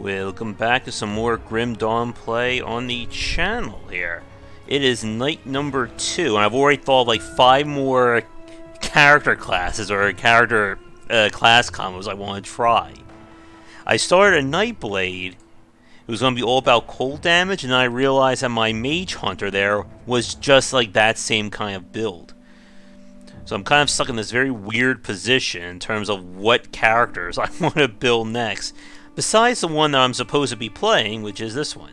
Welcome back to some more Grim Dawn play on the channel here. It is night number 2, and I've already thought of like 5 more character classes or character class combos I want to try. I started a Nightblade. It was going to be all about cold damage, and then I realized that my Mage Hunter there was just like that same kind of build. So I'm kind of stuck in this very weird position in terms of what characters I want to build next. Besides the one that I'm supposed to be playing, which is this one.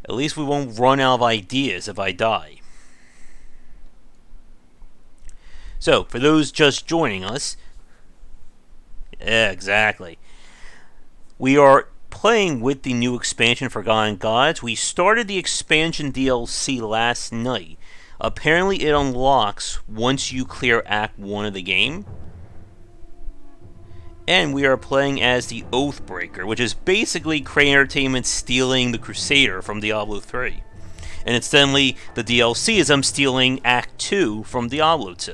At least we won't run out of ideas if I die. So, for those just joining us, yeah, exactly. We are playing with the new expansion Forgotten Gods. We started the expansion DLC last night. Apparently it unlocks once you clear Act 1 of the game. And we are playing as the Oathbreaker, which is basically Crane Entertainment stealing the Crusader from Diablo 3. And incidentally, the DLC is I'm stealing Act 2 from Diablo 2.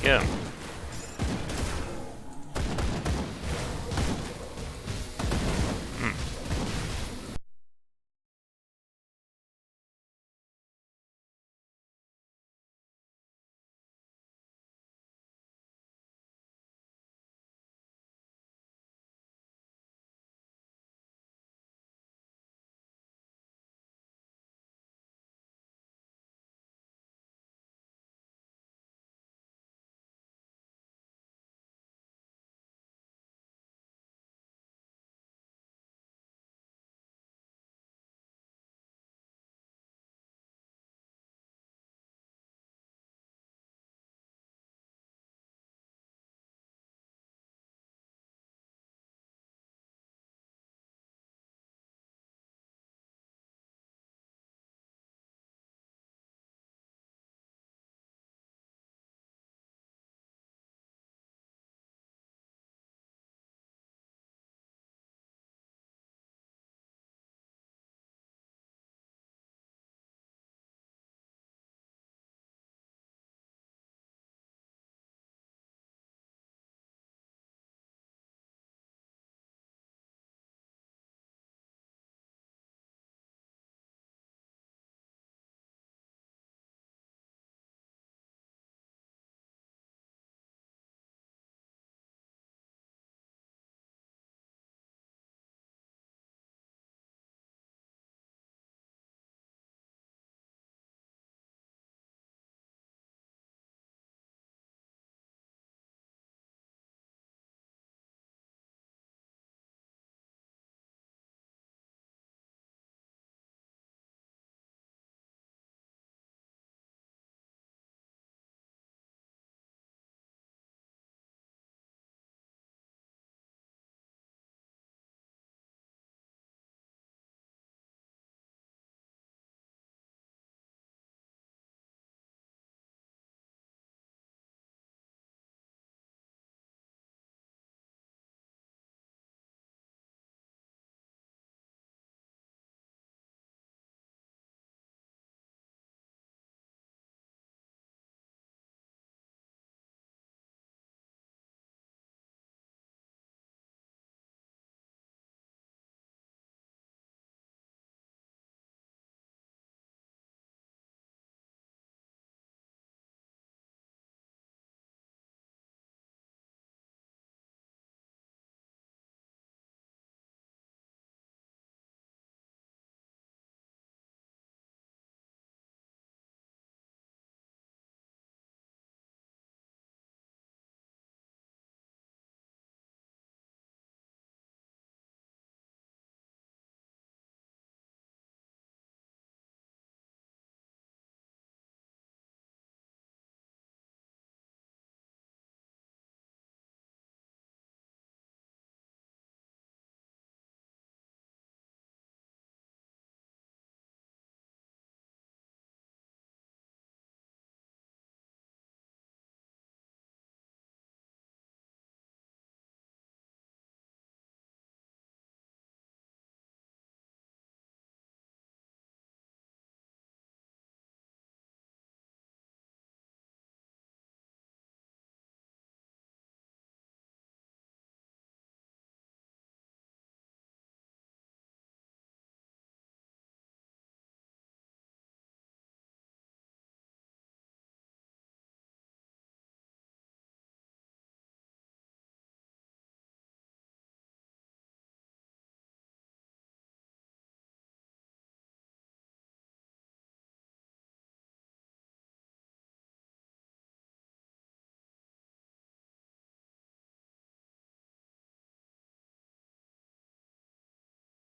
Get him.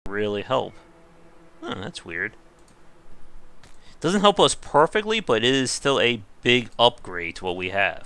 really help. Huh, that's weird. Doesn't help us perfectly, but it is still a big upgrade to what we have.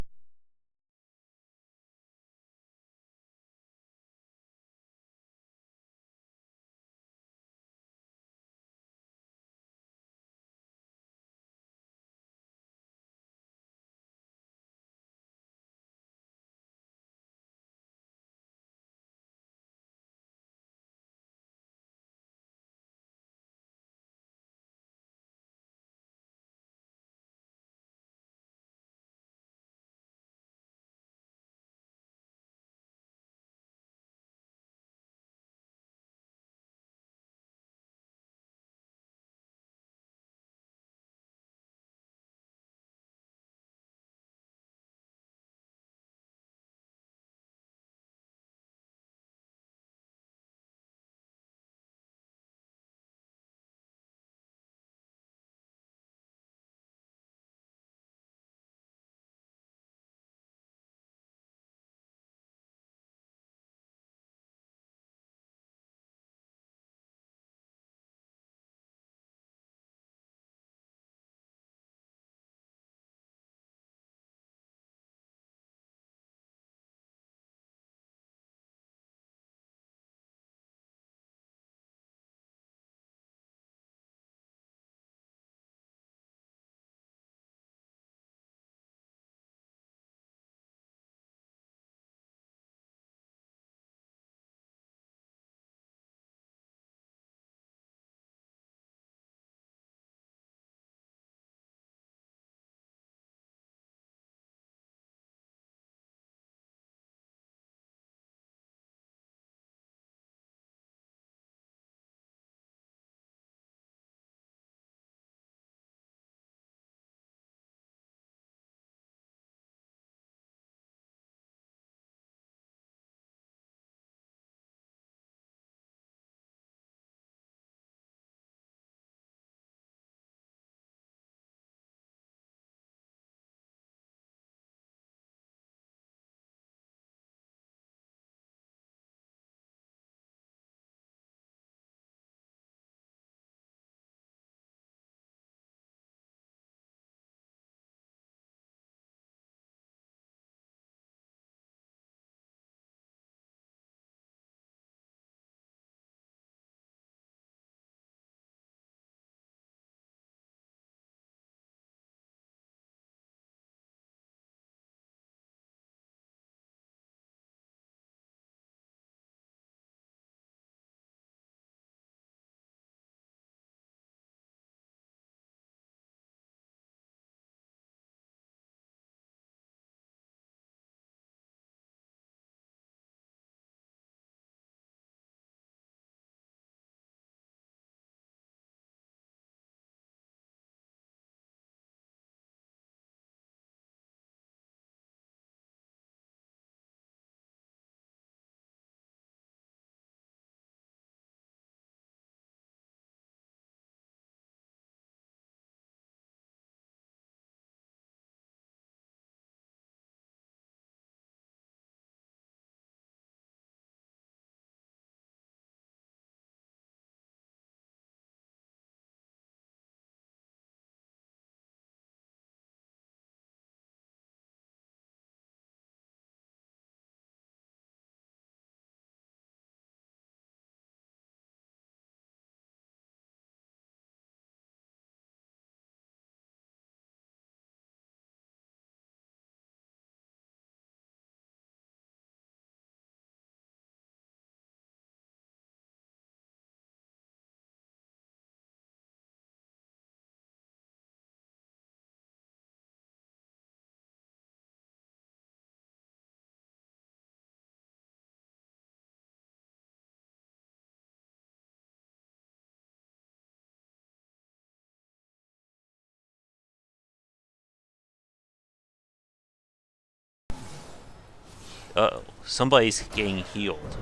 Uh-oh, somebody's getting healed.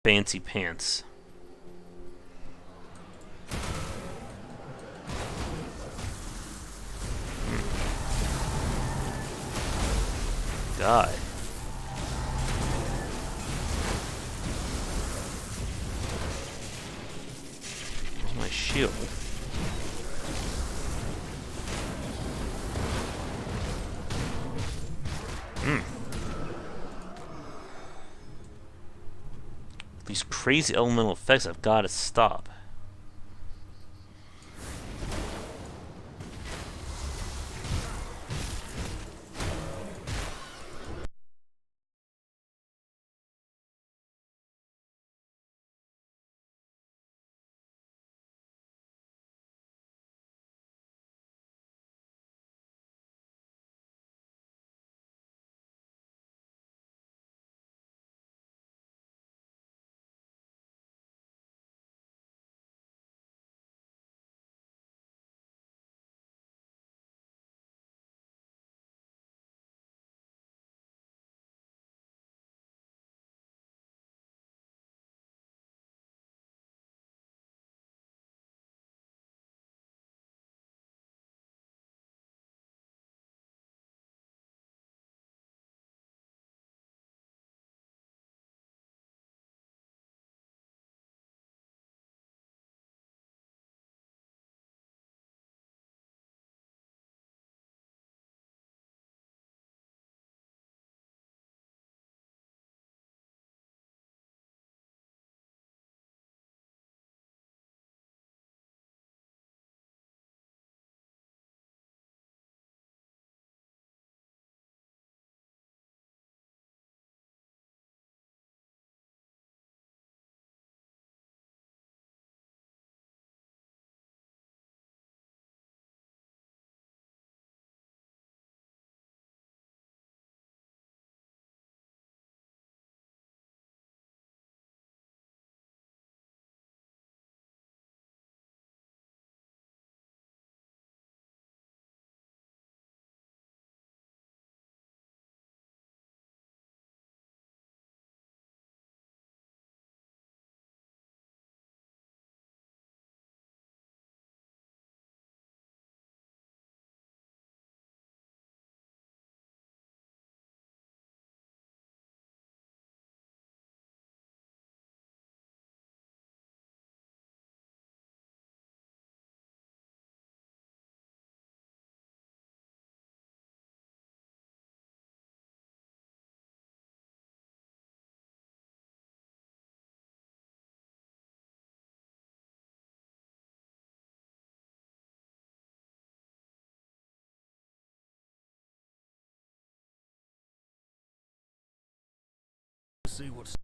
fancy pants. God. Where's my shield? These crazy elemental effects have got to stop. See what's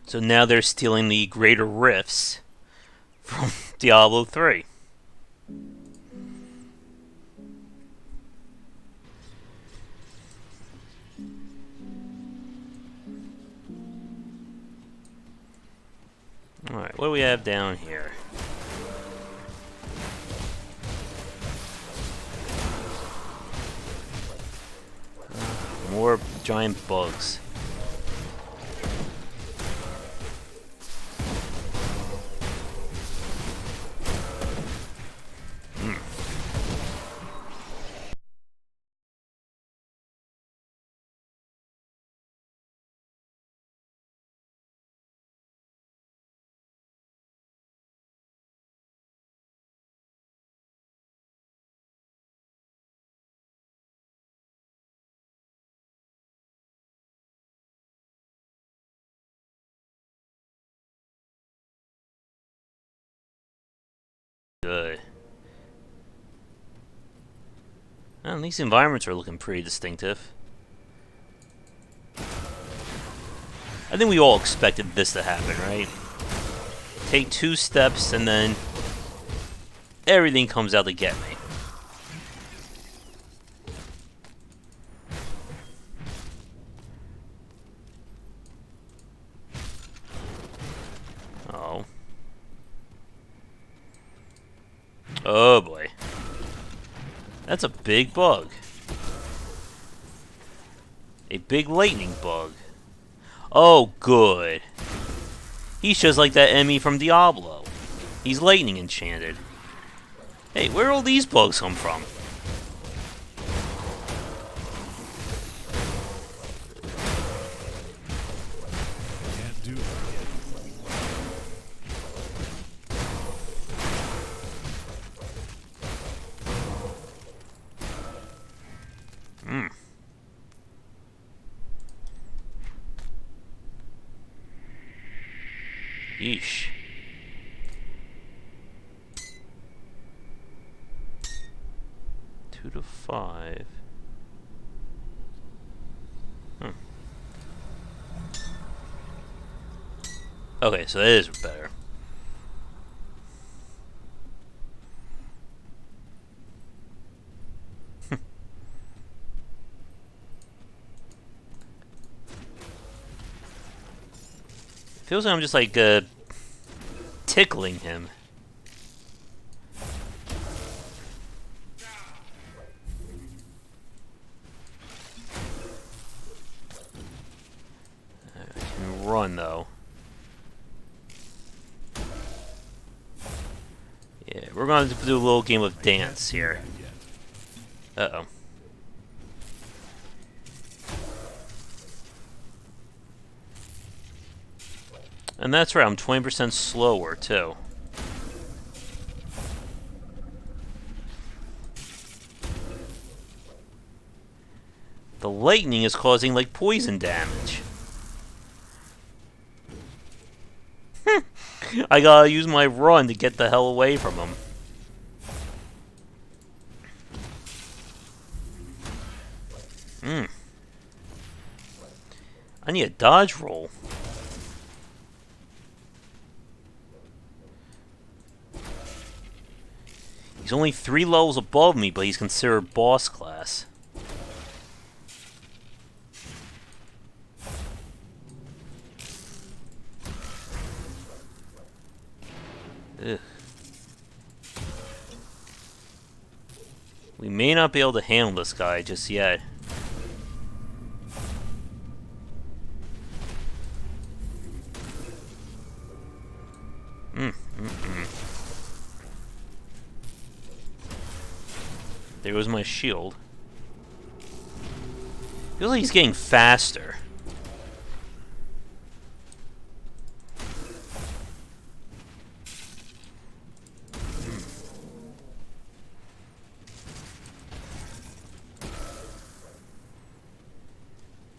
So now they're stealing the greater rifts from Diablo 3. Alright, what do we have down here? More giant bugs. Good. Well, these environments are looking pretty distinctive. I think we all expected this to happen, right? Take 2 steps and then everything comes out to get me. Oh. Oh boy. That's a big bug. A big lightning bug. Oh, good. He's just like that enemy from Diablo. He's lightning enchanted. Hey, where all these bugs come from? Can't do it. Yeesh. Two to 5. Okay, so that is better. Feels like I'm just like tickling him. I can run though. Yeah, we're going to do a little game of dance here. Uh-oh. And that's right, I'm 20% slower, too. The lightning is causing, like, poison damage. I gotta use my run to get the hell away from him. I need a dodge roll. He's only 3 levels above me, but he's considered boss class. Ugh. We may not be able to handle this guy just yet. There goes my shield. Feels like he's getting faster.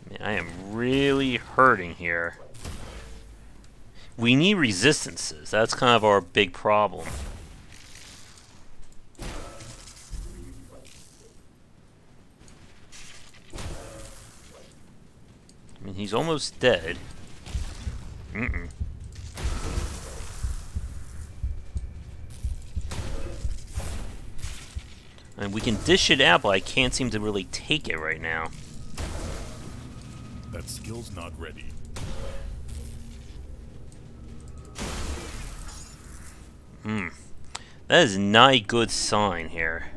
Man, I am really hurting here. We need resistances. That's kind of our big problem. I mean, he's almost dead. Mm-mm. And we can dish it out, but I can't seem to really take it right now. That skill's not ready. That is not a good sign here.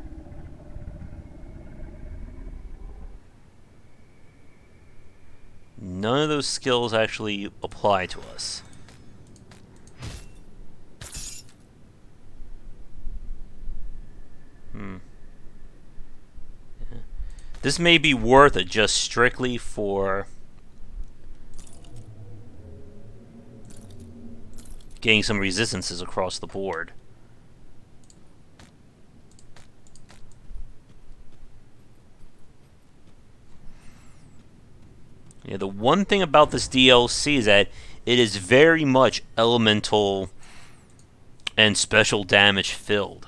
None of those skills actually apply to us. This may be worth it just strictly for getting some resistances across the board. Yeah, the one thing about this DLC is that it is very much elemental and special damage filled.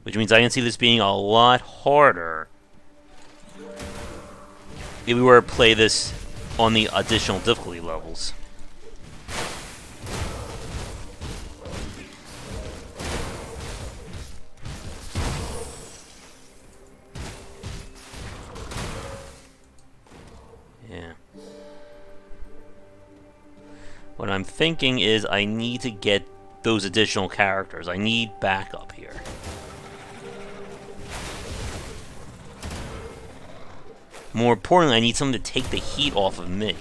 Which means I can see this being a lot harder if we were to play this on the additional difficulty levels. Yeah. What I'm thinking is I need to get those additional characters. I need backup here. More importantly, I need someone to take the heat off of me.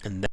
And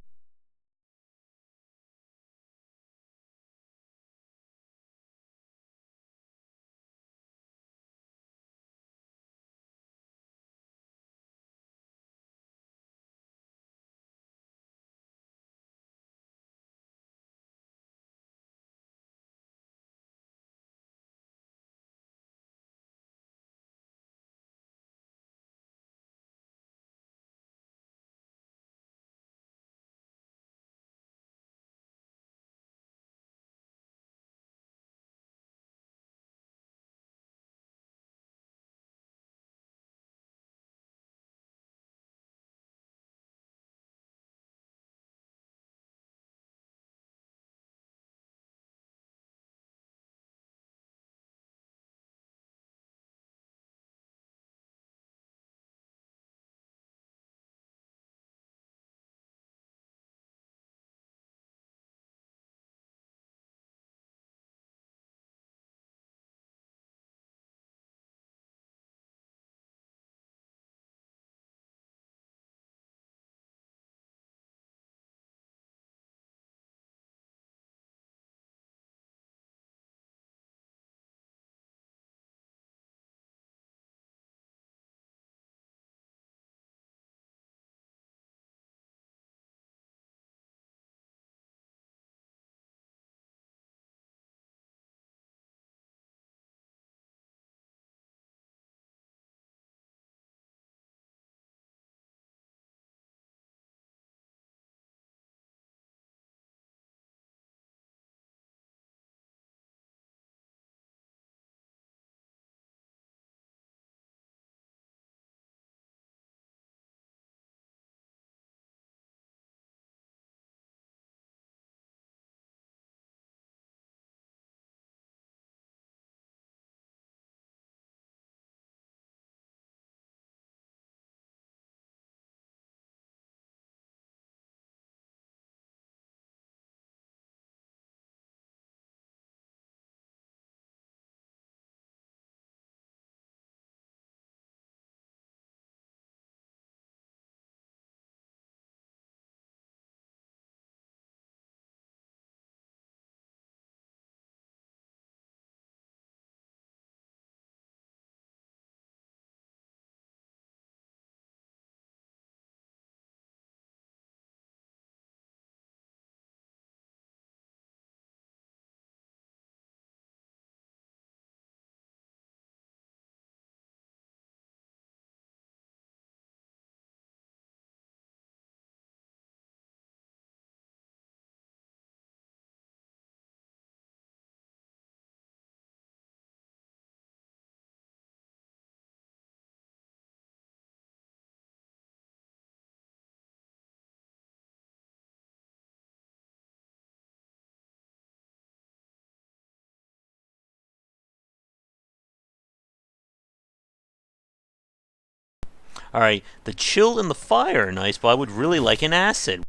Alright, the chill and the fire are nice, but I would really like an acid.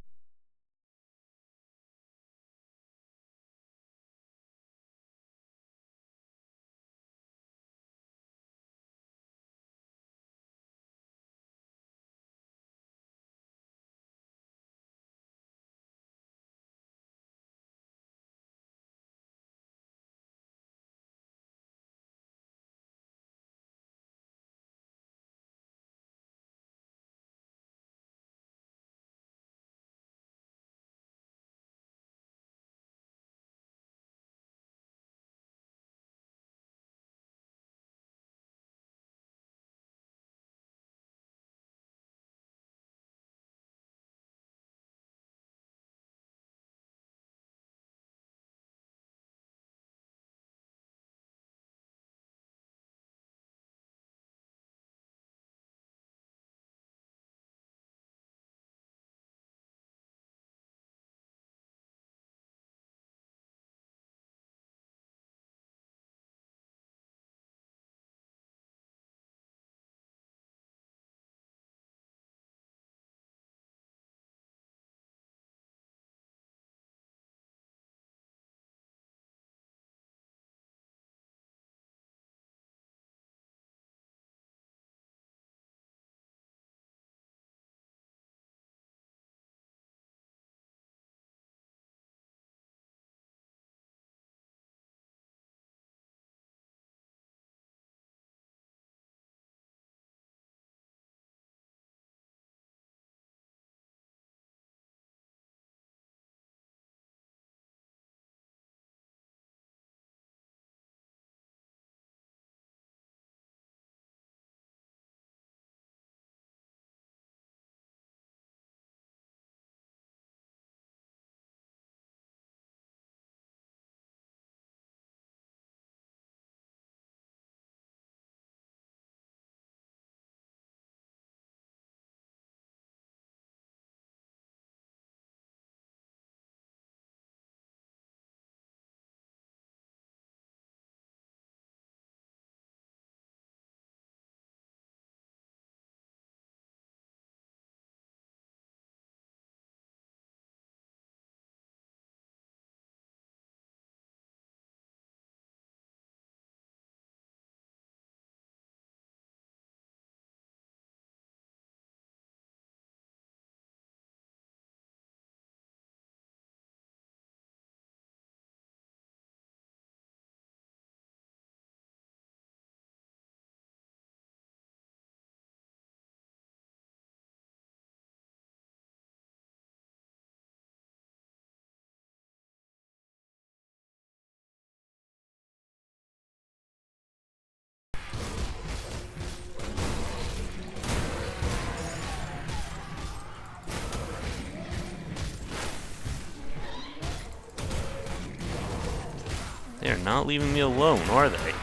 They're not leaving me alone, are they?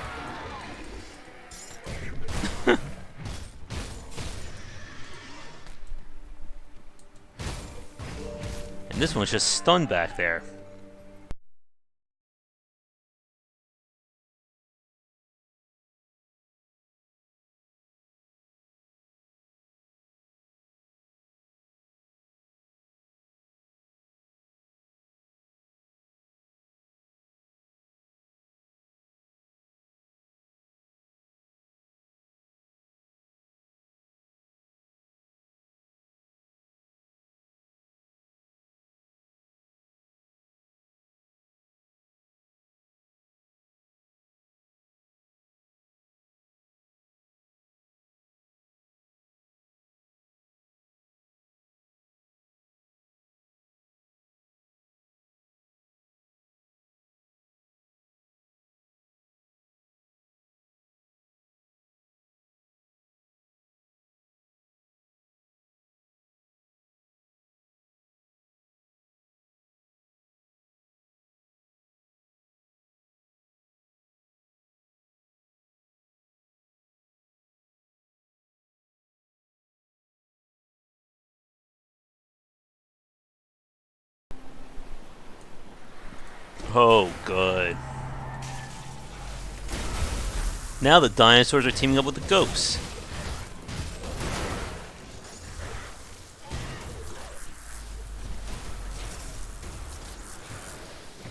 And this one's just stunned back there. Oh, good. Now the dinosaurs are teaming up with the ghosts.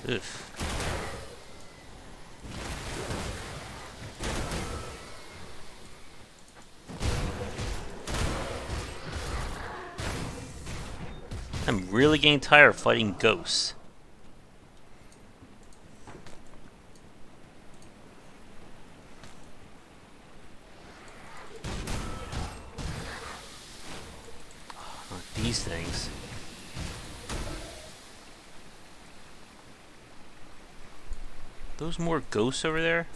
Oof. I'm really getting tired of fighting ghosts. Not these things. Those more ghosts over there?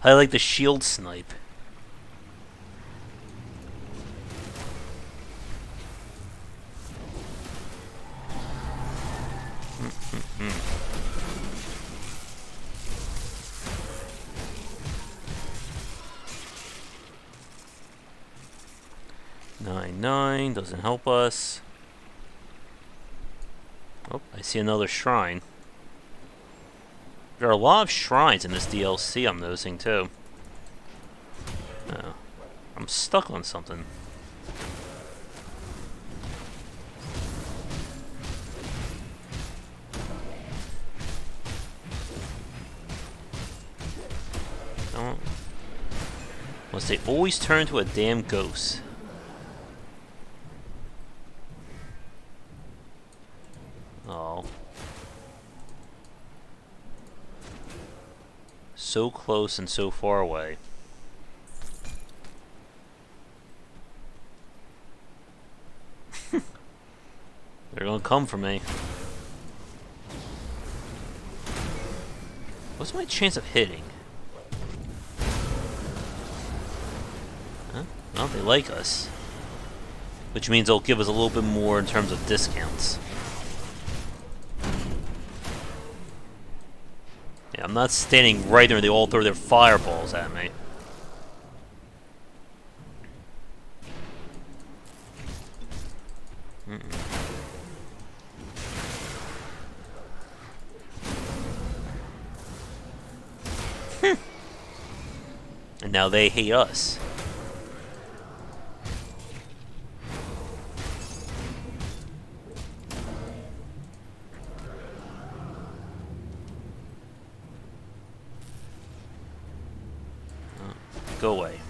I like the shield snipe. Nine doesn't help us. Oh, I see another shrine. There are a lot of shrines in this DLC I'm noticing too. Oh, I'm stuck on something. Oh. Unless they always turn to a damn ghost. Oh. So close and so far away. They're gonna come for me. What's my chance of hitting? Huh? Well, they like us. Which means they'll give us a little bit more in terms of discounts. Yeah, I'm not standing right there, they all throw their fireballs at me. And now they hate us. Go away.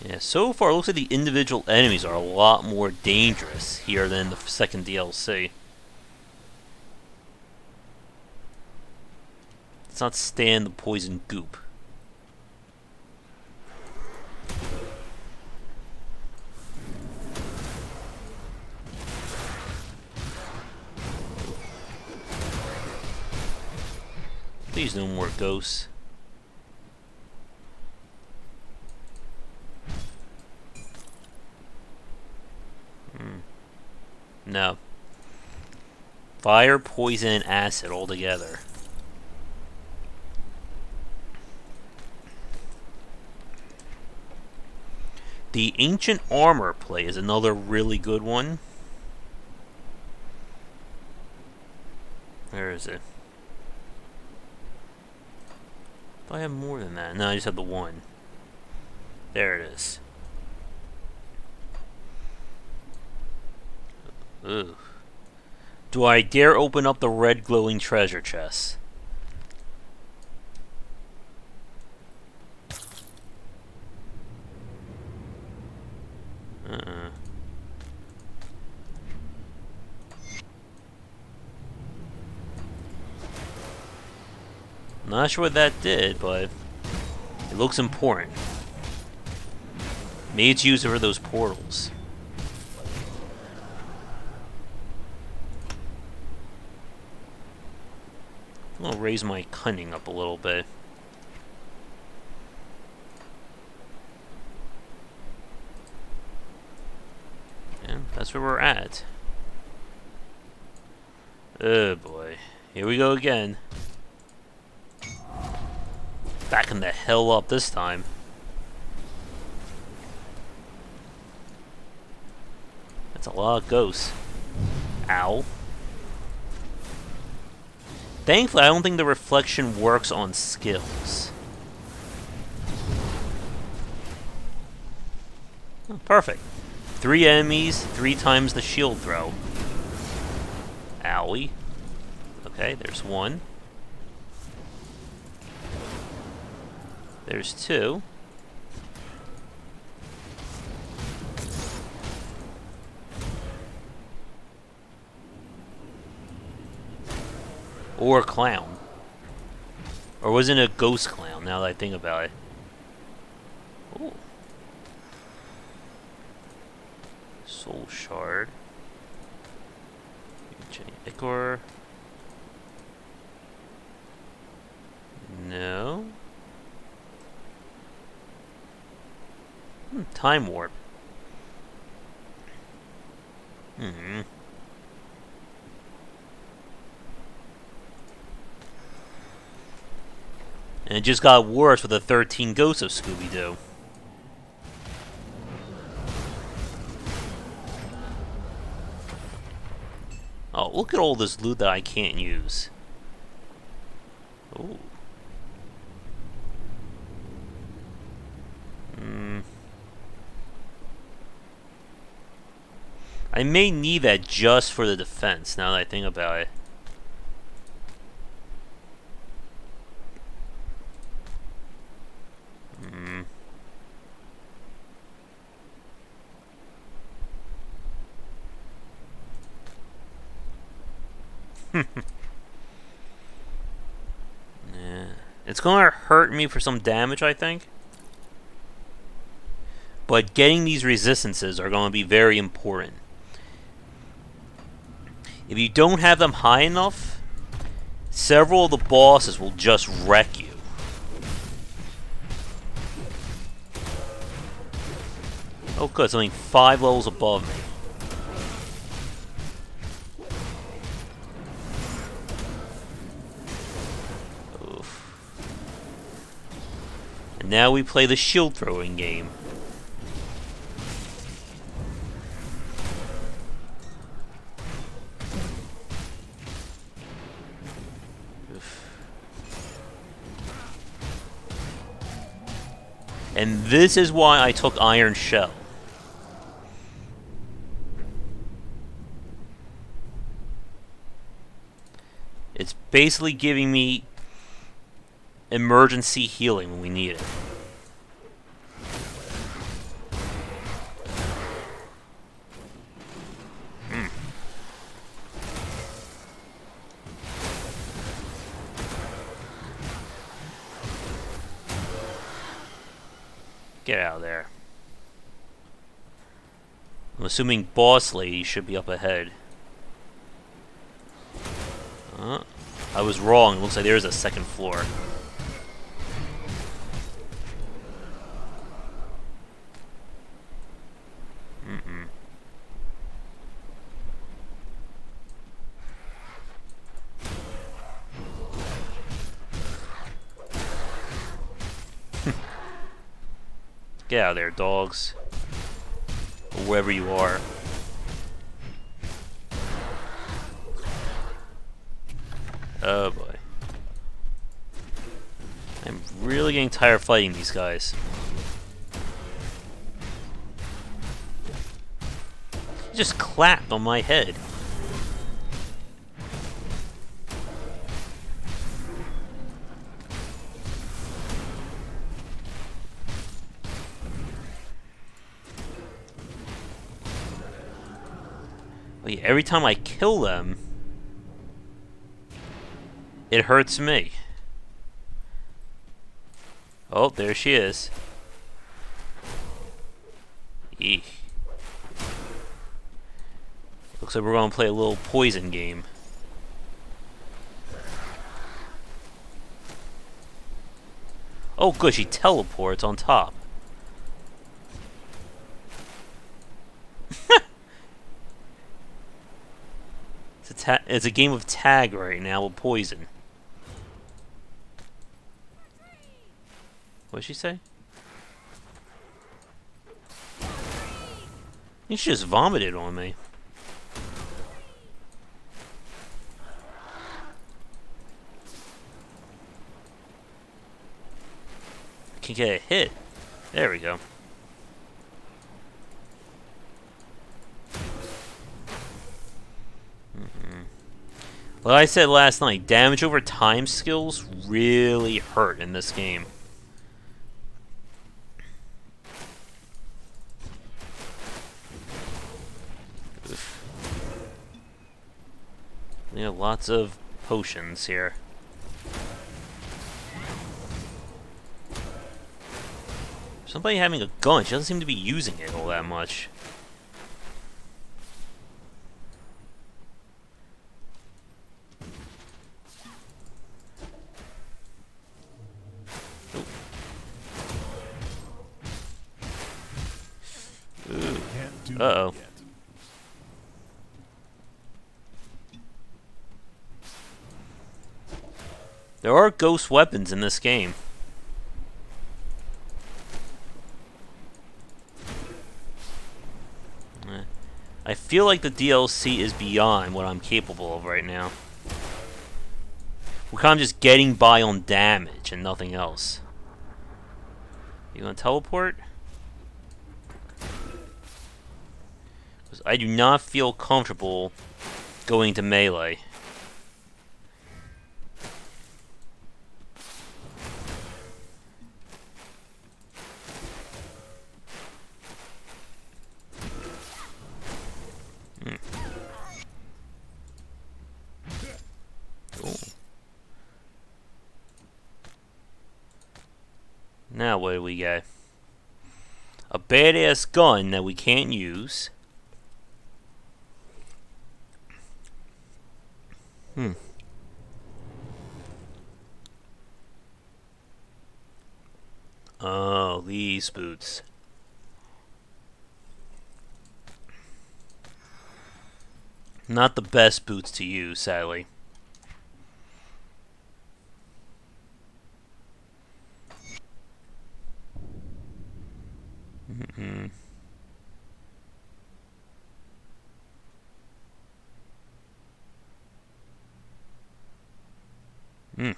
Yeah, so far it looks like the individual enemies are a lot more dangerous here than the second DLC. Let's not stand the poison goop. Please, no more ghosts. No. Fire, poison, and acid all together. The ancient armor play is another really good one. Where is it? Do I have more than that? No, I just have the one. There it is. Ugh. Do I dare open up the red glowing treasure chest? Not sure what that did, but it looks important. Maybe it's used for those portals. I'm gonna raise my cunning up a little bit. And that's where we're at. Oh boy. Here we go again. Backing the hell up this time. That's a lot of ghosts. Ow. Thankfully, I don't think the reflection works on skills. Oh, perfect. 3 enemies, 3 times the shield throw. Owie. Okay, there's 1. There's 2. Or a clown. Or wasn't it a ghost clown, now that I think about it? Ooh. Soul Shard. Ichor. No. Time Warp. And it just got worse with the 13 Ghosts of Scooby-Doo. Oh, look at all this loot that I can't use. Ooh. I may need that just for the defense, now that I think about it. Yeah. It's gonna hurt me for some damage, I think. But getting these resistances are gonna be very important. If you don't have them high enough, several of the bosses will just wreck you. Oh good, it's only 5 levels above me. Oof. And now we play the shield throwing game. And this is why I took Iron Shell. It's basically giving me emergency healing when we need it. Get out of there. I'm assuming Boss Lady should be up ahead. I was wrong. It looks like there's a second floor. Get out of there, dogs. Or wherever you are. Oh boy. I'm really getting tired of fighting these guys. He just clapped on my head. Oh yeah, every time I kill them, it hurts me. Oh, there she is. Eek. Looks like we're gonna play a little poison game. Oh good, she teleports on top. It's a game of tag right now with poison. What did she say? I think she just vomited on me. can get a hit. There we go. Like I said last night, damage over time skills really hurt in this game. Oof. We have lots of potions here. Somebody having a gun, she doesn't seem to be using it all that much. Uh-oh. There are ghost weapons in this game. I feel like the DLC is beyond what I'm capable of right now. We're kind of just getting by on damage and nothing else. You gonna teleport? Because I do not feel comfortable going to melee. Cool. Now what do we get? A badass gun that we can't use. Oh, these boots. Not the best boots to use, sadly. Mm-mm. Mm.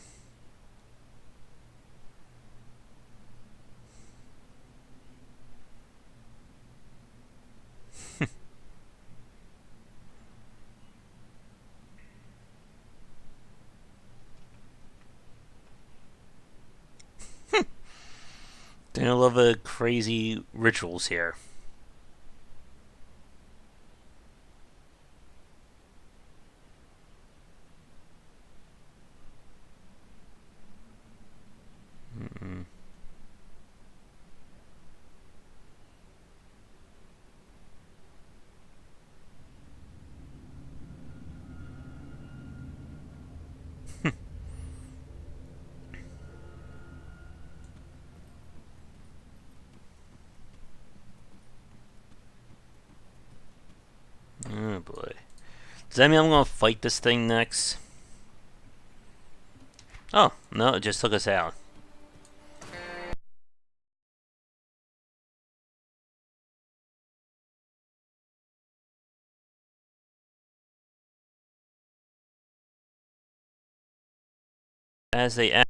Don't I love the crazy rituals here. Mm-mm. Oh boy. Does that mean I'm gonna fight this thing next? Oh, no, it just took us out. As they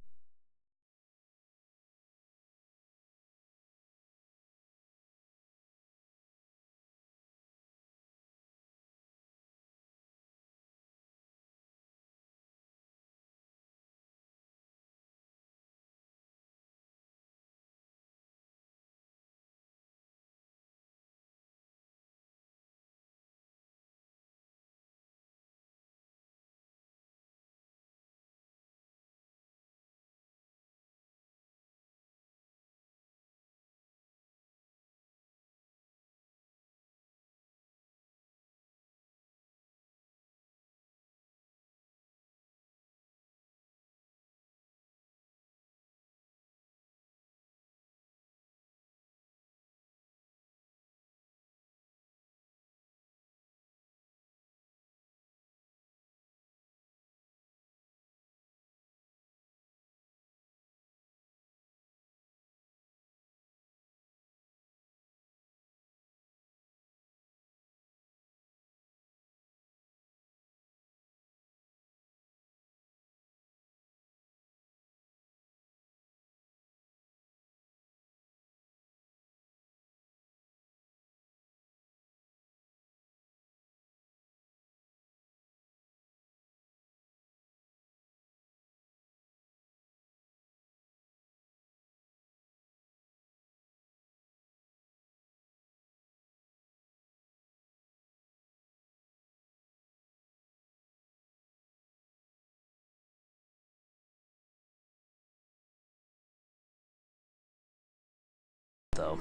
though.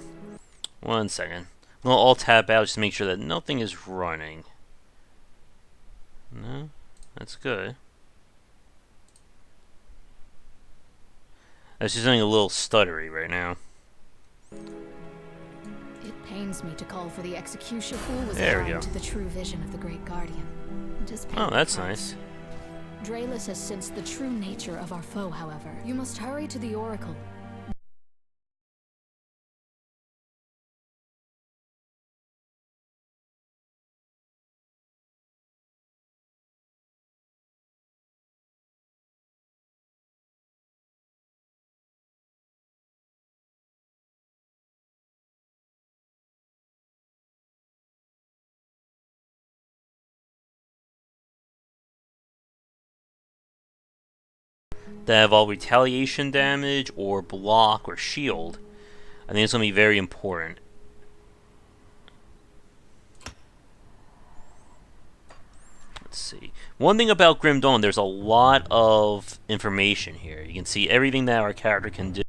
1 second. We'll all tab out just to make sure that nothing is running. No? That's good. That's just something a little stuttery right now. It pains me to call for the execution. Fool was There we blind go. to the true vision of the Great Guardian. It has paid Oh, the that's price. nice. Draelus has sensed the true nature of our foe, however. You must hurry to the Oracle. That have all retaliation damage or block or shield. I think it's going to be very important. Let's see. One thing about Grim Dawn, there's a lot of information here. You can see everything that our character can do.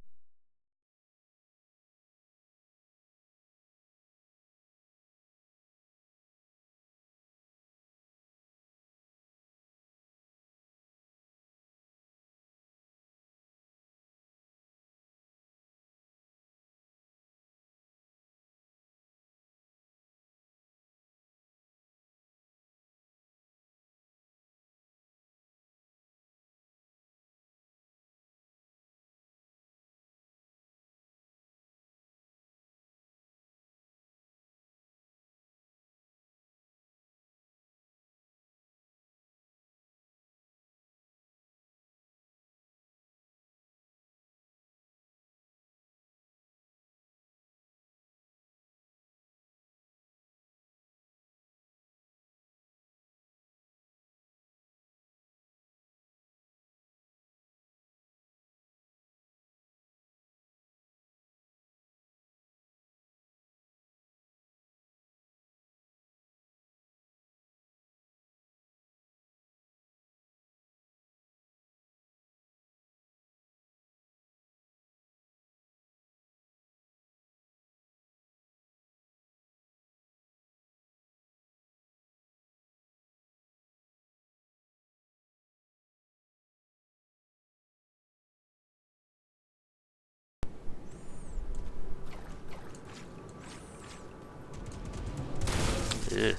Ugh.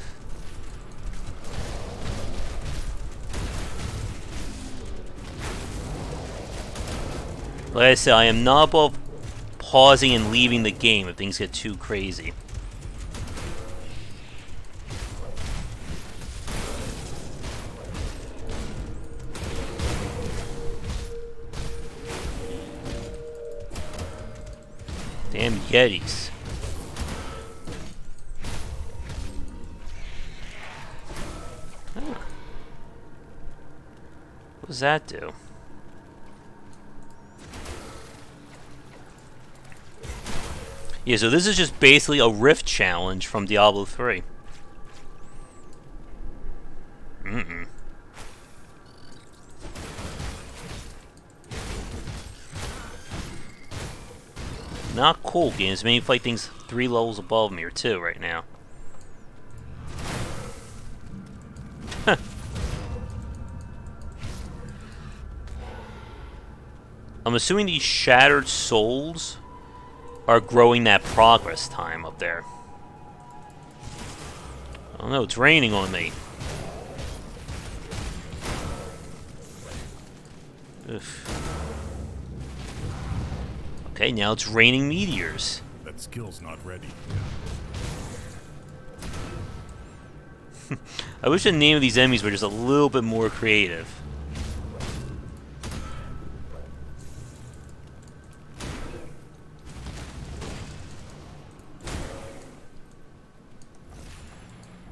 Like I said, I am not above pausing and leaving the game if things get too crazy. Damn Yetis. Huh. What does that do? Yeah, so this is just basically a rift challenge from Diablo 3. Not cool, games. Maybe fight things 3 levels above me or 2 right now. Huh. I'm assuming these shattered souls are growing that progress time up there. Oh no, it's raining on me. Ugh. Okay, now it's raining meteors. That skill's not ready. I wish the name of these enemies were just a little bit more creative.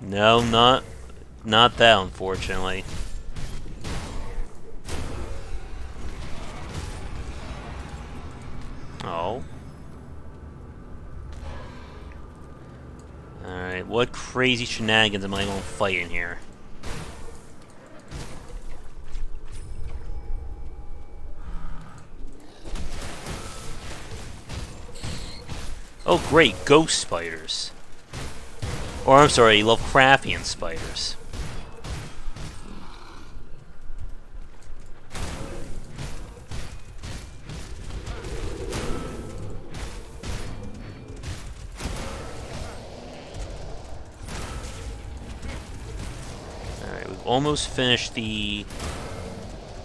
No, not that, unfortunately. Oh. Alright, what crazy shenanigans am I going to fight in here? Oh great, ghost spiders. Or I'm sorry, Lovecraftian spiders. Alright, we've almost finished the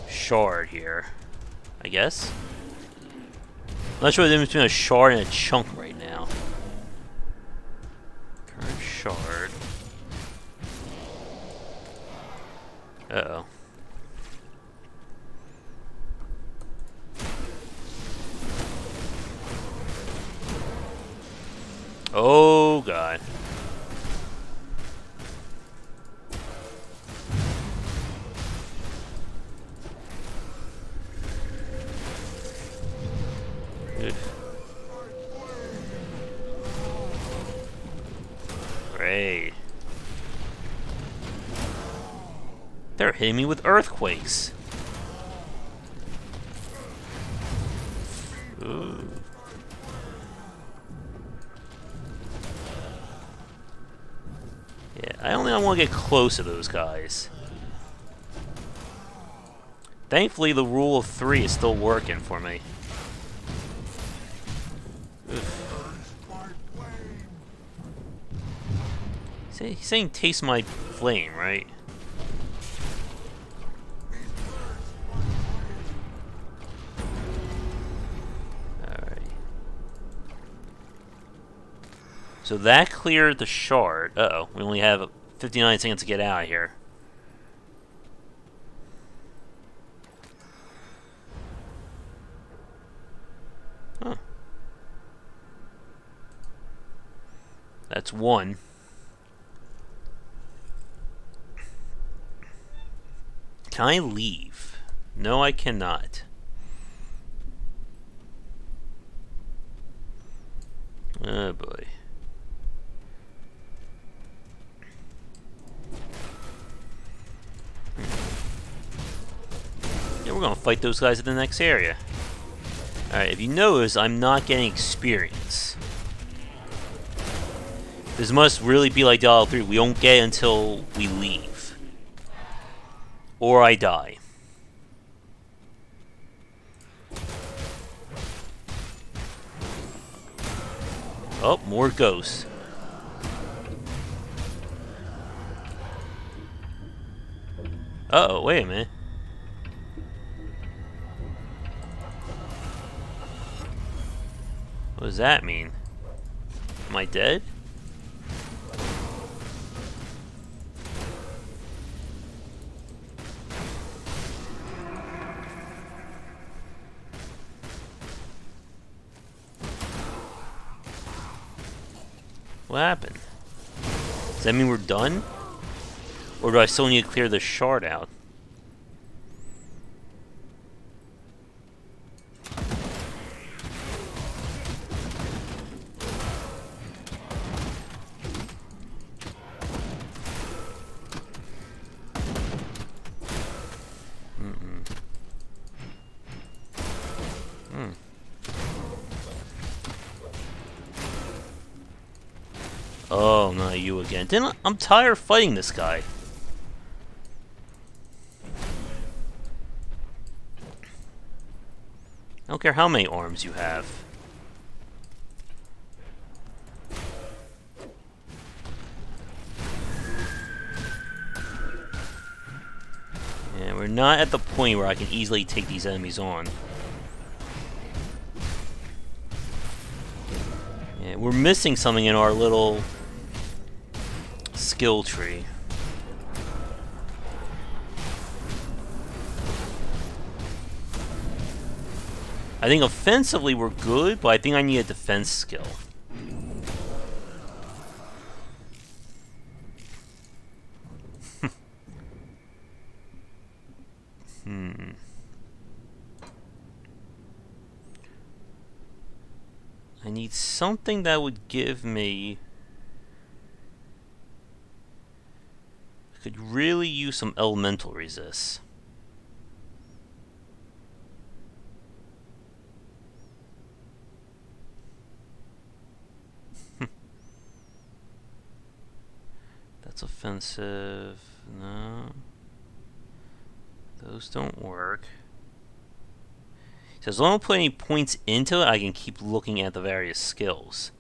shard here, I guess. I'm not sure the difference between a shard and a chunk right now. Current shard. Uh-oh. Oh, God. Great. They're hitting me with earthquakes. Ooh. Yeah, I don't think I want to get close to those guys. Thankfully, the rule of 3 is still working for me. He's saying taste my flame, right? Alright. So that cleared the shard. Uh-oh, we only have 59 seconds to get out of here. Huh. That's one. Can I leave? No, I cannot. Oh boy. Yeah, we're gonna fight those guys in the next area. Alright, if you notice, I'm not getting experience. This must really be like Diablo 3. We don't get it until we leave. Or I die. Oh, more ghosts. Uh-oh, wait a minute. What does that mean? Am I dead? What happened? Does that mean we're done? Or do I still need to clear the shard out? Oh, not you again. I'm tired of fighting this guy. I don't care how many arms you have. Yeah, we're not at the point where I can easily take these enemies on. Yeah, we're missing something in our little skill tree. I think offensively we're good, but I think I need a defense skill. I need something that would give me... I could really use some elemental resist. Offensive. No. Those don't work. So as long as I put any points into it, I can keep looking at the various skills.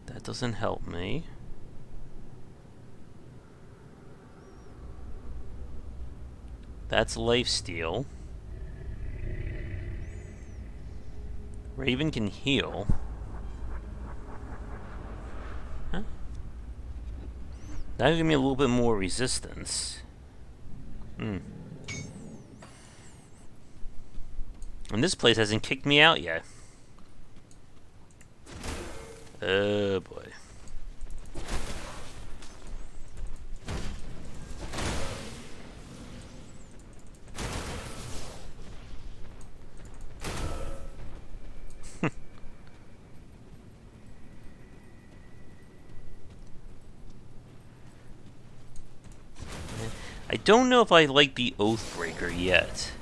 That doesn't help me. That's lifesteal. Raven can heal. Huh? That'll give me a little bit more resistance. And this place hasn't kicked me out yet. Oh boy. I don't know if I like the Oathbreaker yet.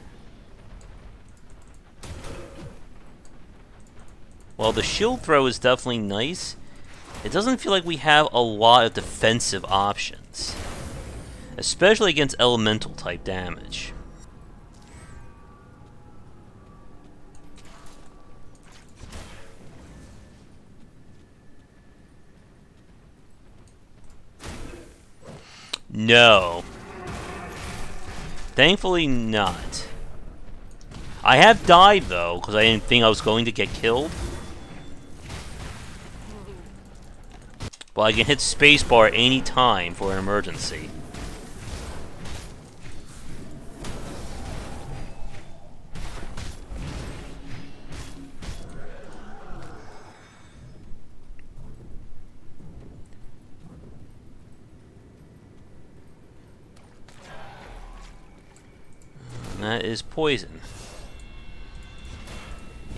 While the shield throw is definitely nice, it doesn't feel like we have a lot of defensive options. Especially against elemental type damage. No. Thankfully not. I have died though, because I didn't think I was going to get killed. But I can hit spacebar any time for an emergency. And that is poison.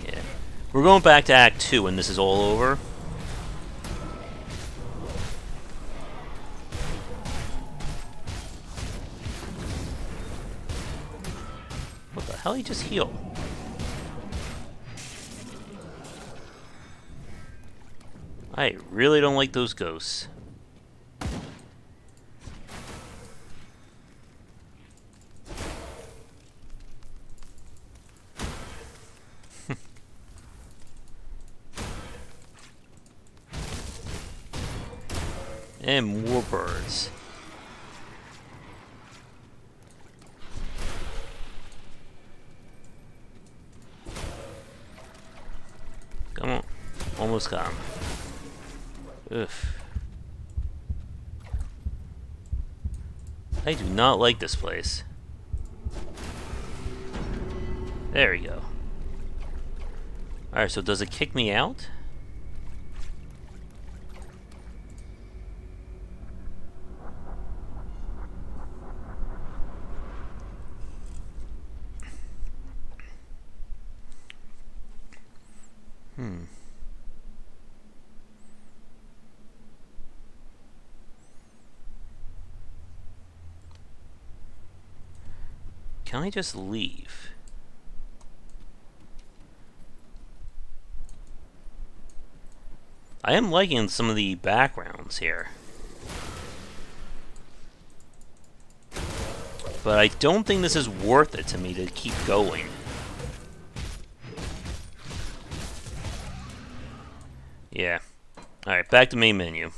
Yeah. We're going back to Act 2 when this is all over. What the hell? He just healed. I really don't like those ghosts. And more birds. Come on. Almost got him. Ugh. I do not like this place. There we go. Alright, so does it kick me out? Can I just leave? I am liking some of the backgrounds here. But I don't think this is worth it to me to keep going. Yeah. Alright, back to main menu.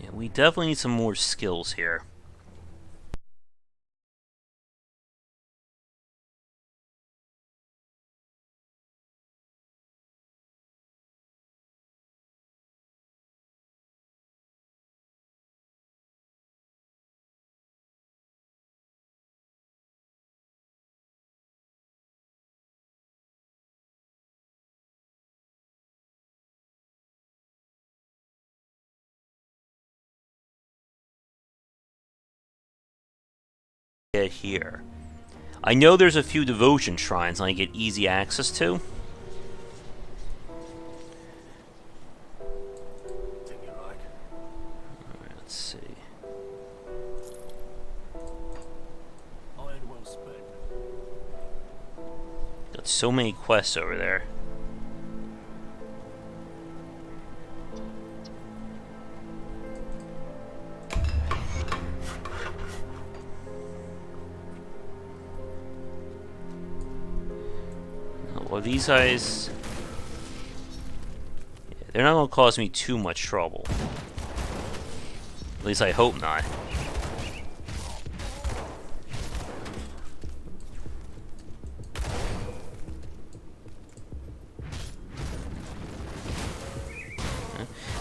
Yeah, we definitely need some more skills here. Get here. I know there's a few devotion shrines I get easy access to. God, so many quests over there. Well, these guys... yeah, they're not going to cause me too much trouble. At least I hope not.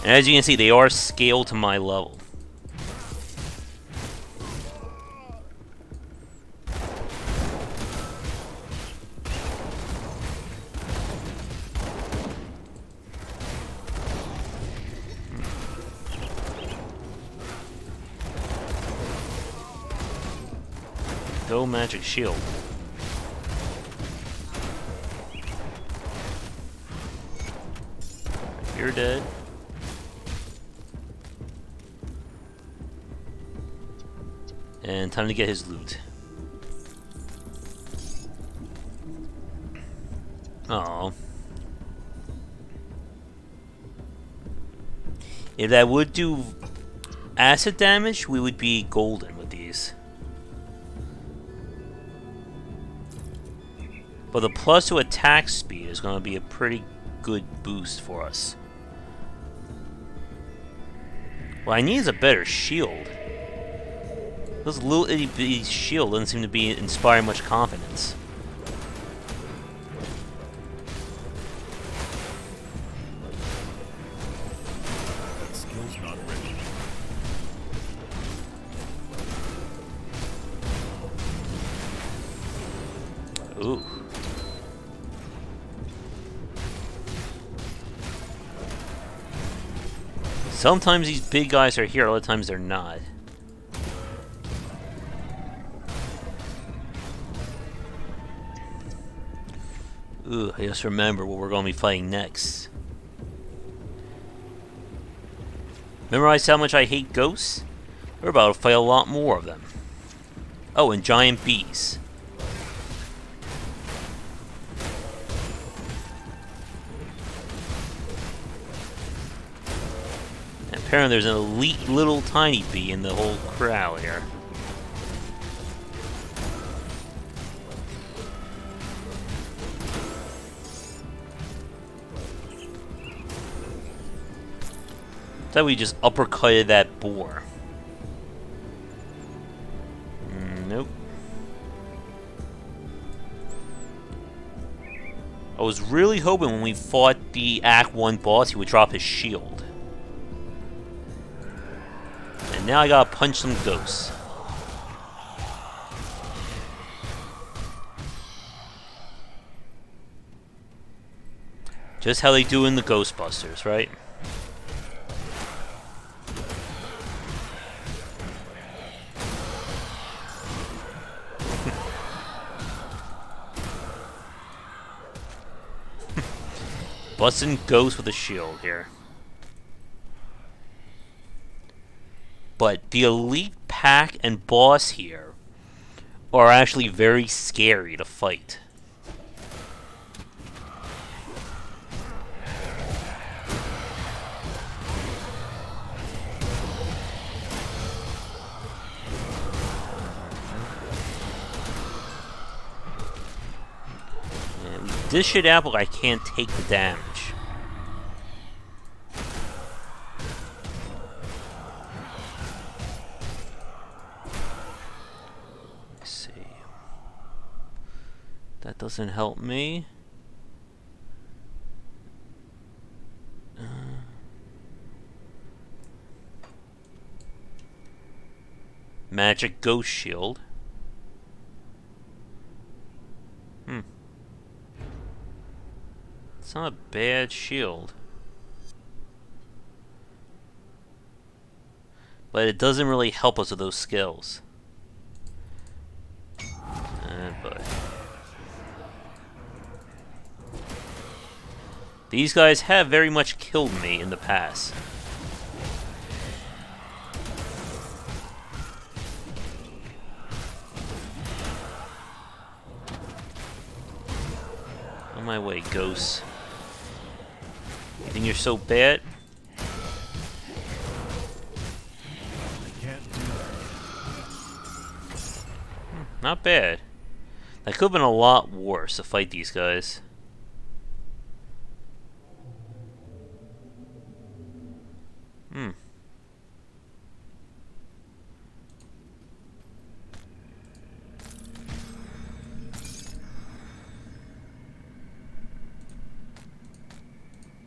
And as you can see, they are scaled to my level. Go magic shield. You're dead. And time to get his loot. Oh. If that would do acid damage, we would be golden with these. But the plus to attack speed is going to be a pretty good boost for us. What I need is a better shield. This little itty bitty shield doesn't seem to be inspiring much confidence. Skill's not ready. Ooh. Sometimes these big guys are here, other times they're not. Ooh, I just remember what we're going to be fighting next. Remember I said how much I hate ghosts? We're about to fight a lot more of them. Oh, and giant bees. And apparently there's an elite little tiny bee in the whole crowd here. Thought we just uppercutted that boar. Nope. I was really hoping when we fought the Act 1 boss he would drop his shield. And now I gotta punch some ghosts. Just how they do in the Ghostbusters, right? Busting ghosts with a shield here. But the elite pack and boss here are actually very scary to fight. This shit out, but I can't take the damage. Let's see. That doesn't help me. Magic Ghost Shield. It's not a bad shield. But it doesn't really help us with those skills. But these guys have very much killed me in the past. of my way, ghosts. You think you're so bad? I can't do that. Not bad. That could have been a lot worse to fight these guys.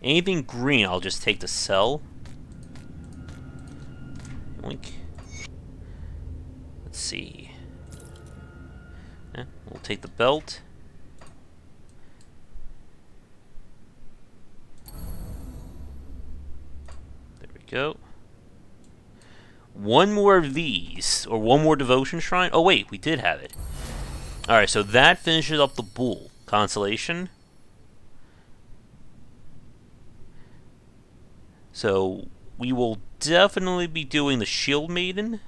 Anything green, I'll just take to sell. Oink. Let's see. We'll take the belt. There we go. One more of these, or one more devotion shrine. Oh wait, we did have it. Alright, so that finishes up the bull. Consolation. So, we will definitely be doing the Shield Maiden.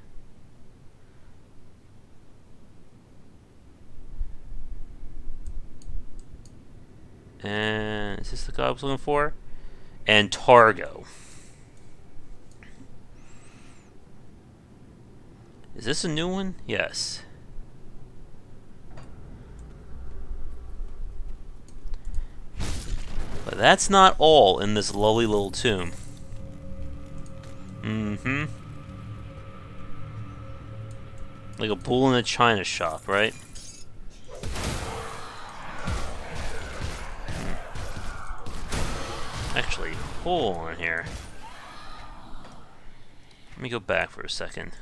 And is this the guy I was looking for? And Targo. Is this a new one? Yes. But that's not all in this lovely little tomb. Mm-hmm. Like a bull in a china shop, right? Actually, hold on here. Let me go back for a second.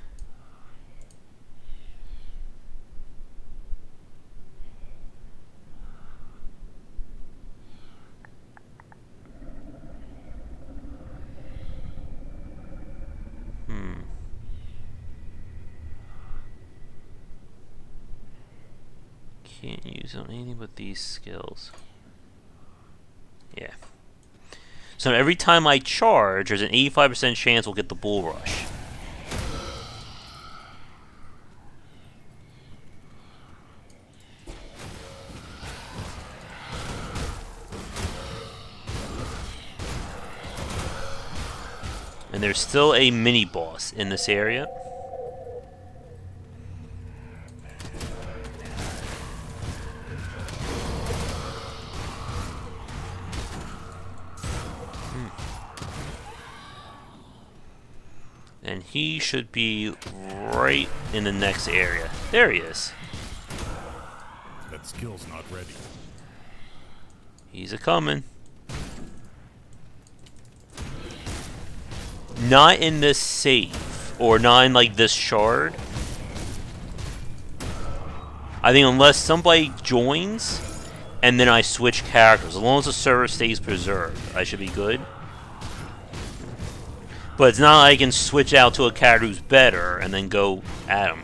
Can't use on anything but these skills. Yeah. So every time I charge, there's an 85% chance we'll get the Bull Rush. And there's still a mini-boss in this area. And he should be right in the next area. There he is. That skill's not ready. He's a-coming. Not in this save, or not in like this shard. I think unless somebody joins, and then I switch characters, as long as the server stays preserved, I should be good. But it's not like I can switch out to a character who's better and then go at him.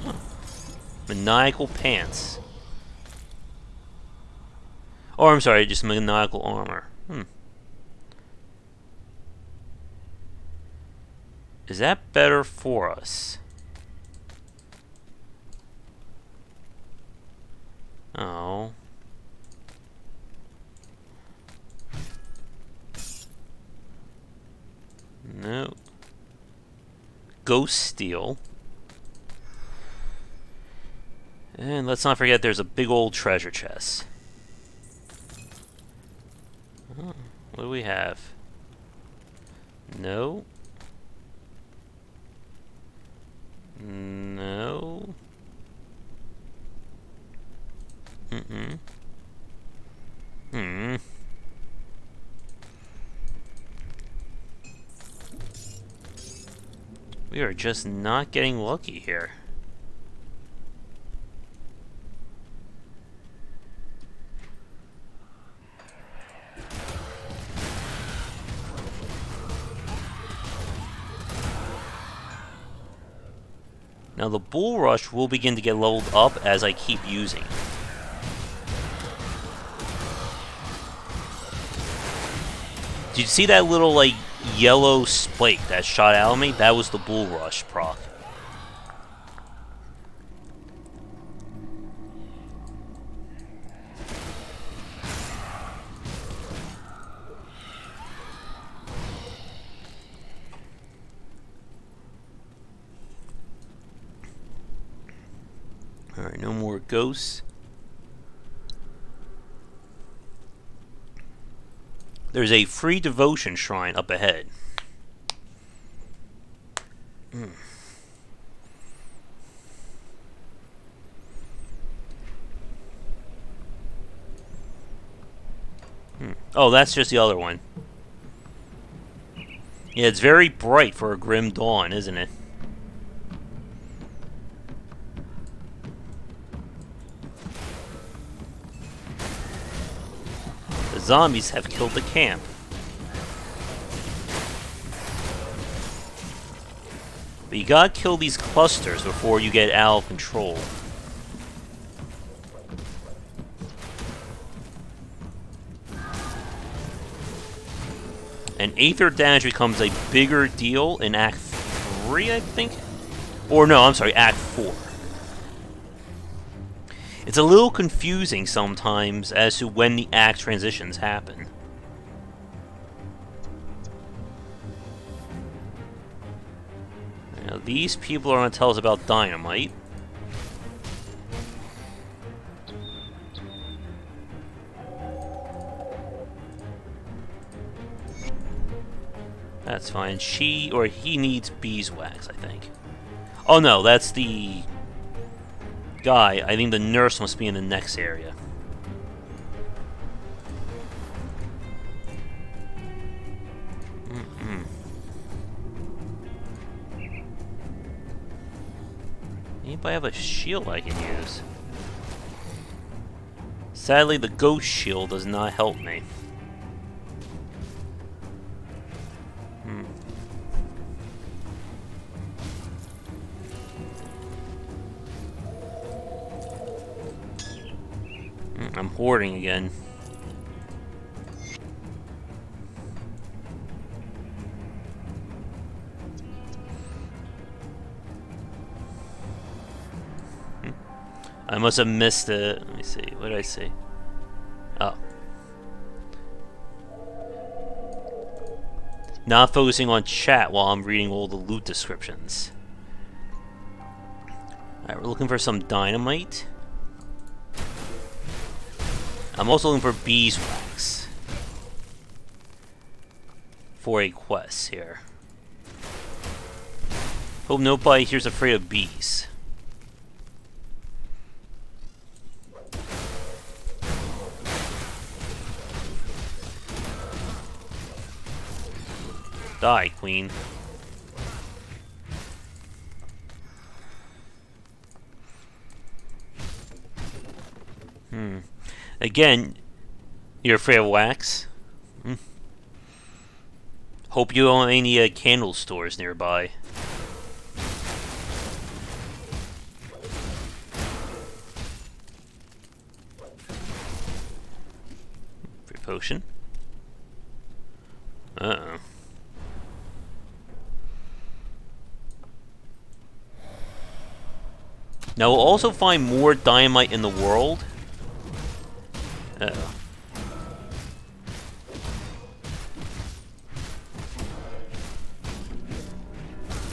Huh. Maniacal pants. Oh, I'm sorry, just maniacal armor. Is that better for us? Oh. No. Ghost Steel. And let's not forget there's a big old treasure chest. Oh, what do we have? No. No. We are just not getting lucky here. Now the Bull Rush will begin to get leveled up as I keep using it. Did you see that little, like, yellow spike that shot out at me? That was the Bull Rush proc. Alright, no more ghosts. There's a free devotion shrine up ahead. Oh, that's just the other one. Yeah, it's very bright for a grim dawn, isn't it? The zombies have killed the camp. But you gotta kill these clusters before you get out of control. And aether damage becomes a bigger deal in Act 3, I think? Or no, I'm sorry, Act 4. It's a little confusing sometimes as to when the act transitions happen. Now, these people are going to tell us about dynamite. That's fine. She or he needs beeswax, I think. Oh no, that's the guy. I think the nurse must be in the next area. Anybody have a shield I can use? Sadly, the ghost shield does not help me. I'm hoarding again. I must have missed it. Let me see. What did I see? Oh. Not focusing on chat while I'm reading all the loot descriptions. Alright, we're looking for some dynamite. I'm also looking for beeswax for a quest here. Hope nobody here's afraid of bees. Die, queen. Again, you're afraid of wax? Hope you own any candle stores nearby. Free potion. Uh-oh. Now we'll also find more dynamite in the world. Uh-oh.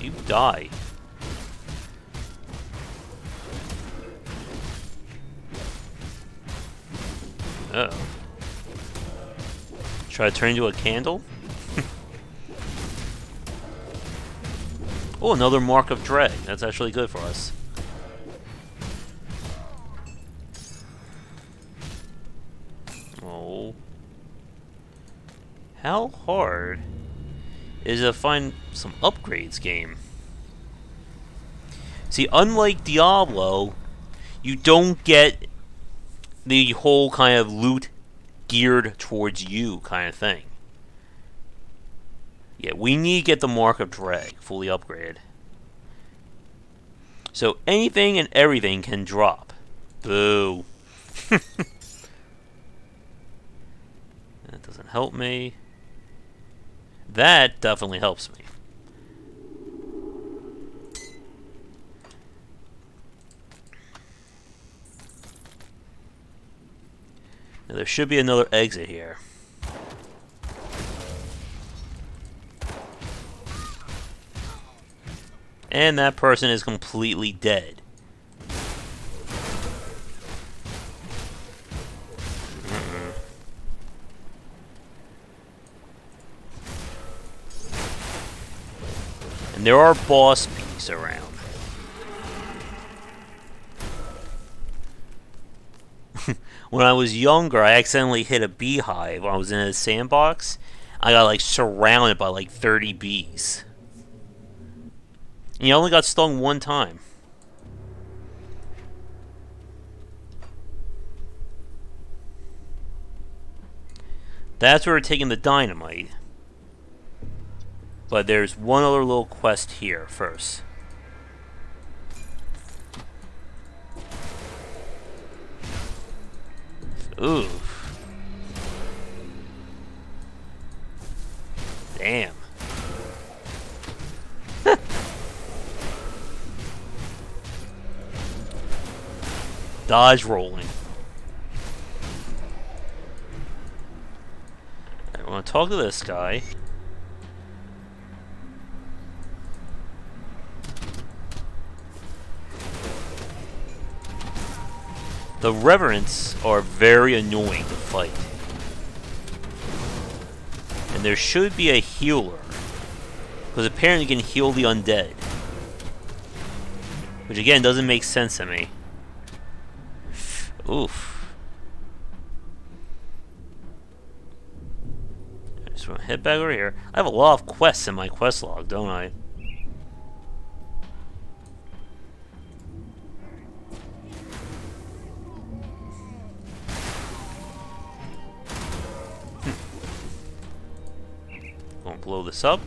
You die. Uh-oh. Try to turn into a candle? Oh, another Mark of Dread. That's actually good for us. How hard is it to find some upgrades game? See, unlike Diablo, you don't get the whole kind of loot geared towards you kind of thing. Yeah, we need to get the Mark of Drag fully upgraded. So anything and everything can drop. Boo. That doesn't help me. That definitely helps me. Now, there should be another exit here. And that person is completely dead. And there are boss peaks around. When I was younger, I accidentally hit a beehive when I was in a sandbox. I got like surrounded by like 30 bees. And you only got stung one time. That's where we're taking the dynamite. But there's one other little quest here first. Ooh. Damn. Dodge rolling. I want to talk to this guy. The Reverends are very annoying to fight. And there should be a healer. Because apparently you can heal the undead. Which again doesn't make sense to me. Oof. I just want to head back over here. I have a lot of quests in my quest log, don't I? Gonna blow this up.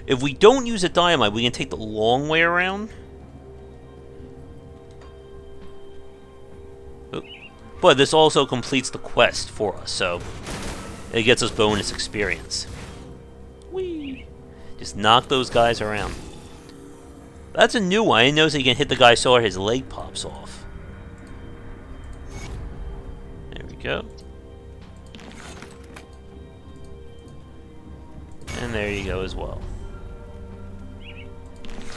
If we don't use a dynamite, we can take the long way around. Oop. But this also completes the quest for us, so it gets us bonus experience. Whee! Just knock those guys around. That's a new one. I didn't notice that you can hit the guy so hard his leg pops off. There we go. And there you go as well.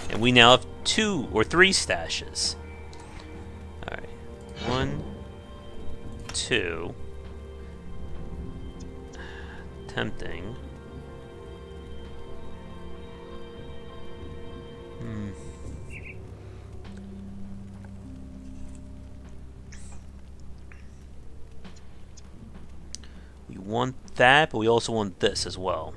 And we now have 2 or 3 stashes. Alright. 1, 2. Tempting. We want that, but we also want this as well.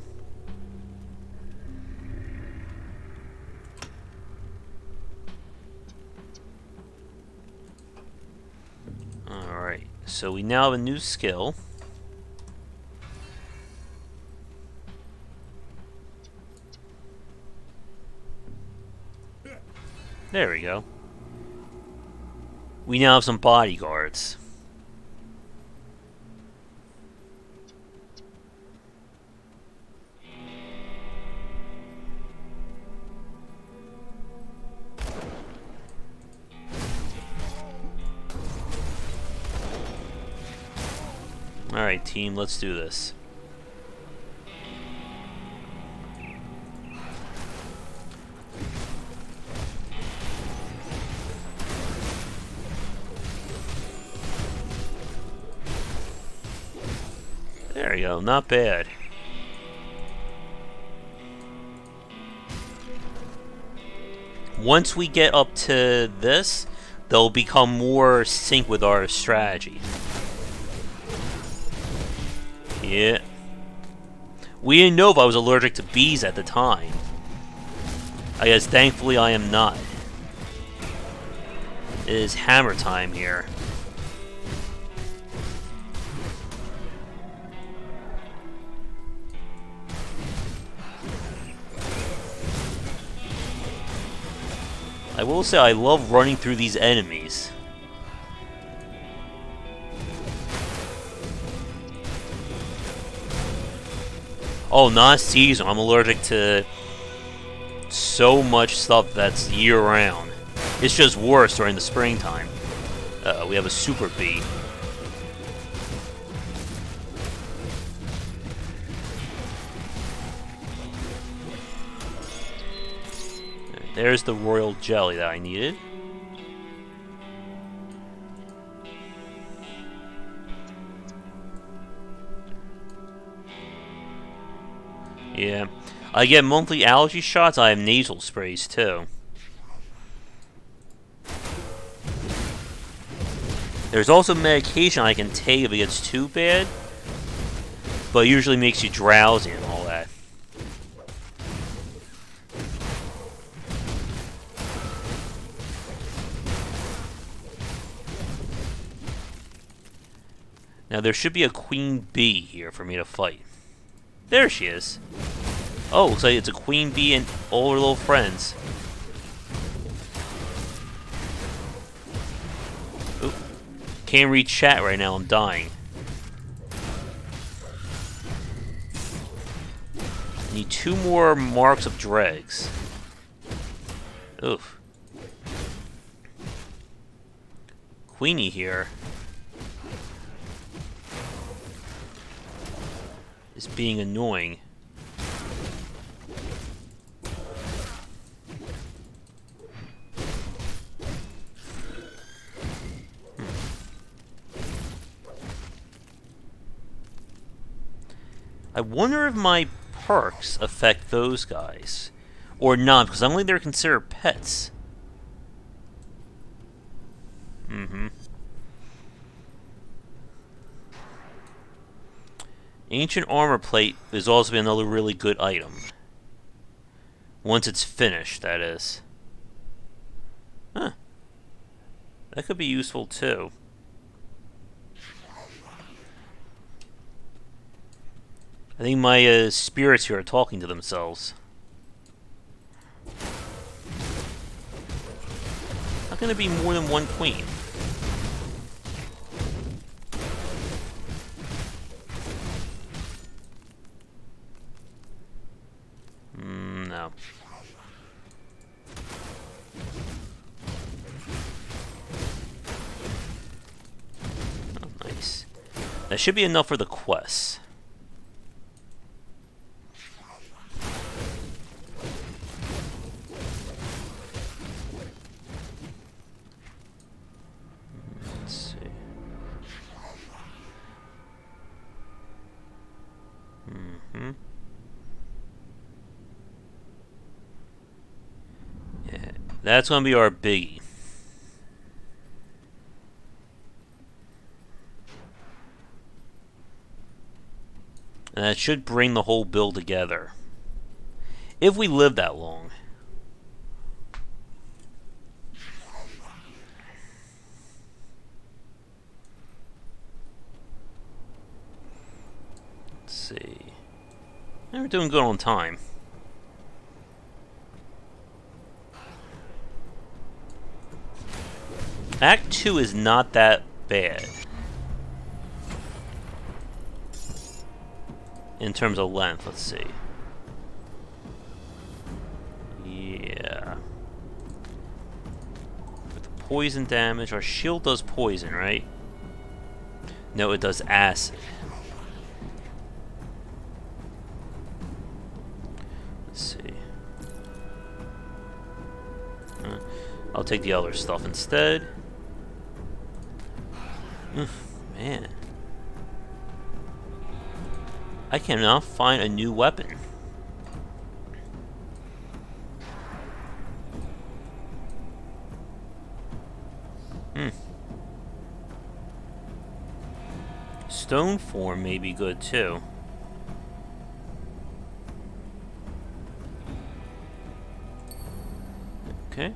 Alright, so we now have a new skill. There we go. We now have some bodyguards. Alright, team, let's do this. There you go, not bad. Once we get up to this, they'll become more sync with our strategy. Yeah. We didn't know if I was allergic to bees at the time. I guess thankfully I am not. It is hammer time here. I will say I love running through these enemies. Oh, not season. I'm allergic to so much stuff that's year-round. It's just worse during the springtime. We have a super bee. There's the royal jelly that I needed. Yeah. I get monthly allergy shots. I have nasal sprays, too. There's also medication I can take if it gets too bad, but it usually makes you drowsy and all that. Now there should be a queen bee here for me to fight. There she is. Oh, looks like it's a queen bee and all her little friends. Oop. Can't read chat right now, I'm dying. Need 2 more marks of dregs. Oof. Queenie here is being annoying. I wonder if my perks affect those guys. Or not, because I don't think they're considered pets. Ancient armor plate is also another really good item. Once it's finished, that is. Huh. That could be useful too. I think my spirits here are talking to themselves. How can there be more than one queen? No. Oh, nice. That should be enough for the quest. Yeah, that's gonna be our biggie. And that should bring the whole build together. If we live that long. Let's see. And we're doing good on time. Act 2 is not that bad. In terms of length, let's see. Yeah. With the poison damage, our shield does poison, right? No, it does acid. Let's see. I'll take the other stuff instead. Man. I cannot find a new weapon. Stone form may be good too. Okay.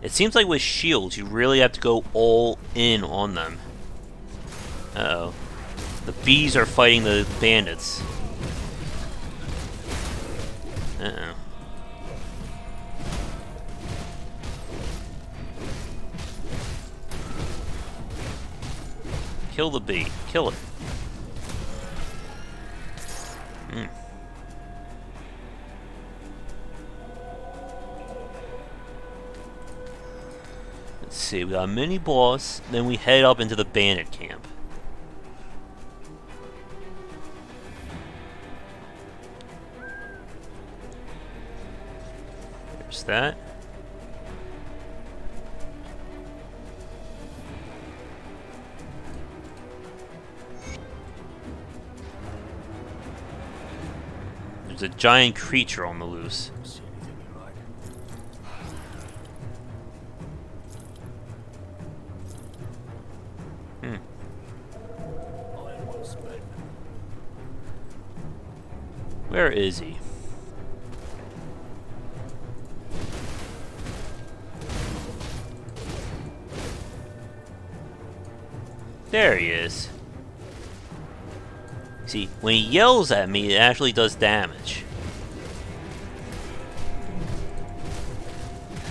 It seems like with shields, you really have to go all in on them. Uh-oh. The bees are fighting the bandits. Uh-oh. Kill the bee. Kill it. Let's see, we got a mini boss, then we head up into the bandit camp. There's that. There's a giant creature on the loose. See anything you like? Iron well spent. Where is he? There he is. See, when he yells at me, it actually does damage.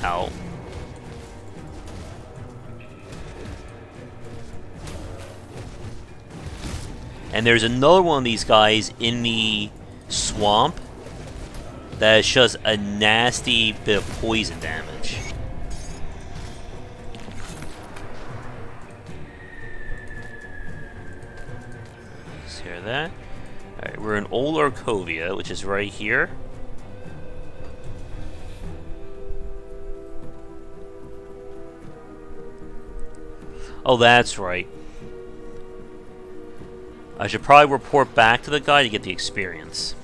Ow. And there's another one of these guys in the swamp that is just a nasty bit of poison damage. Let's hear that. Alright, we're in Old Arkovia, which is right here. Oh, that's right. I should probably report back to the guy to get the experience.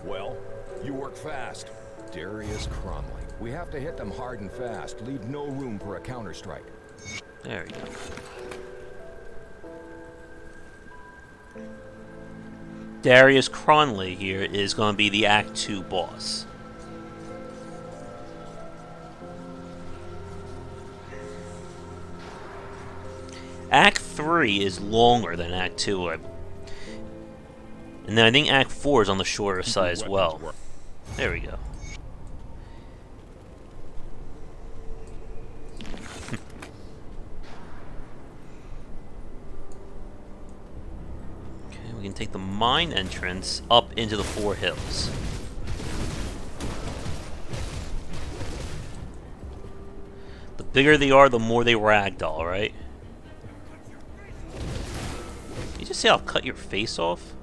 Well, you work fast. Darius Cromley. We have to hit them hard and fast. Leave no room for a counterstrike. There we go. Darius Cronley here is going to be the Act 2 boss. Act 3 is longer than Act 2, and then I think Act 4 is on the shorter side as well. There we go. Okay, we can take the mine entrance up into the Four Hills. The bigger they are, the more they ragdoll, right? Did you just say I'll cut your face off?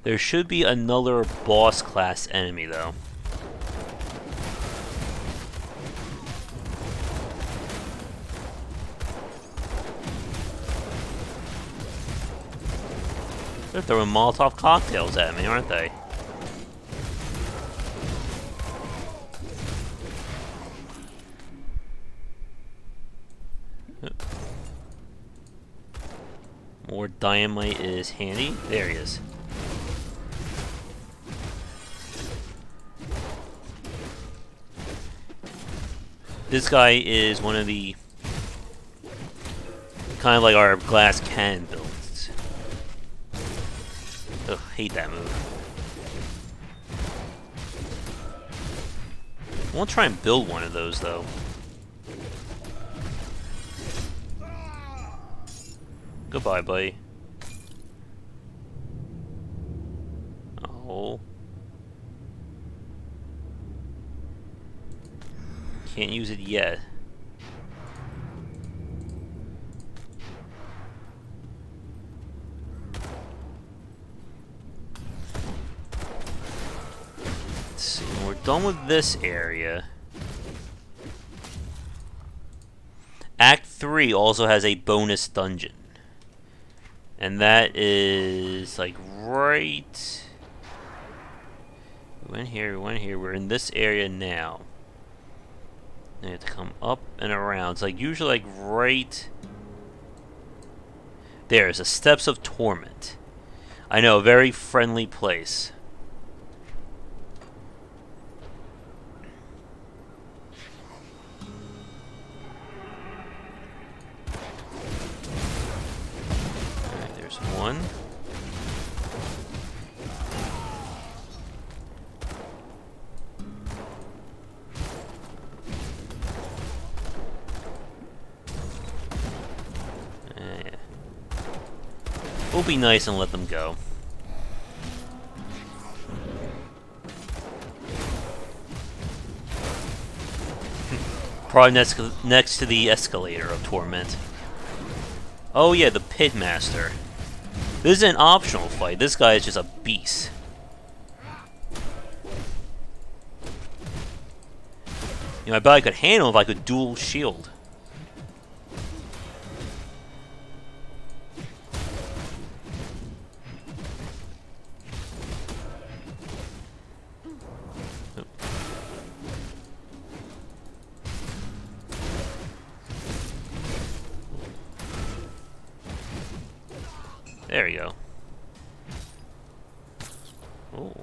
There should be another boss class enemy though. They're throwing Molotov cocktails at me, aren't they? More dynamite is handy. There he is. This guy is one of the kind of like our glass cannon builds. Ugh, hate that move. I want to try and build one of those though. Goodbye, buddy. Oh. Can't use it yet. Let's see, when we're done with this area. Act 3 also has a bonus dungeon. And that is like right... We went here, we're in this area now. You have to come up and around. It's like usually like right... There's the Steps of Torment. I know, a very friendly place. Alright, there's one. We'll be nice and let them go. Probably next to the escalator of torment. Oh yeah, the Pitmaster. This is an optional fight. This guy is just a beast. You know, I bet I could handle him if I could dual shield. There you go. Ooh.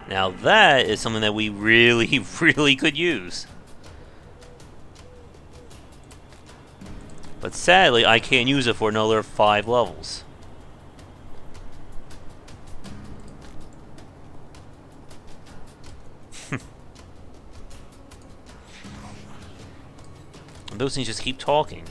Now that is something that we really, really could use. But sadly, I can't use it for another 5 levels. Those things just keep talking.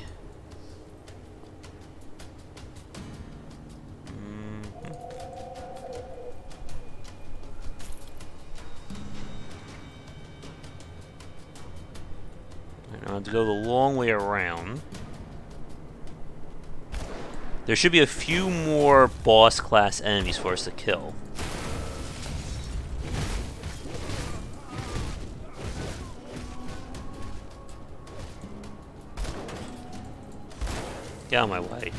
I have to go the long way around. There should be a few more boss class enemies for us to kill. Get out of my way.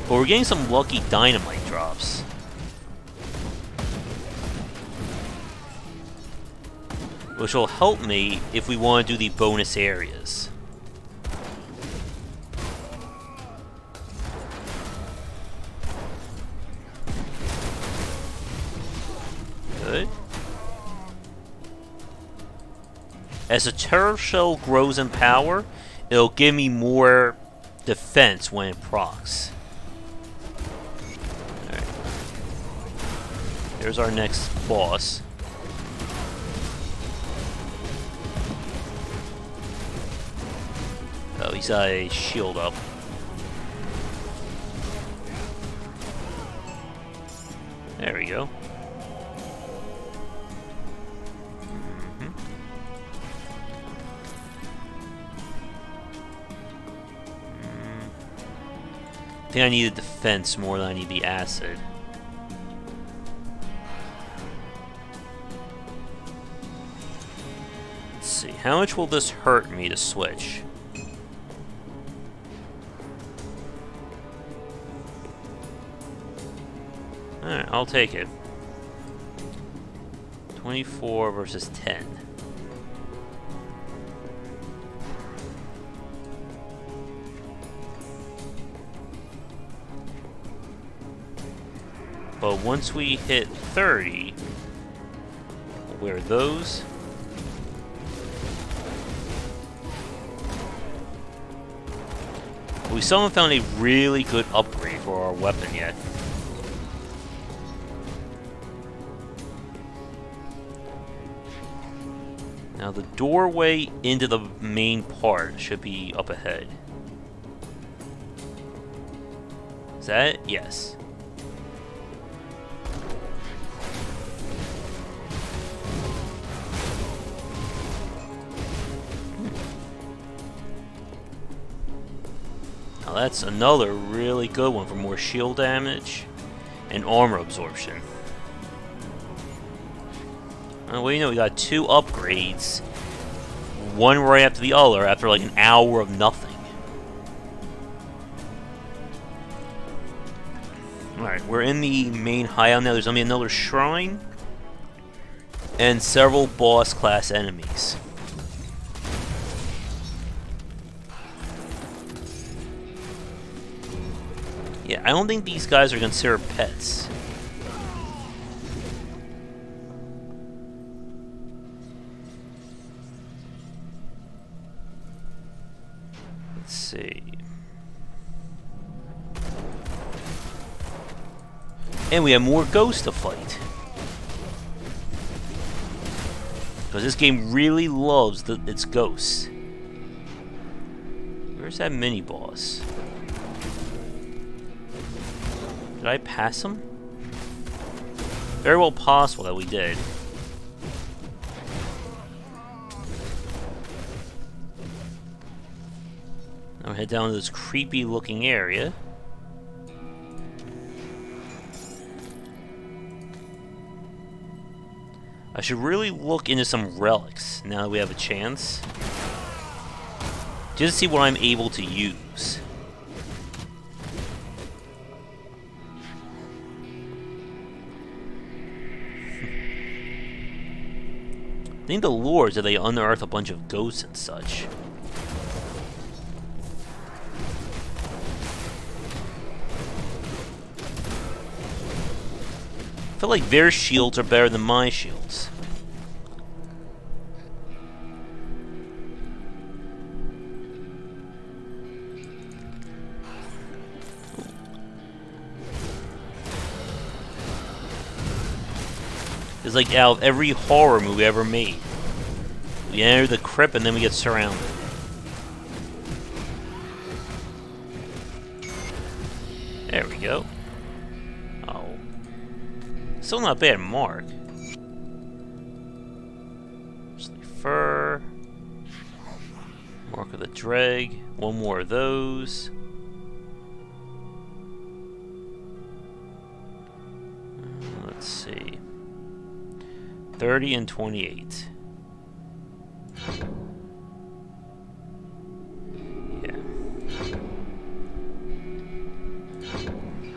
But we're getting some lucky dynamite drops. Which will help me if we want to do the bonus areas. Good. As the turtle shell grows in power, it'll give me more defense when it procs. Alright. There's our next boss. Oh, he's got a shield up. There we go. I think I need the defense more than I need the acid. Let's see, how much will this hurt me to switch? Alright, I'll take it. 24 versus 10. But once we hit 30, we'll wear those. We still haven't found a really good upgrade for our weapon yet. Now the doorway into the main part should be up ahead. Is that it? Yes. Now that's another really good one for more shield damage and armor absorption. Well, you know, we got 2 upgrades, one right after the other, after like an hour of nothing. Alright, we're in the main hideout now. There's gonna be another shrine and several boss class enemies. Yeah, I don't think these guys are considered pets. Let's see. And we have more ghosts to fight. Because this game really loves its ghosts. Where's that mini-boss? Did I pass him? Very well possible that we did. I'm gonna head down to this creepy looking area. I should really look into some relics now that we have a chance. Just to see what I'm able to use. I think the lore is that they unearth a bunch of ghosts and such. I feel like their shields are better than my shields. It's like out of every horror movie ever made. We enter the crypt and then we get surrounded. There we go. Oh. Still not bad mark. Fur. Mark of the Dreg. One more of those. Let's see. 30 and 28. Yeah.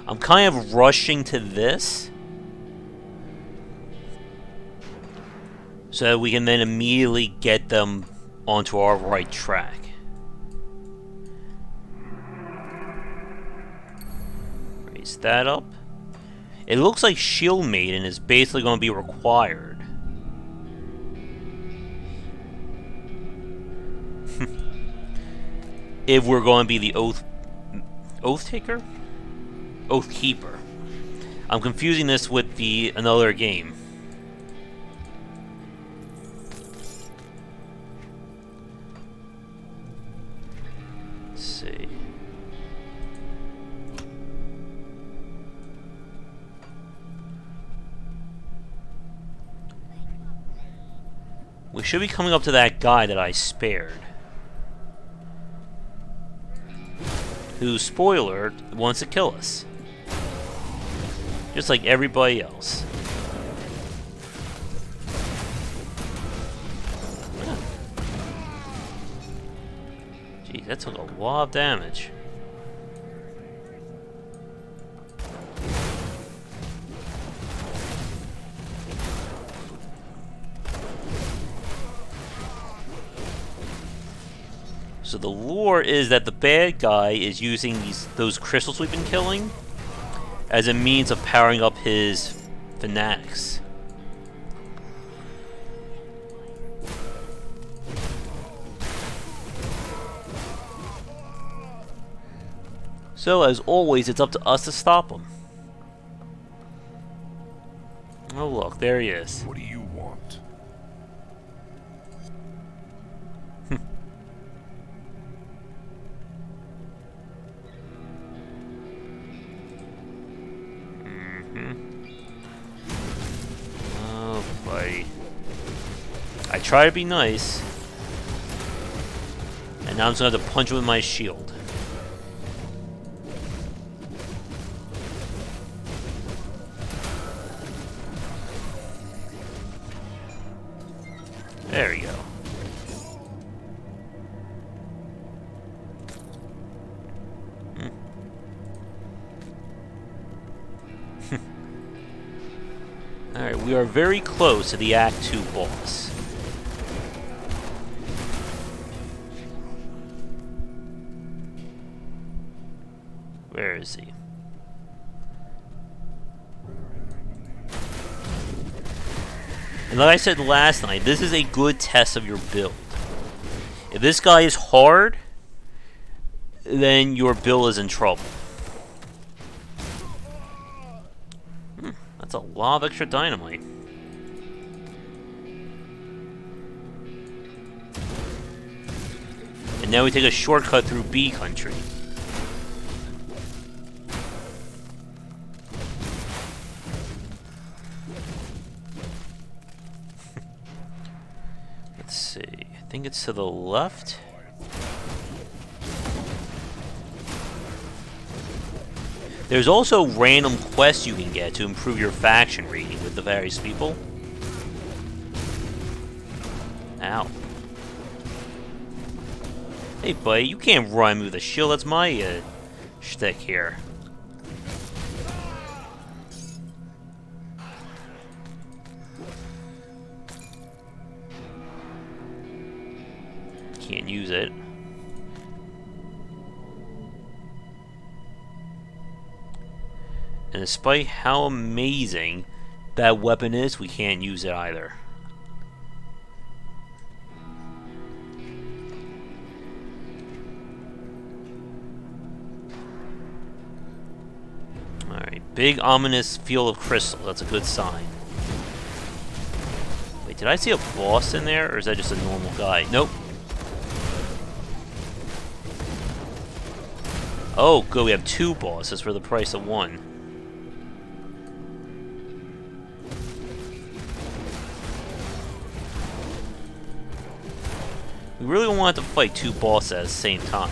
I'm kind of rushing to this so that we can then immediately get them onto our right track. Raise that up. It looks like Shield Maiden is basically going to be required. If we're going to be the Oath Taker? Oath Keeper. I'm confusing this with another game. Let's see. We should be coming up to that guy that I spared. Who, spoiler, wants to kill us. Just like everybody else. Jeez, that took a lot of damage. So the lore is that the bad guy is using those crystals we've been killing as a means of powering up his fanatics. So as always, it's up to us to stop him. Oh look, there he is. What do you want? Oh boy. I try to be nice. And now I'm just gonna have to punch him with my shield. There we go. Alright, we are very close to the Act 2 boss. Where is he? And like I said last night, this is a good test of your build. If this guy is hard, then your build is in trouble. That's a lot of extra dynamite. And now we take a shortcut through B country. Let's see. I think it's to the left. There's also random quests you can get to improve your faction rating with the various people. Ow. Hey, buddy, you can't run me with a shield. That's my shtick here. Can't use it. And despite how amazing that weapon is, we can't use it either. Alright, big ominous field of crystals. That's a good sign. Wait, did I see a boss in there, or is that just a normal guy? Nope. Oh, good, we have 2 bosses for the price of 1. We really don't want to fight 2 bosses at the same time.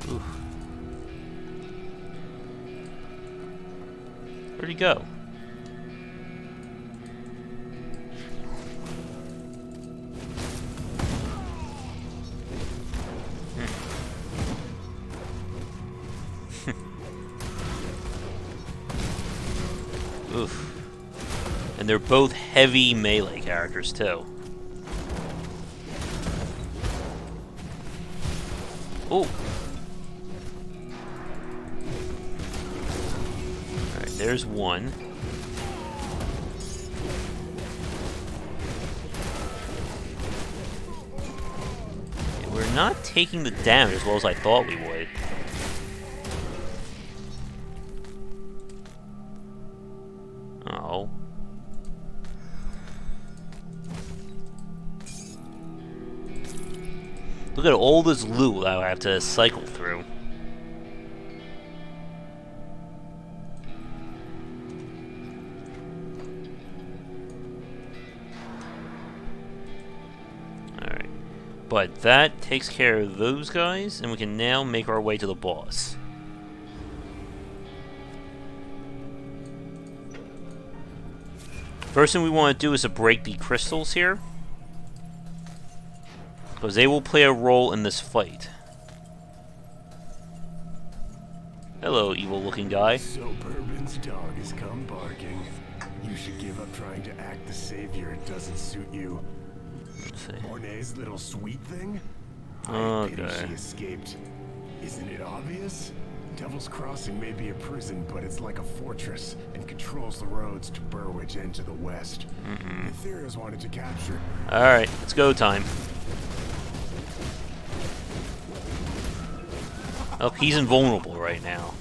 Oof. Where'd he go? Oof. And they're both heavy melee characters, too. Oh! Alright, there's one. And we're not taking the damage as well as I thought we would. Oh. Look at all this loot that I have to cycle through. Alright. But that takes care of those guys, and we can now make our way to the boss. First thing we want to do is to break the crystals here, because they will play a role in this fight. Hello, evil-looking guy. So Bourbon's dog has come barking. You should give up trying to act the savior. It doesn't suit you. Let's see. Mornay's little sweet thing? I Okay. pity she escaped. Isn't it obvious? Devil's Crossing may be a prison, but it's like a fortress and controls the roads to Burwich and to the west. The Ethereals wanted to capture. Alright, it's go time. Oh, he's invulnerable right now.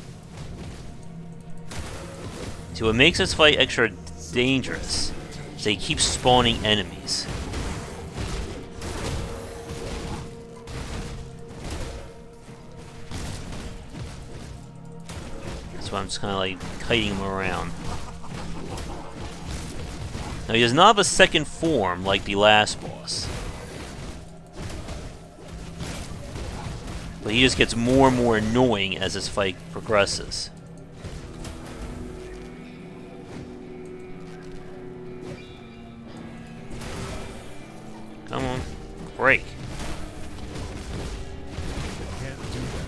See, what makes this fight extra dangerous is they keep spawning enemies. That's why I'm just kind of like kiting him around. Now, he does not have a second form like the last boss. But he just gets more and more annoying as this fight progresses. Come on, break. Can't do that.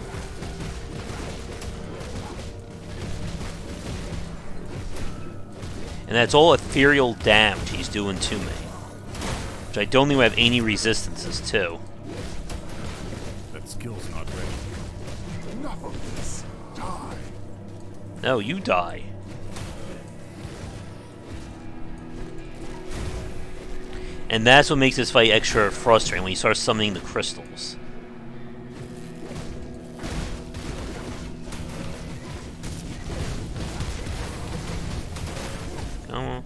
And that's all ethereal damage he's doing to me. Which I don't think we have any resistances to. That skill's not ready. Enough of this. Die. No, you die. And that's what makes this fight extra frustrating, when you start summoning the crystals. Come on.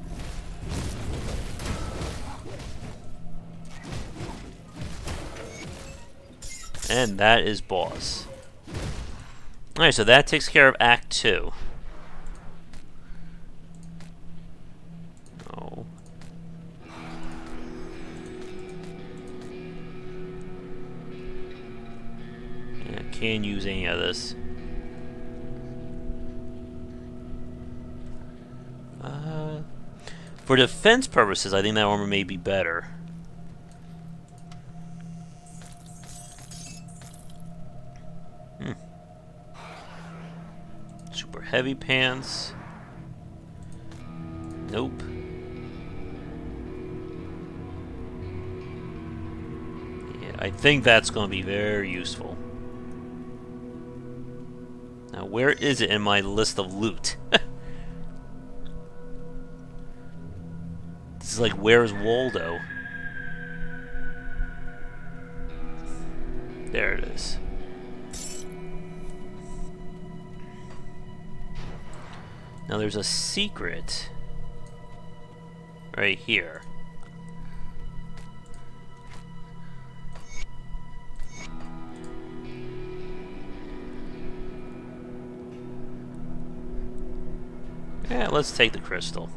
And that is boss. Alright, so that takes care of Act 2. Oh. can use any of this. For defense purposes, I think that armor may be better. Super heavy pants. Nope. Yeah, I think that's going to be very useful. Now, where is it in my list of loot? This is like, where's Waldo? There it is. Now there's a secret right here. Yeah, let's take the crystal.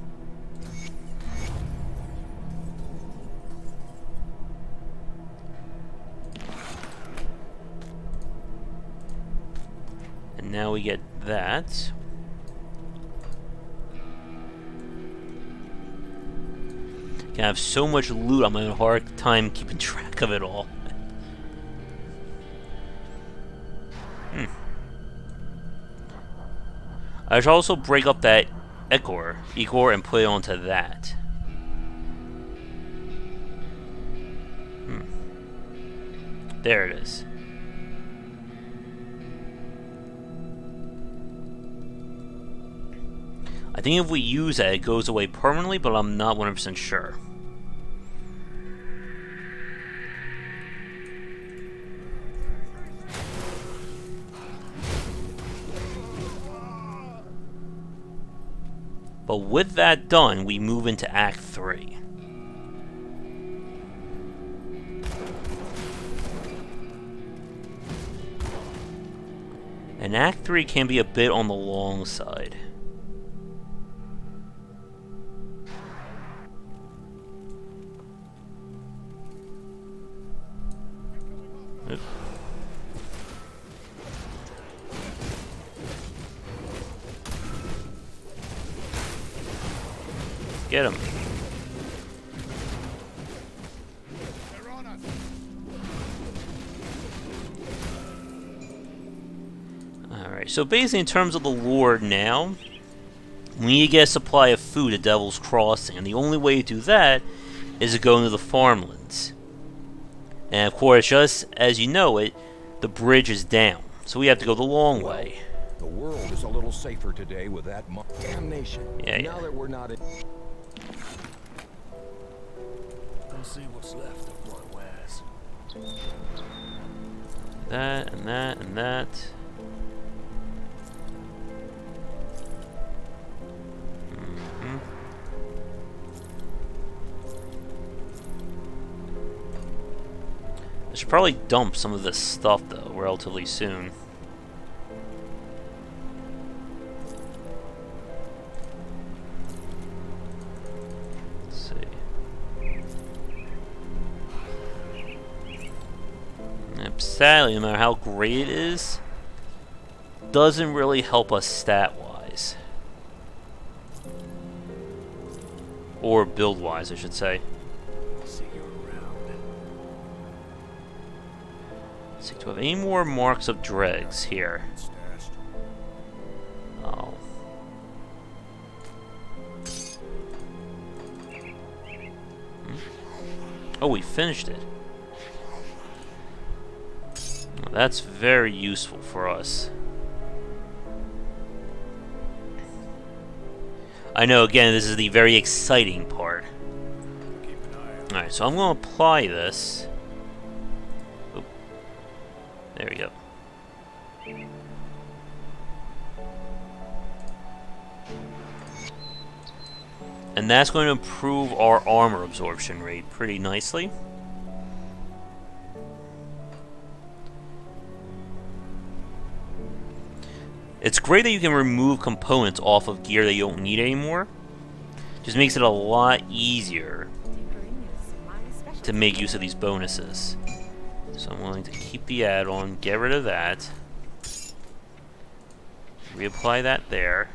And now we get that. I have so much loot, I'm having a hard time keeping track of it all. I should also break up that Ichor, and put it onto that. There it is. I think if we use that, it goes away permanently, but I'm not 100% sure. But with that done, we move into Act 3. And Act 3 can be a bit on the long side. Oops. Get him. Alright, so basically in terms of the lore now, we need to get a supply of food at Devil's Crossing, and the only way to do that is to go into the farmlands. And of course, just as you know it, the bridge is down, so we have to go the long way. The world is a little safer today with that damnation. Yeah. Now that we're not in... Let's see what's left of Blood West. That, and that, and that. I should probably dump some of this stuff, though, relatively soon. Let's see. Yep, sadly, no matter how great it is, doesn't really help us stat-wise. Or build-wise, I should say. See you around. Let's see, do I have any more marks of dregs here? Oh. Oh, we finished it. Well, that's very useful for us. I know, again, this is the very exciting part. Alright, so I'm going to apply this. Oop. There we go. And that's going to improve our armor absorption rate pretty nicely. It's great that you can remove components off of gear that you don't need anymore. Just makes it a lot easier to make use of these bonuses. So I'm willing to keep the add-on, get rid of that. Reapply that there.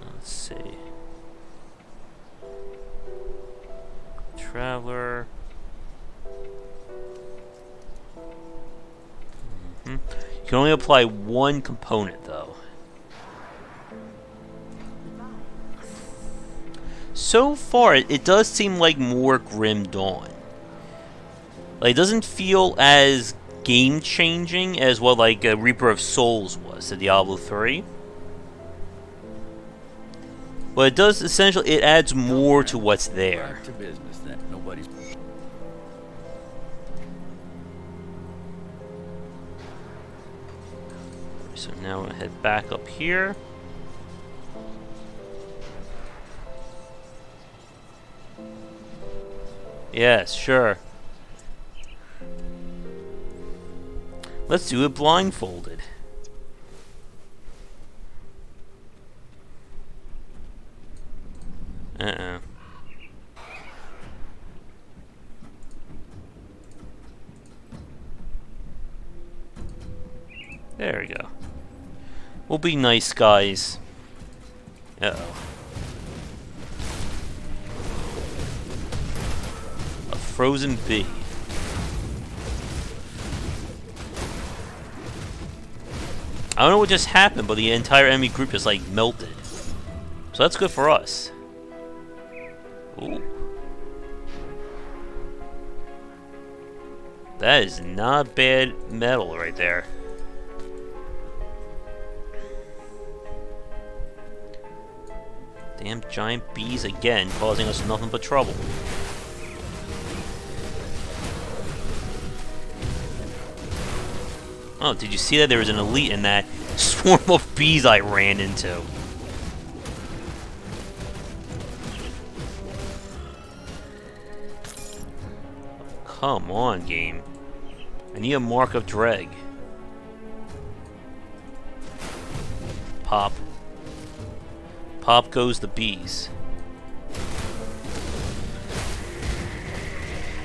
Let's see. Traveler. You can only apply one component, though. So far, it does seem like more Grim Dawn. Like, it doesn't feel as game-changing as what, like, Reaper of Souls was to Diablo 3. But it does, essentially, it adds more to what's there. Back to business then. Nobody's. So now we'll head back up here. Yes, sure. Let's do it blindfolded. Uh-uh. There we go. We'll be nice guys. Uh-oh. A frozen bee. I don't know what just happened, but the entire enemy group just like melted. So that's good for us. Ooh. That is not bad metal right there. Damn giant bees again, causing us nothing but trouble. Oh, did you see that there was an elite in that swarm of bees I ran into? Come on, game. I need a mark of Dreg. Pop. Pop goes the bees.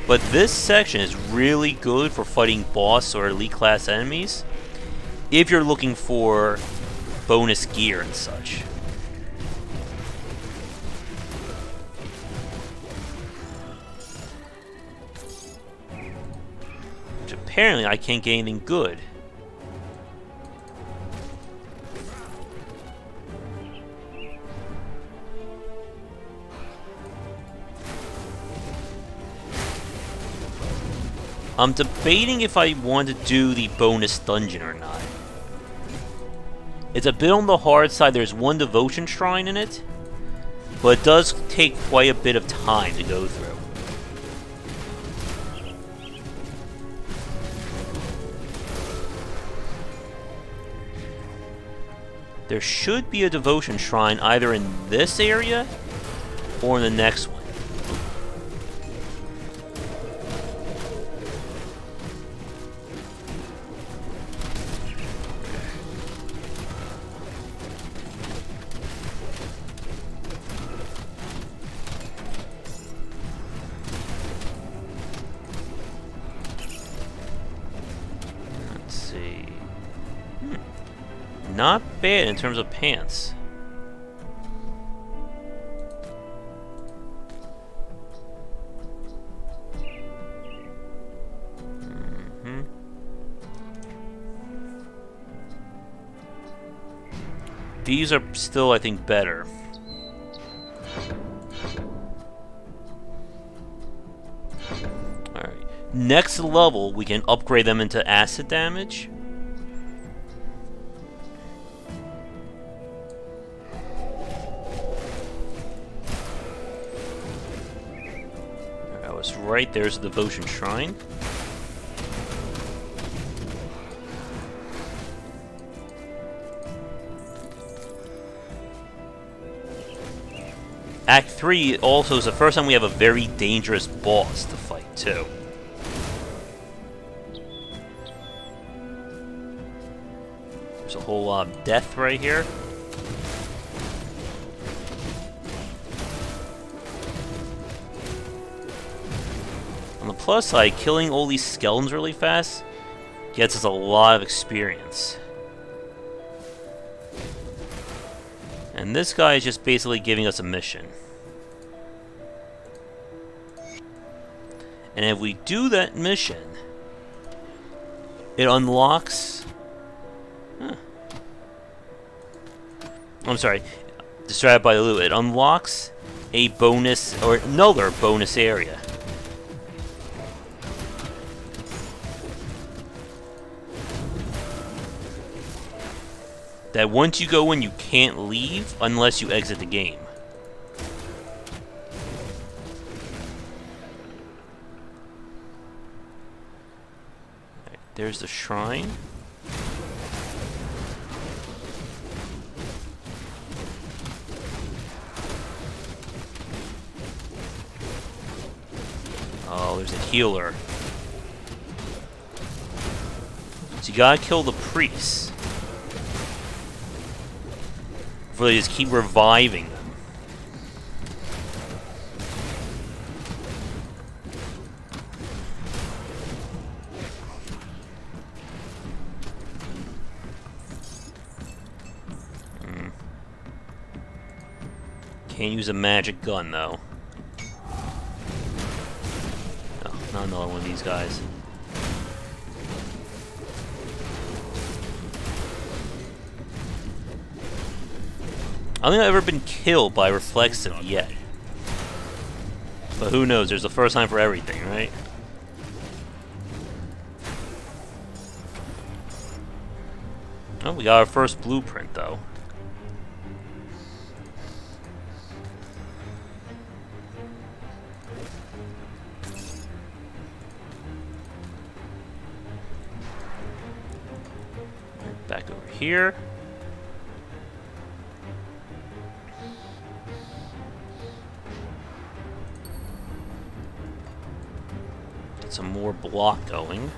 But this section is really good for fighting boss or elite class enemies if you're looking for bonus gear and such. Which apparently I can't get anything good. I'm debating if I want to do the bonus dungeon or not. It's a bit on the hard side. There's one devotion shrine in it, but it does take quite a bit of time to go through. There should be a devotion shrine either in this area or in the next one. Not bad in terms of pants. These are still, I think, better. Alright. Next level, we can upgrade them into acid damage. Right, there's the devotion shrine. Act 3 also is the first time we have a very dangerous boss to fight, too. There's a whole lot of death right here. plus side, killing all these skeletons really fast gets us a lot of experience. And this guy is just basically giving us a mission. And if we do that mission, it unlocks... I'm sorry, distracted by the loot. It unlocks a bonus, or another bonus area. That once you go in, you can't leave unless you exit the game. Right, there's the shrine. Oh, there's a healer. So you gotta kill the priests. Before they just keep reviving them. Can't use a magic gun though. Oh, not another one of these guys. I don't think I've ever been killed by reflexive yet. But who knows, there's a first time for everything, right? Oh, we got our first blueprint though. Back over here. Get some more block going.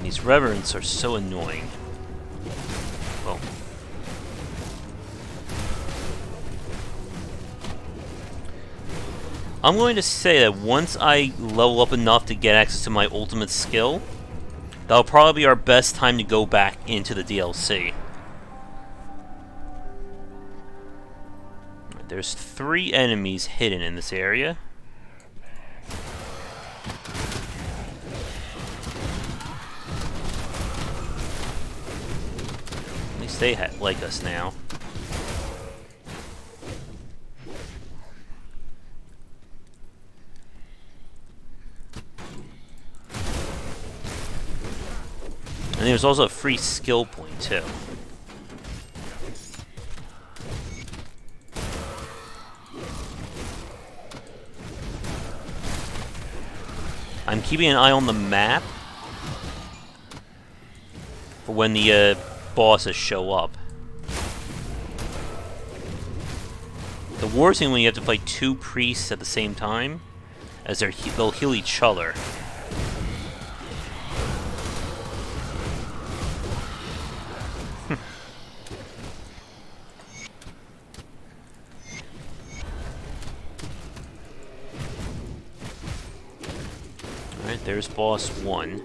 These reverends are so annoying. Oh. I'm going to say that once I level up enough to get access to my ultimate skill, that'll probably be our best time to go back into the DLC. There's 3 enemies hidden in this area. They like us now. And there's also a free skill point too. I'm keeping an eye on the map for when the bosses show up. The worst thing when you have to fight 2 priests at the same time, as they'll heal each other. Alright, there's boss 1.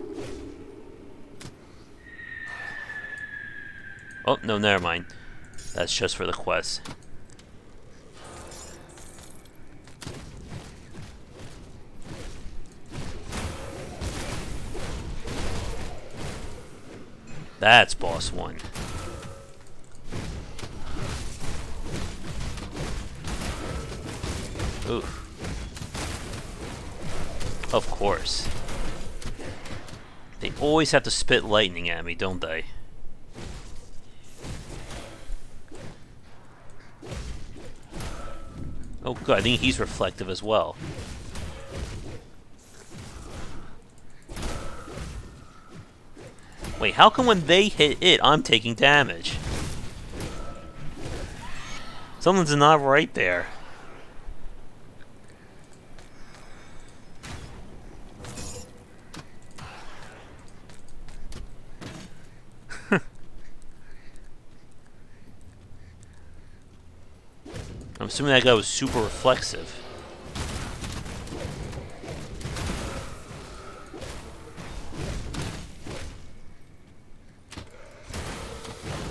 Oh, no, never mind. That's just for the quest. That's boss 1. Ooh. Of course. They always have to spit lightning at me, don't they? Oh good, I think he's reflective as well. Wait, how come when they hit it, I'm taking damage? Something's not right there. I'm assuming that guy was super reflexive.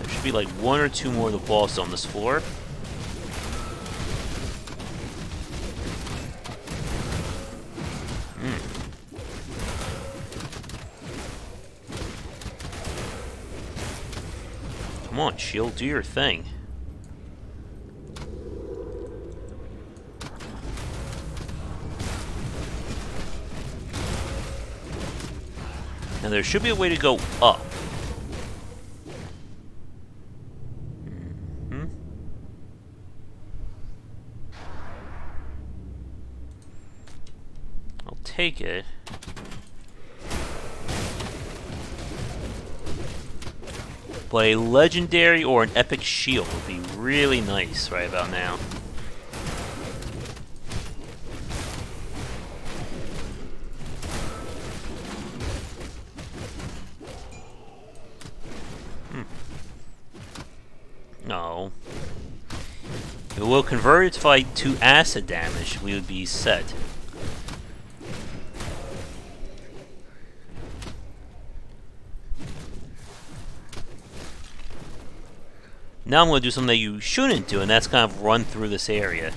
There should be like one or two more of the boss on this floor. Come on, shield, do your thing. Now there should be a way to go up. I'll take it. But a legendary or an epic shield would be really nice right about now. No. It will convert its fight to acid damage. We would be set. Now I'm going to do something that you shouldn't do, and that's kind of run through this area.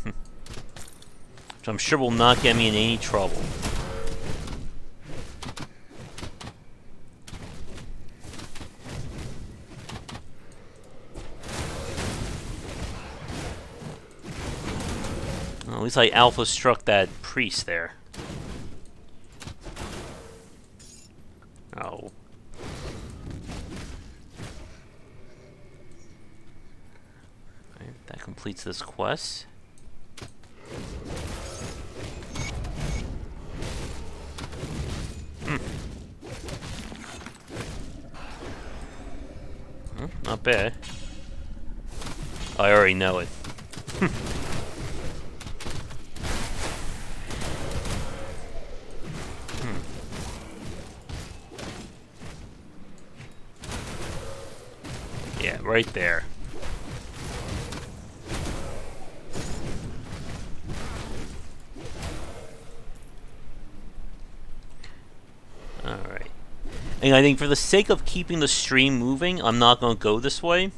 Which I'm sure will not get me in any trouble. Well, at least I alpha struck that priest there. Oh. Right, that completes this quest. Not bad. I already know it. Yeah, right there. Alright. And I think for the sake of keeping the stream moving, I'm not going to go this way.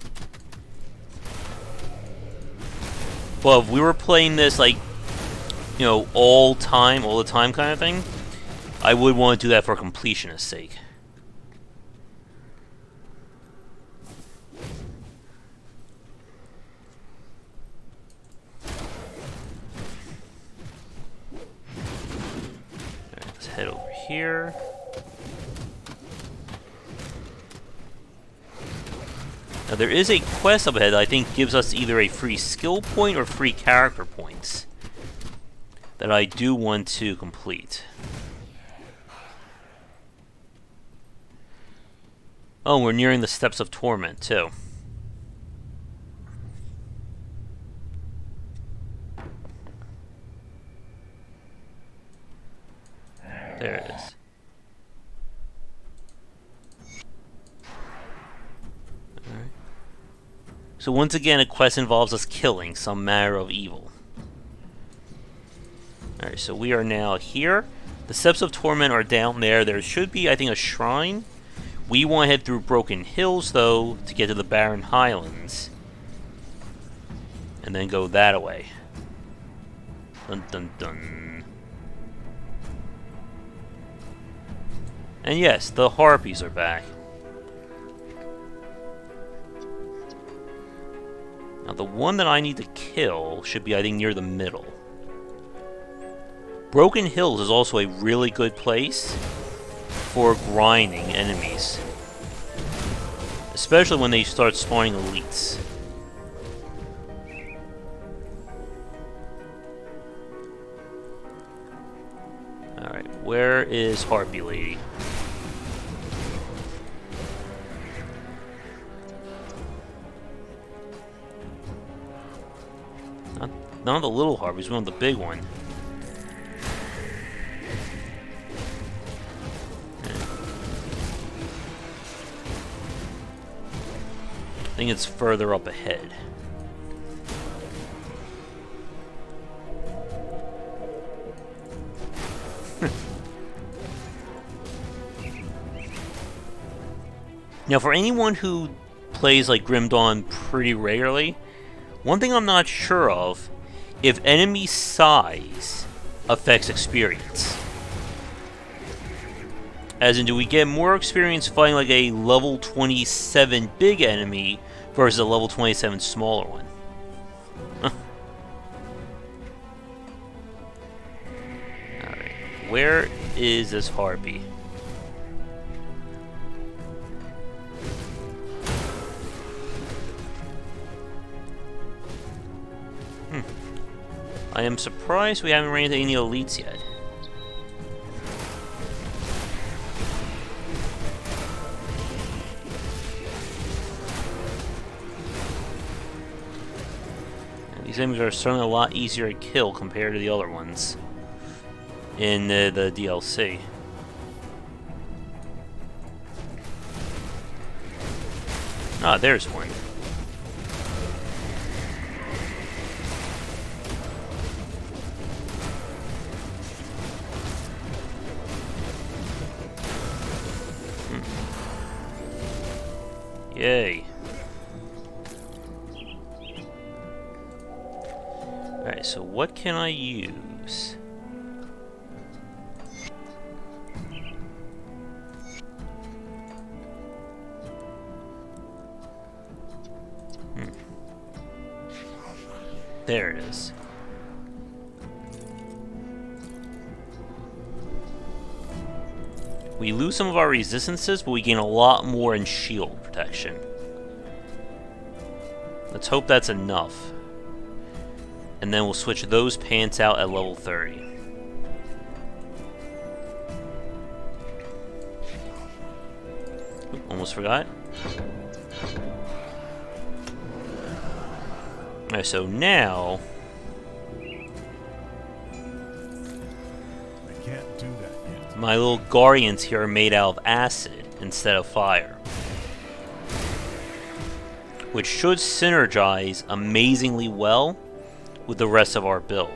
But if we were playing this, like, you know, all the time kind of thing, I would want to do that for completionist sake. Alright, let's head over here. Now there is a quest up ahead that I think gives us either a free skill point or free character points that I do want to complete. Oh, we're nearing the Steps of Torment too. There it is. So once again, a quest involves us killing some matter of evil. Alright, so we are now here. The Steps of Torment are down there. There should be, I think, a shrine. We want to head through Broken Hills, though, to get to the Barren Highlands. And then go that way. Dun dun dun. And yes, the Harpies are back. Now the one that I need to kill should be, I think, near the middle. Broken Hills is also a really good place for grinding enemies. Especially when they start spawning elites. Alright, where is Harpy Lady? not the little harpies, we want the big one. I think it's further up ahead. Now, for anyone who plays like Grim Dawn pretty regularly, one thing I'm not sure of, if enemy size affects experience. As in, do we get more experience fighting like a level 27 big enemy versus a level 27 smaller one? Huh. Alright, where is this harpy? I am surprised we haven't ran into any elites yet. And these enemies are certainly a lot easier to kill compared to the other ones in the DLC. Ah, there's one. Yay. Alright, so what can I use? There it is. We lose some of our resistances, but we gain a lot more in shield protection. Let's hope that's enough. And then we'll switch those pants out at level 30. Oop, almost forgot. Alright, so now... my little guardians here are made out of acid instead of fire, which should synergize amazingly well with the rest of our build.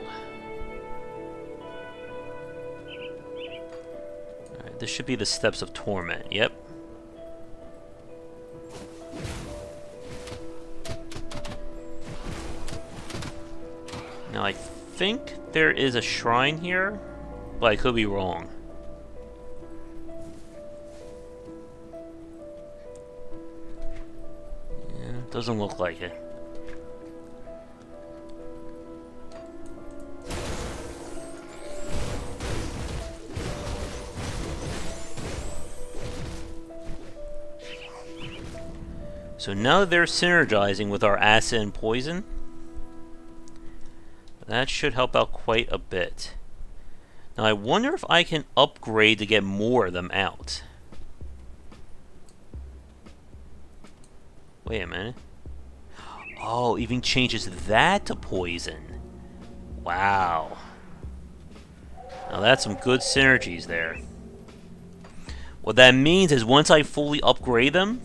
Alright, this should be the Steps of Torment, yep. Now I think there is a shrine here, but I could be wrong. Doesn't look like it. So now that they're synergizing with our acid and poison, that should help out quite a bit. Now I wonder if I can upgrade to get more of them out. Wait a minute. Oh, even changes that to poison. Wow. Now that's some good synergies there. What that means is once I fully upgrade them,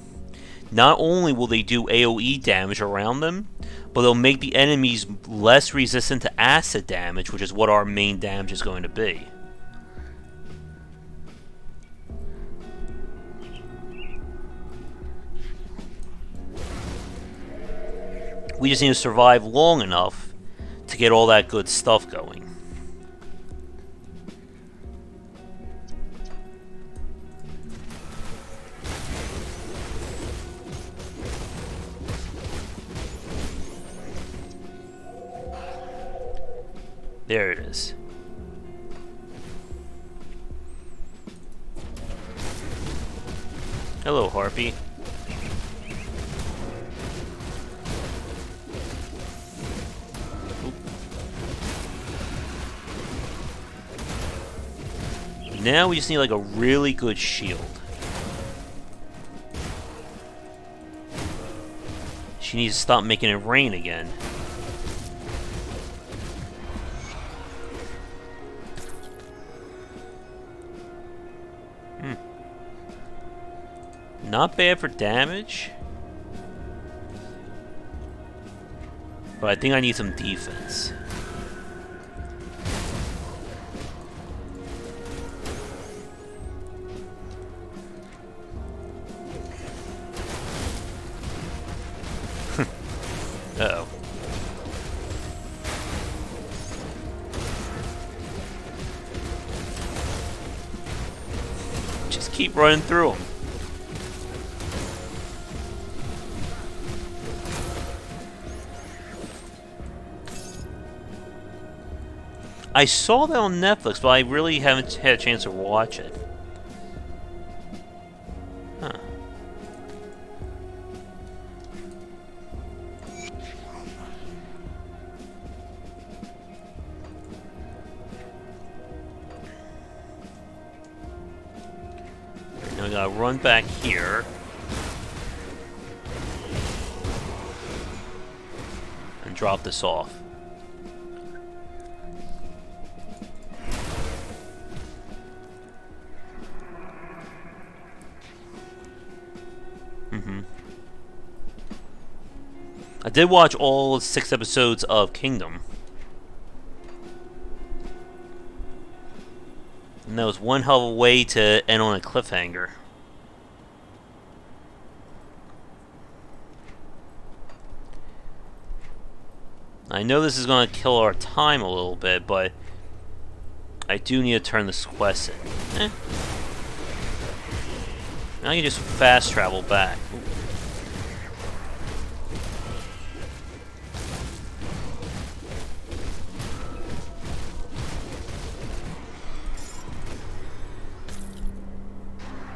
not only will they do AoE damage around them, but they'll make the enemies less resistant to acid damage, which is what our main damage is going to be. We just need to survive long enough to get all that good stuff going. There it is. Hello, Harpy. Now we just need like a really good shield. She needs to stop making it rain again. Not bad for damage. But I think I need some defense. Uh-oh. Just keep running through them. I saw that on Netflix, but I really haven't had a chance to watch it. Huh. Now we gotta run back here. And drop this off. I did watch all 6 episodes of Kingdom. And that was one hell of a way to end on a cliffhanger. I know this is going to kill our time a little bit, but I do need to turn this quest in. Now you just fast travel back. Ooh.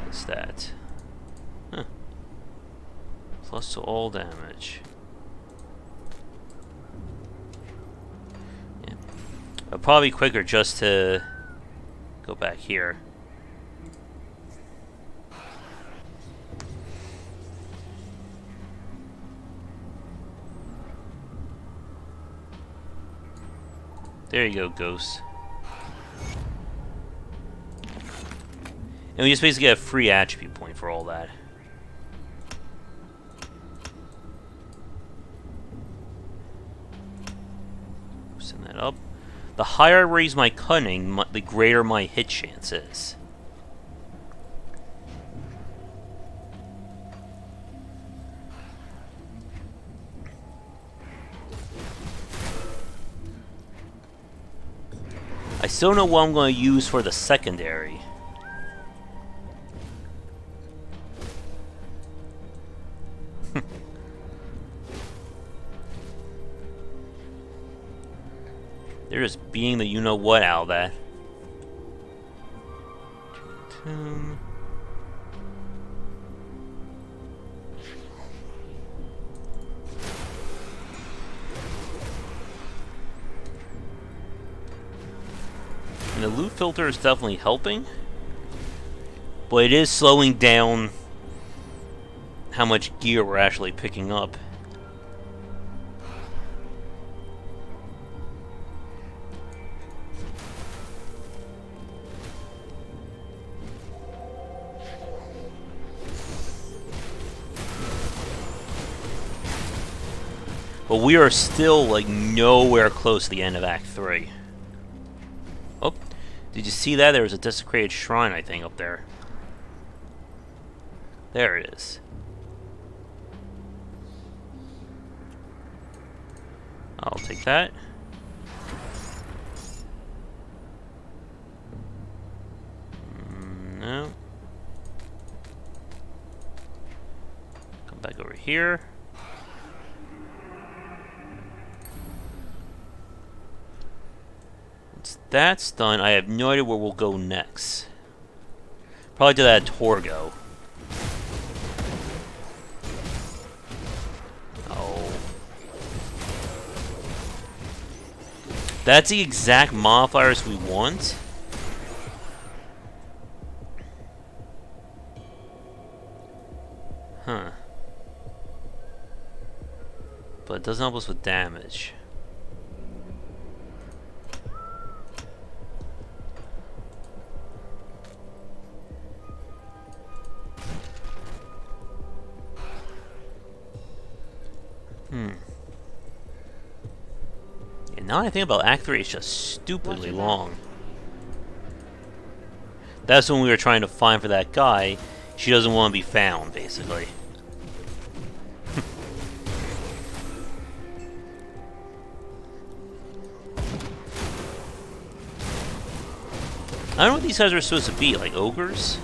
What's that? Huh. Plus to all damage. Yeah. It'll probably be quicker just to go back here. There you go, Ghost. And we just basically get a free attribute point for all that. Send that up. The higher I raise my cunning, the greater my hit chance is. I still don't know what I'm going to use for the secondary. They're just being the you-know-what out of that. And the loot filter is definitely helping, but it is slowing down how much gear we're actually picking up. But we are still, like, nowhere close to the end of Act 3. Oh, did you see that? There was a desecrated shrine, I think, up there. There it is. I'll take that. No. Come back over here. Once that's done, I have no idea where we'll go next. Probably to that Torgo. That's the exact modifiers we want. Huh. But it doesn't help us with damage. And now I think about Act 3, it's just stupidly long. That's when we were trying to find for that guy. She doesn't want to be found, basically. I don't know what these guys are supposed to be, like ogres?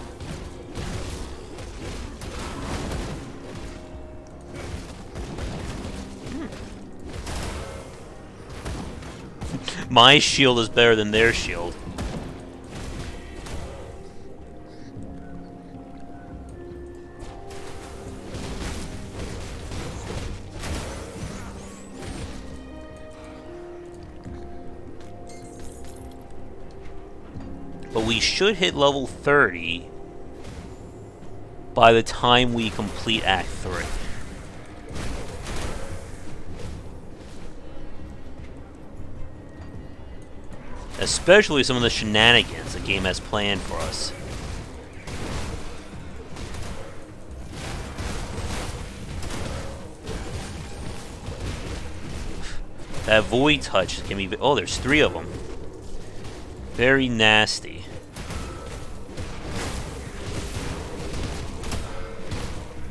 My shield is better than their shield. But we should hit level 30 by the time we complete Act 3. Especially some of the shenanigans the game has planned for us. That void touch can be... Oh, there's 3 of them. Very nasty.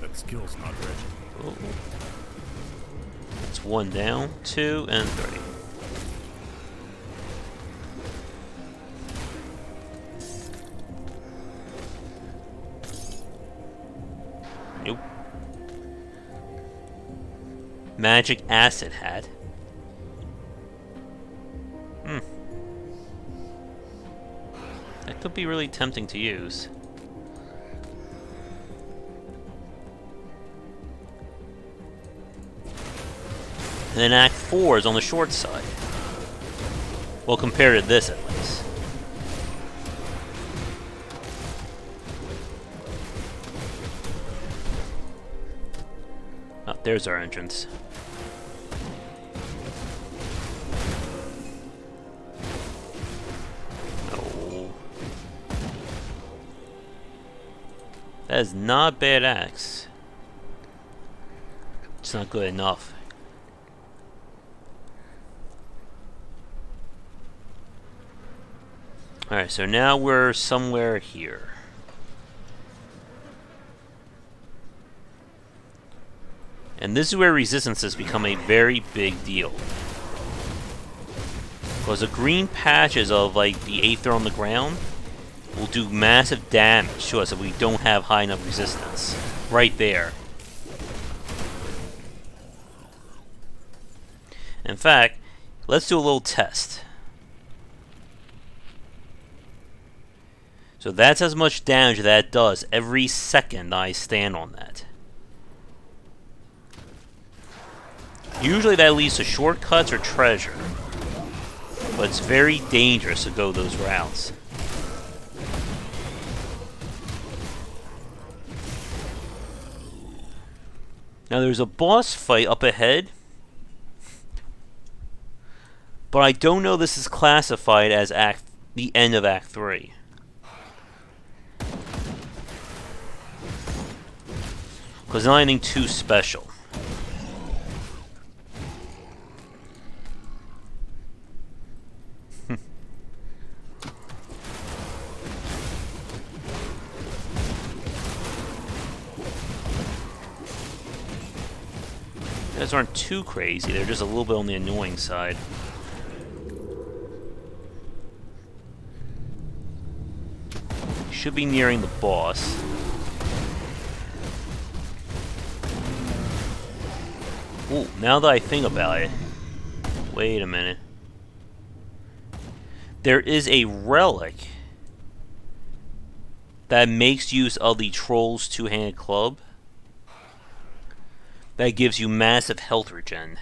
That skill's not ready. Oh. That's 1 down, 2, and 3. Nope. Magic acid hat. That could be really tempting to use. And then Act 4 is on the short side. Well, compared to this, at least. Oh, there's our entrance. Oh. That is not a bad axe. It's not good enough. Alright, so now we're somewhere here. And this is where resistances become a very big deal. Because the green patches of, like, the Aether on the ground will do massive damage to us if we don't have high enough resistance. Right there. In fact, let's do a little test. So that's as much damage that does every second I stand on that. Usually that leads to shortcuts or treasure. But it's very dangerous to go those routes. Now there's a boss fight up ahead. But I don't know this is classified as the end of Act 3. Because not anything too special. Those aren't too crazy, they're just a little bit on the annoying side. Should be nearing the boss. Ooh, now that I think about it. Wait a minute. There is a relic that makes use of the Troll's two-handed club. That gives you massive health regen.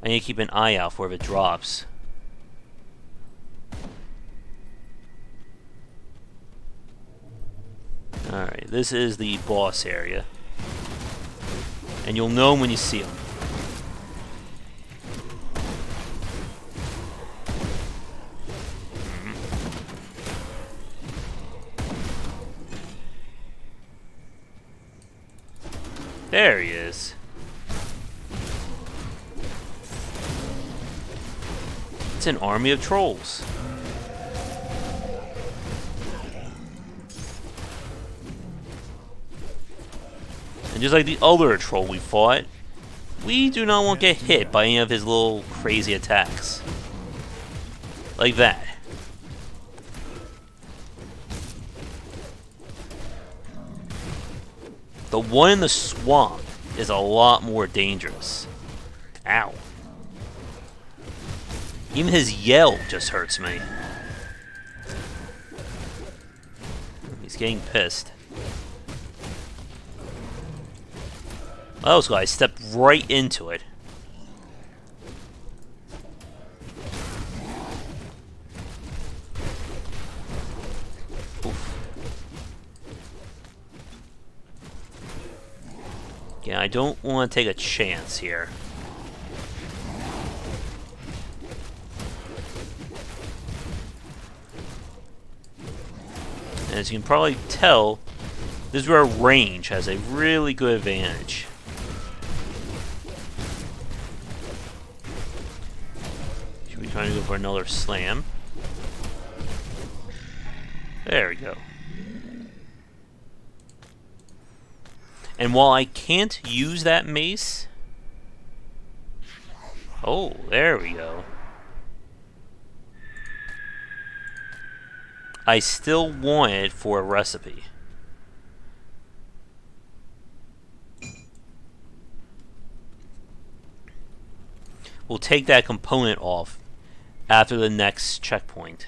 I need to keep an eye out for if it drops. Alright, this is the boss area. And you'll know him when you see him. There he is. It's an army of trolls. And just like the other troll we fought, we do not want to get hit by any of his little crazy attacks. Like that. The one in the swamp is a lot more dangerous. Ow. Even his yell just hurts me. He's getting pissed. Oh, so I stepped right into it. Oof. Yeah, I don't want to take a chance here. And as you can probably tell, this is where range has a really good advantage. Should be trying to go for another slam. There we go. And while I can't use that mace... Oh, there we go. I still want it for a recipe. We'll take that component off after the next checkpoint.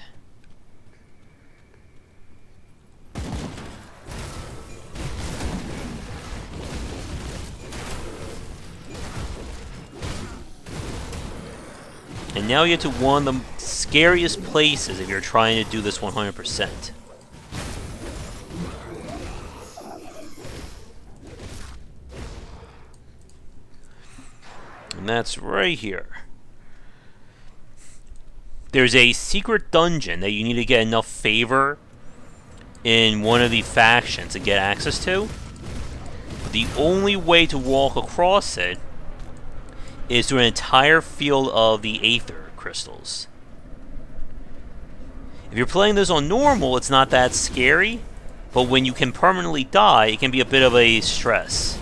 And now you get to one of the scariest places if you're trying to do this 100%. And that's right here. There's a secret dungeon that you need to get enough favor in one of the factions to get access to. But the only way to walk across it is through an entire field of the Aether crystals. If you're playing this on normal, it's not that scary, but when you can permanently die, it can be a bit of a stress.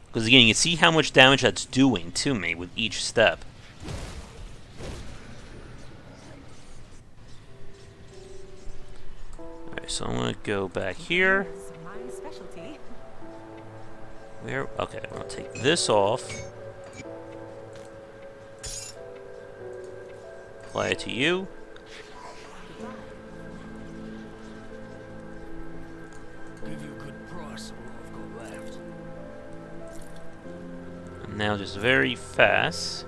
Because again, you can see how much damage that's doing to me with each step. Alright, so I'm going to go back here. Where? Okay, I'm going to take this off. Apply it to you. Give you a good price of what I've got left. Now just very fast.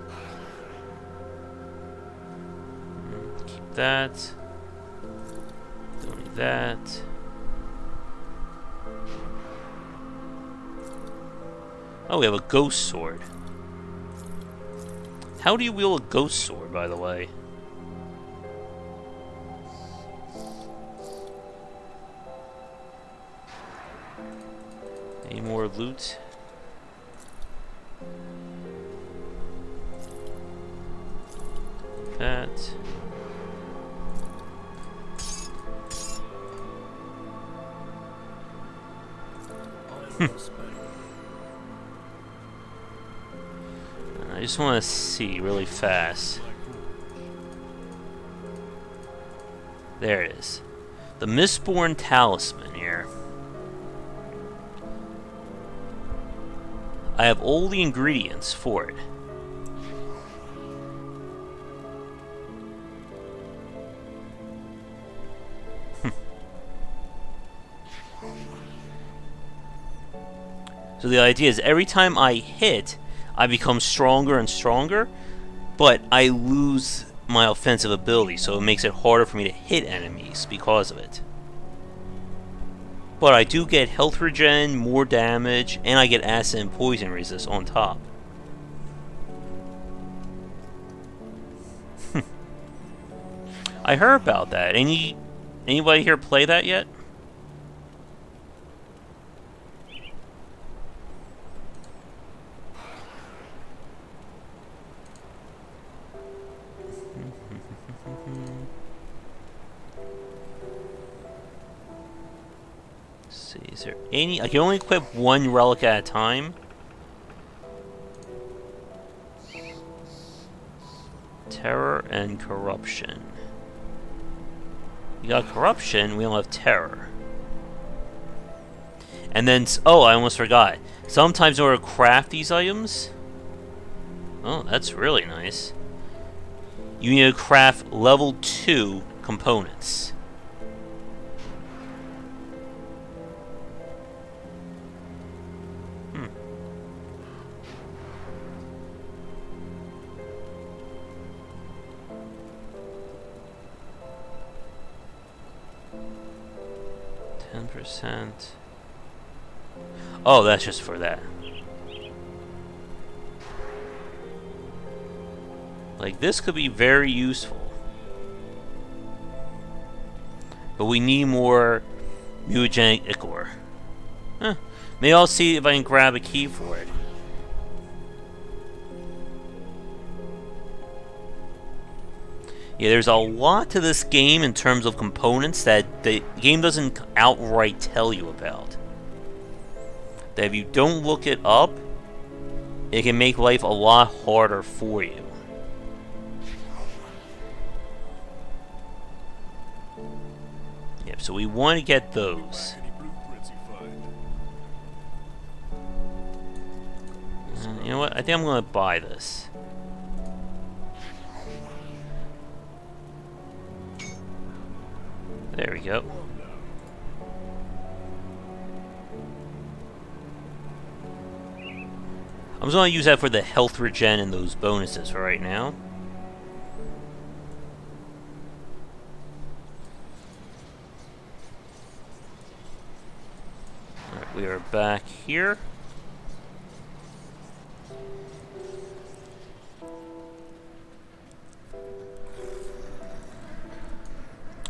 Keep that. Don't need that. Oh, we have a ghost sword. How do you wield a ghost sword, by the way? Any more loot? That. I just want to see really fast. There it is. The Mistborn Talisman here. I have all the ingredients for it. So the idea is every time I hit, I become stronger and stronger, but I lose my offensive ability, so it makes it harder for me to hit enemies because of it. But I do get health regen, more damage, and I get acid and poison resist on top. I heard about that. Anybody here play that yet? See, is there any? I can only equip one relic at a time. Terror and corruption. You got corruption, we don't have terror. And then, oh, I almost forgot. Sometimes in order to craft these items, oh, that's really nice. You need to craft level 2 components. Hmm. %. Oh, that's just for that. Like, this could be very useful. But we need more mutagenic ichor. Huh. Maybe I'll see if I can grab a key for it. Yeah, there's a lot to this game in terms of components that the game doesn't outright tell you about. That if you don't look it up, it can make life a lot harder for you. Yep, so we want to get those. You know what? I think I'm going to buy this. There we go. I'm just going to use that for the health regen and those bonuses for right now. Alright, we are back here.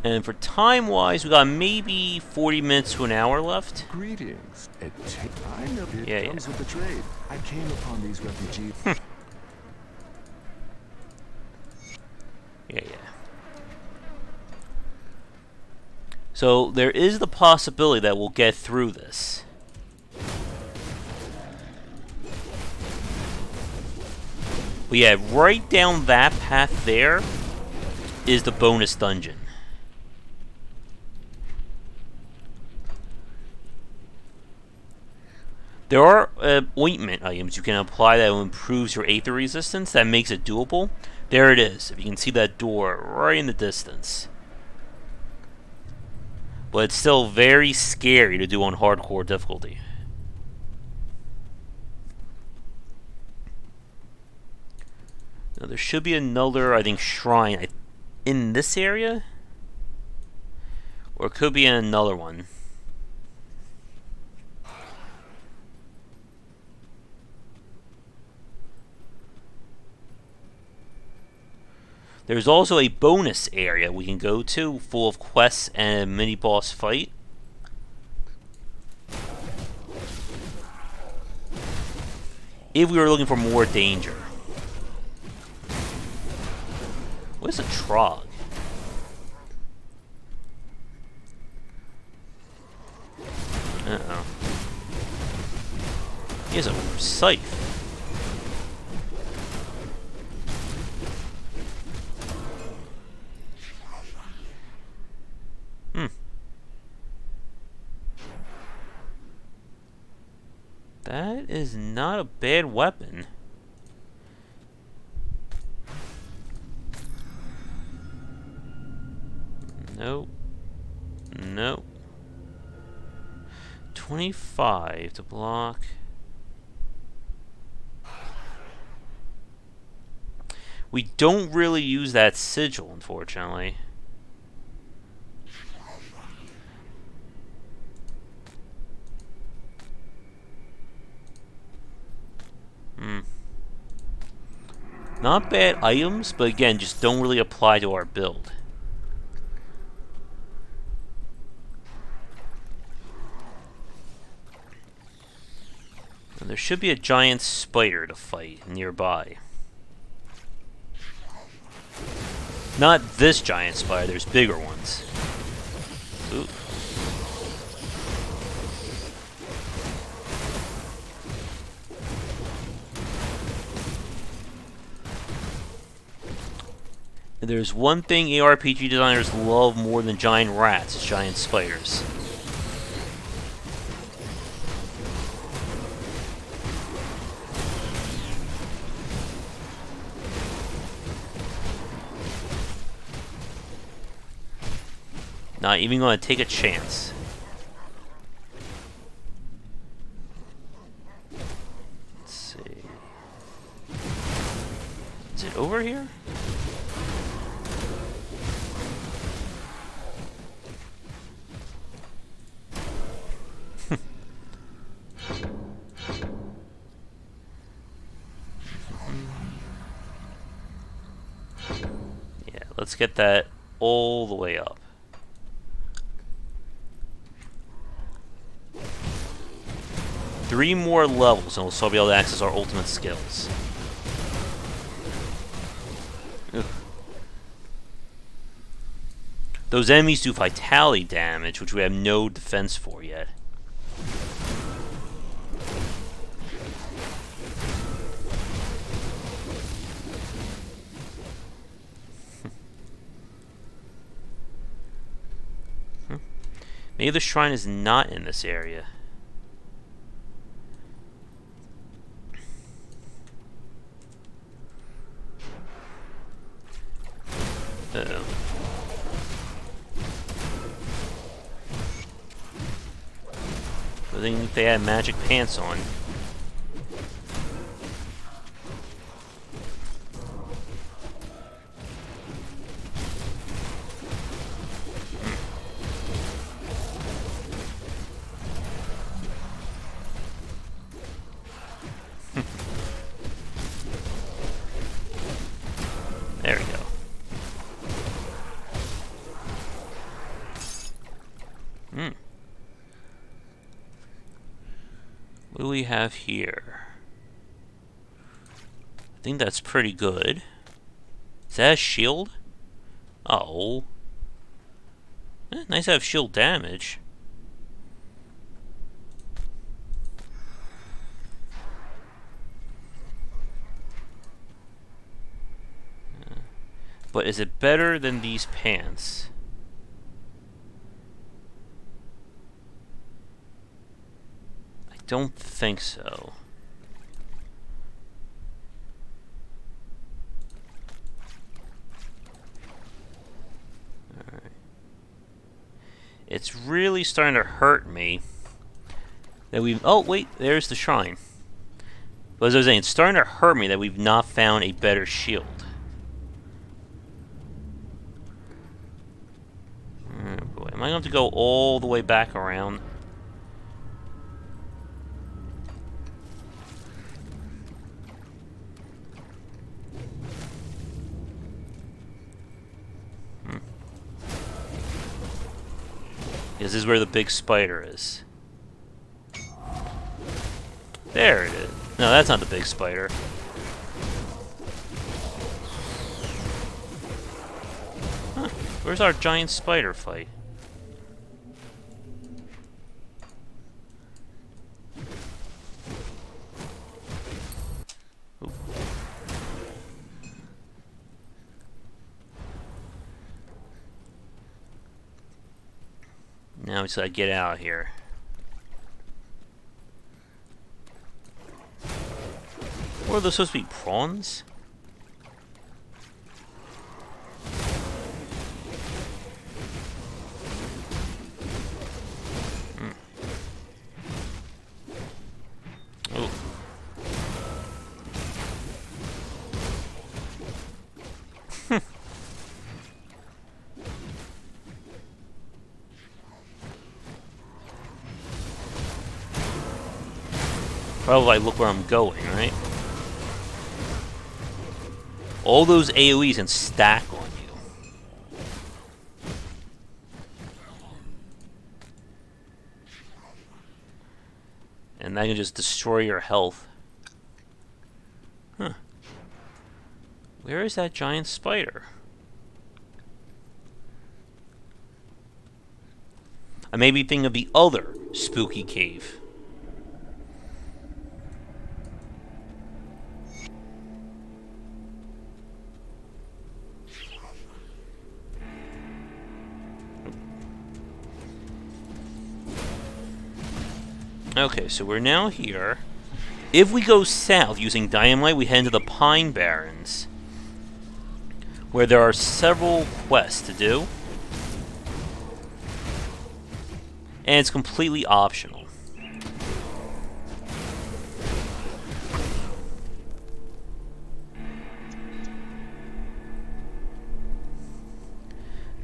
And for time-wise, we got maybe 40 minutes to an hour left. Greetings. I know it comes with the trade. I came upon these refugees. Yeah. So there is the possibility that we'll get through this. But yeah, right down that path there is the bonus dungeon. There are ointment items you can apply that improves your aether resistance. That makes it doable. There it is. If you can see that door right in the distance. But it's still very scary to do on hardcore difficulty. Now, there should be another, I think, shrine in this area. Or it could be in another one. There's also a bonus area we can go to, full of quests and a mini-boss fight. If we were looking for more danger. What is a trog? Uh-oh. He has a scythe. That is not a bad weapon. Nope. Nope. 25 to block. We don't really use that sigil, unfortunately. Not bad items, but again, just don't really apply to our build. And there should be a giant spider to fight nearby. Not this giant spider, there's bigger ones. Ooh. And there's one thing ARPG designers love more than giant rats, it's giant spiders. Not even going to take a chance. Let's see. Is it over here? Yeah, let's get that all the way up. Three more levels and we'll still be able to access our ultimate skills. Ugh. Those enemies do vitality damage, which we have no defense for yet. Maybe the shrine is not in this area. Uh-oh. I think they had magic pants on. There we go. What do we have here? I think that's pretty good. Is that a shield? Oh. Nice to have shield damage. But is it better than these pants? I don't think so. Alright. It's really starting to hurt me that we've... Oh, wait, there's the shrine. But as I was saying, it's starting to hurt me that we've not found a better shield. Oh boy, am I going to have to go all the way back around? This is where the big spider is. There it is. No, that's not the big spider. Huh. Where's our giant spider fight? Ooh. Now we just gotta get out of here. Or are those supposed to be prawns? Oh. Probably look where I'm going, right? All those AoEs can stack on you. And that can just destroy your health. Huh. Where is that giant spider? I may be thinking of the other spooky cave. Okay, so we're now here. If we go south using Dynamite, we head into the Pine Barrens, where there are several quests to do. And it's completely optional.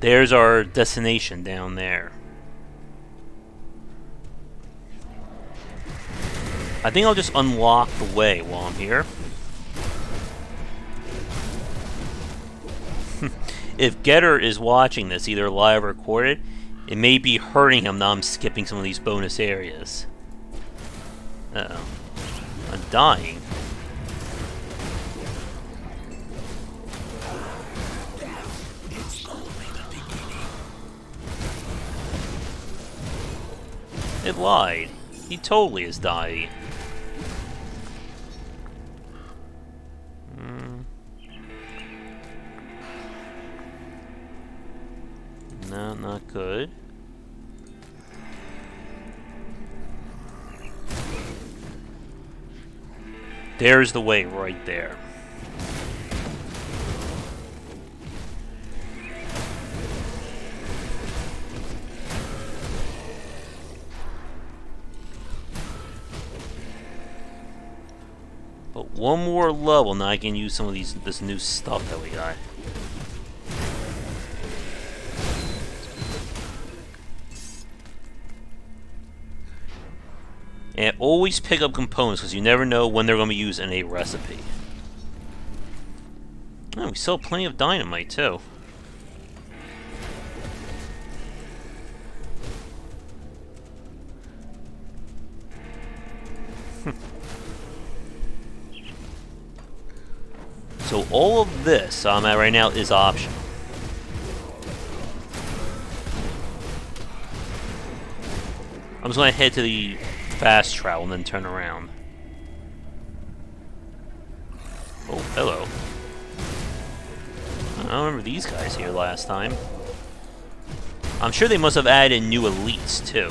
There's our destination down there. I think I'll just unlock the way while I'm here. If Getter is watching this, either live or recorded, it may be hurting him that I'm skipping some of these bonus areas. Uh-oh. I'm dying. It lied. He totally is dying. No, not good. There's the way right there. But one more level, now I can use some of this new stuff that we got. And always pick up components, because you never know when they're going to be used in a recipe. Oh, we still have plenty of dynamite, too. So all of this I'm at right now is optional. I'm just going to head to the fast travel and then turn around. Oh, hello. I don't remember these guys here last time. I'm sure they must have added new elites, too.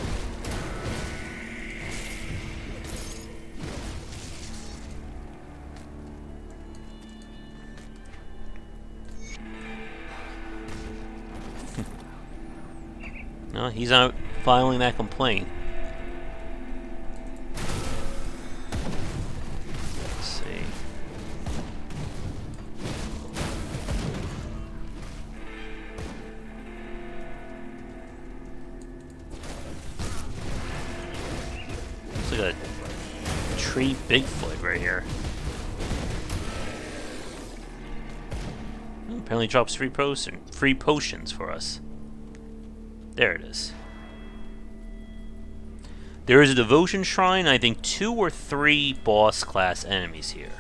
No, he's not filing that complaint. Let's see. Looks like a tree Bigfoot right here. Oh, apparently drops free potions for us. There it is. There is a devotion shrine, I think 2 or 3 boss class enemies here.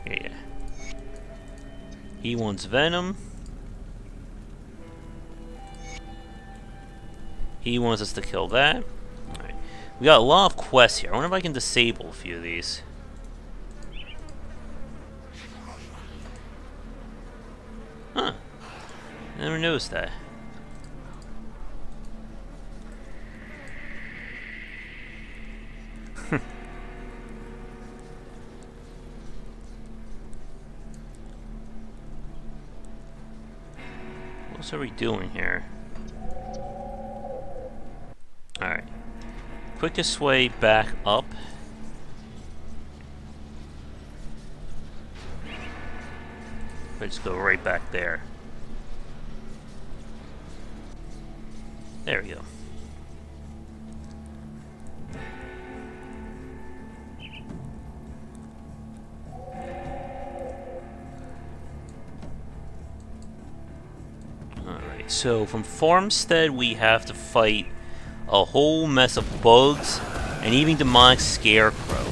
Yeah. He wants venom. He wants us to kill that. Alright. We got a lot of quests here. I wonder if I can disable a few of these. Huh. Never noticed that. What else are we doing here? Alright. Quickest way back up. Let's go right back there. There we go. Alright, so from Farmstead we have to fight a whole mess of bugs and even demonic scarecrow.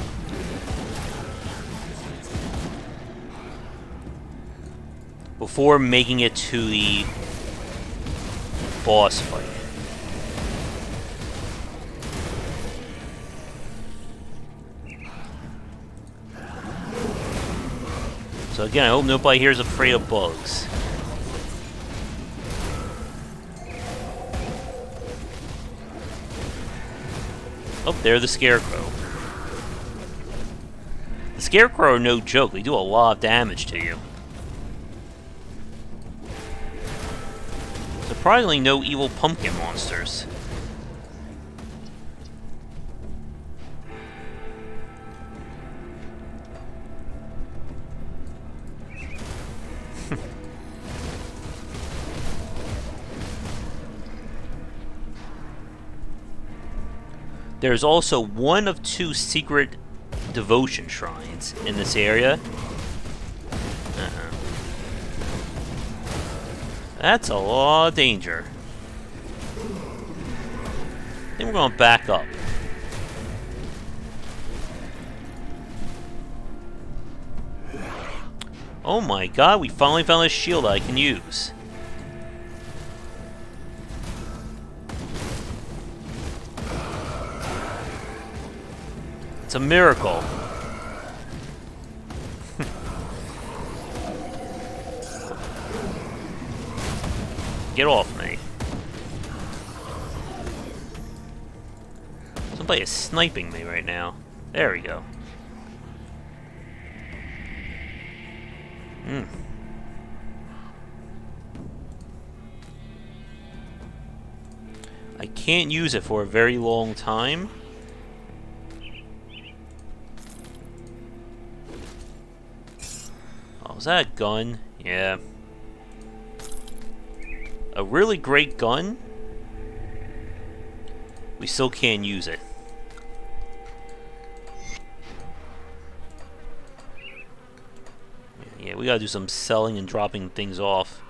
Before making it to the boss fight. So again, I hope nobody here is afraid of bugs. Oh, there's the Scarecrow. The Scarecrow are no joke. They do a lot of damage to you. Surprisingly, no evil pumpkin monsters. There's also one of 2 secret devotion shrines in this area. That's a lot of danger. I think we're going to back up. Oh my god, we finally found a shield I can use. It's a miracle. Get off me. Somebody is sniping me right now. There we go. I can't use it for a very long time. Oh, is that a gun? Yeah. A really great gun. We still can't use it. Yeah, we gotta do some selling and dropping things off.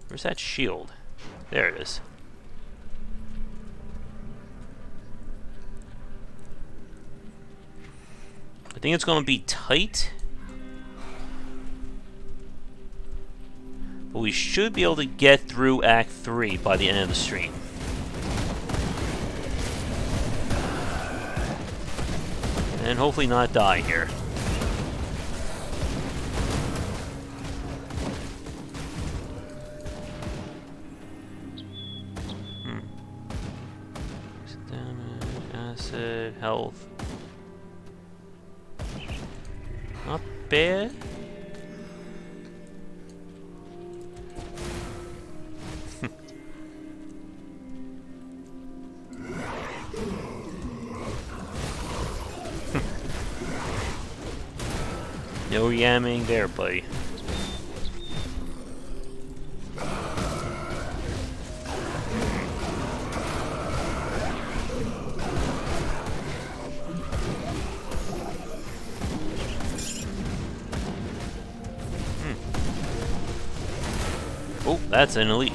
Where's that shield? There it is. I think it's gonna be tight. But we should be able to get through Act 3 by the end of the stream. And hopefully not die here. Damage, acid, health. Not bad. No yamming there, buddy. Oh, that's an elite.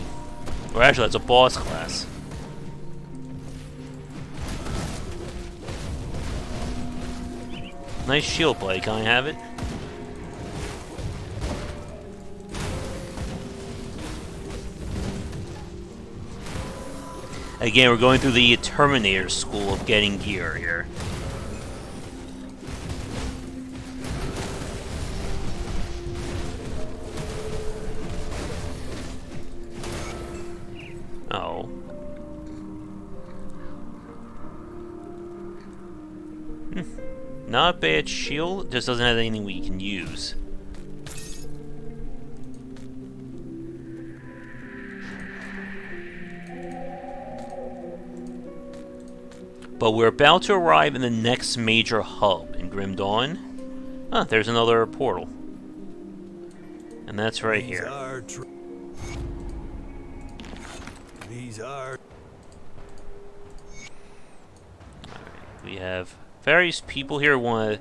Or actually, that's a boss class. Nice shield, buddy. Can I have it? Again, we're going through the Terminator school of getting gear here. Oh. Not a bad shield, just doesn't have anything we can use. But we're about to arrive in the next major hub in Grim Dawn. Ah, there's another portal. And that's right here. These are. Alright, we have various people here who want to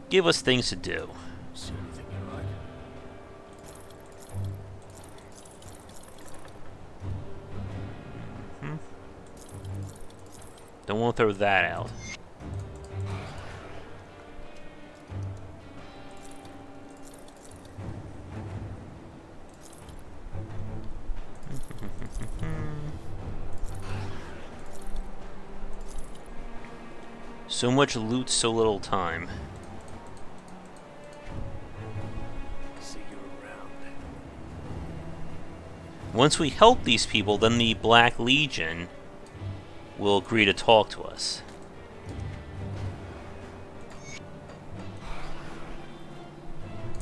give us things to do. See anything you like? Don't want to throw that out. So much loot, so little time. See you around. Once we help these people, then the Black Legion will agree to talk to us.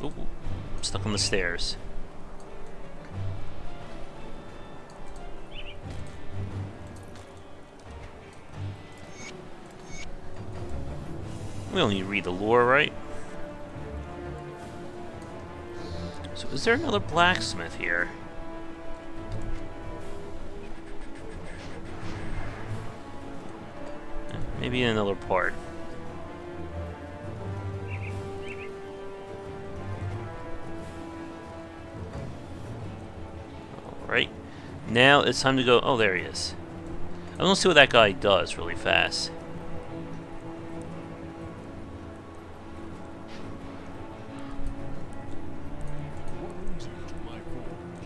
Ooh, I'm stuck on the stairs. We don't need to read the lore, right? So is there another blacksmith here? Maybe in another part. Alright. Now it's time to go... Oh, there he is. I want to see what that guy does really fast.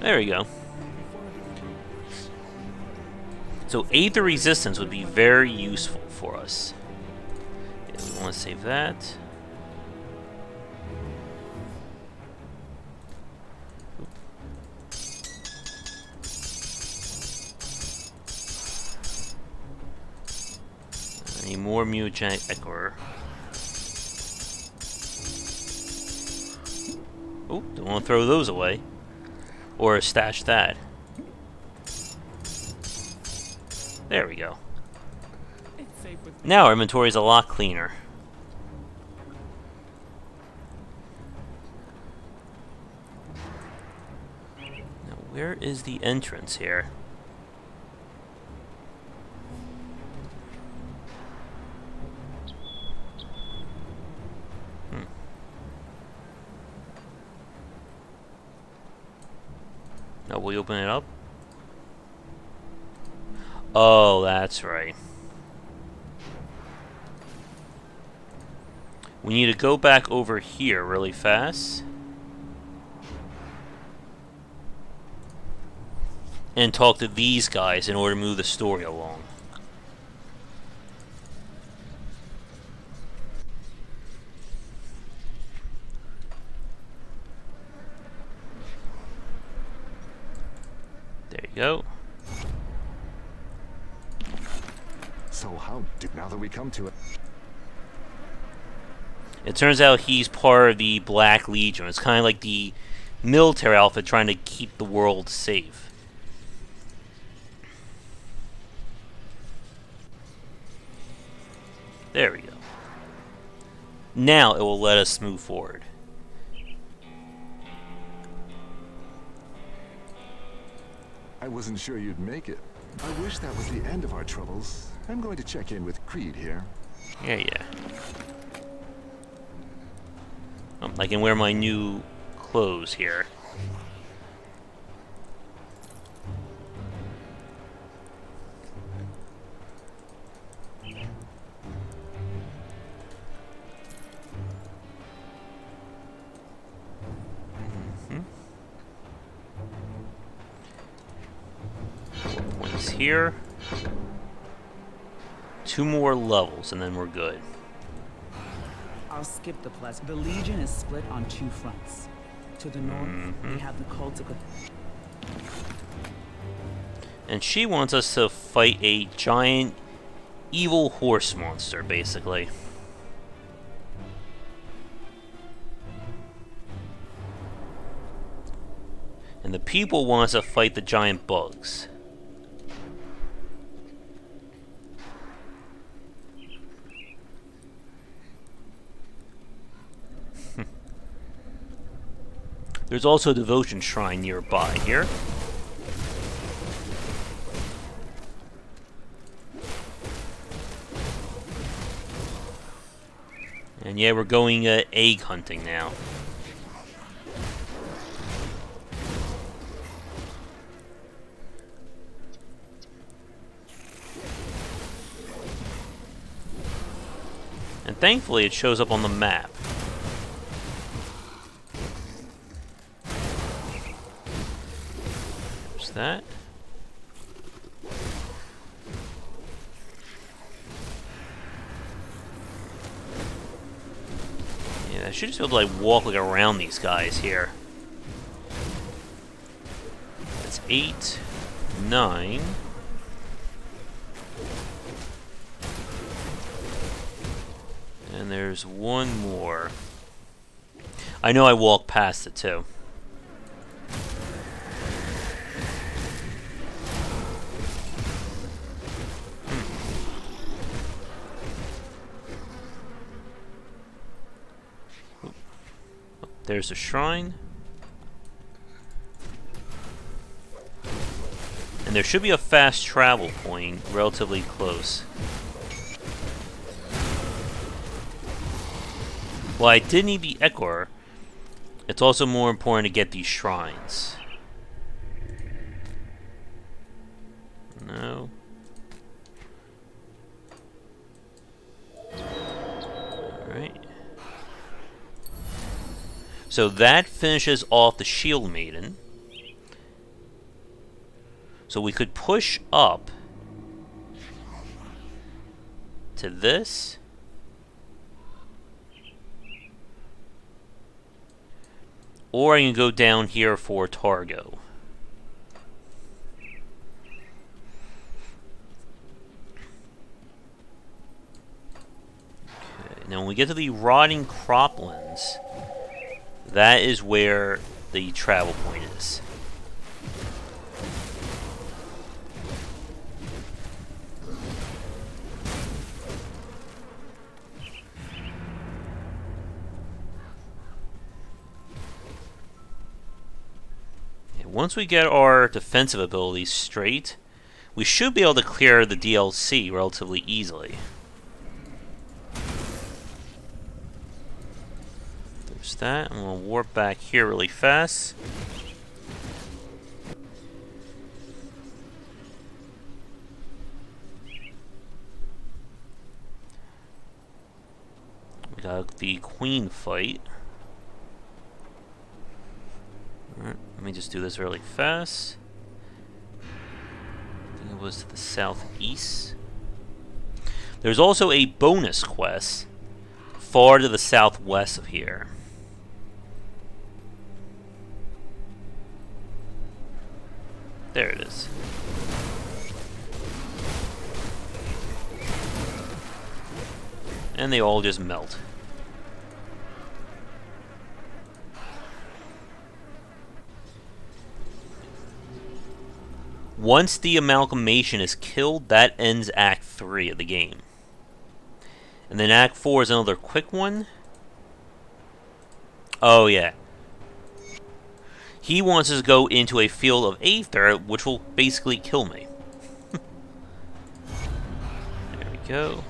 There we go. So aid the resistance would be very useful for us. Yeah, we want to save that. I need more mutagenic Equor. Oh, don't want to throw those away. Or stash that. There we go. Now our inventory is a lot cleaner. Now where is the entrance here? Now will we open it up? Oh, that's right. We need to go back over here really fast. And talk to these guys in order to move the story along. There you go. So how did now that we come to it? It turns out he's part of the Black Legion. It's kind of like the military outfit trying to keep the world safe. There we go. Now it will let us move forward. I wasn't sure you'd make it. I wish that was the end of our troubles. I'm going to check in with Creed here. Yeah. Oh, I can wear my new clothes here. Points here. 2 more levels and then we're good. I'll skip the plus. The Legion is split on 2 fronts. To the north, we have the cult of... And she wants us to fight a giant evil horse monster, basically. And the people want us to fight the giant bugs. There's also a devotion shrine nearby here. And yeah, we're going egg hunting now. thankfully it shows up on the map. There's that. Yeah, I should just be able to like walk like around these guys here. That's 8, 9. And there's one more. I know I walked past it too. There's a shrine. And there should be a fast travel point relatively close. While I did need the Echor, it's also more important to get these shrines. No. Alright. So that finishes off the Shield Maiden. So we could push up to this. Or I can go down here for Targo. Okay, now when we get to the Rotting Croplands, that is where the travel point is. Once we get our defensive abilities straight, we should be able to clear the DLC relatively easily. There's that. I'm going to warp back here really fast. We got the Queen fight. Alright, let me just do this really fast. I think it was to the southeast. There's also a bonus quest far to the southwest of here. There it is. And they all just melt. Once the amalgamation is killed, that ends Act 3 of the game. And then Act 4 is another quick one. Oh yeah. He wants us to go into a field of Aether, which will basically kill me. There we go.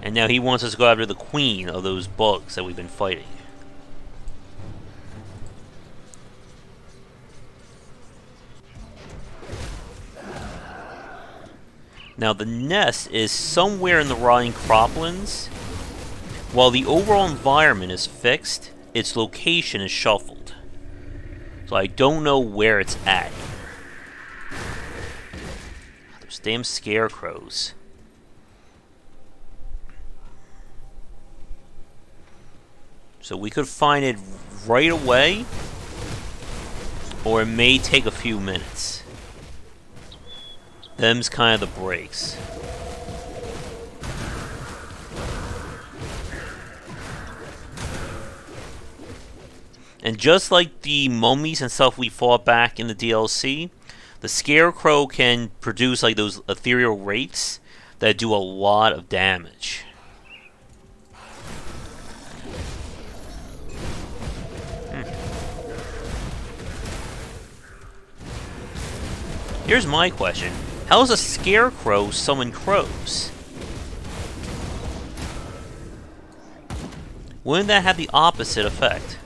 And now he wants us to go after the queen of those bugs that we've been fighting. Now the nest is somewhere in the Rotting Croplands. While the overall environment is fixed, its location is shuffled. So I don't know where it's at. Those damn scarecrows. So we could find it right away, or it may take a few minutes. Them's kind of the breaks. And just like the mummies and stuff we fought back in the DLC, the Scarecrow can produce like those ethereal wraiths that do a lot of damage. Here's my question. How does a Scarecrow summon crows? Wouldn't that have the opposite effect?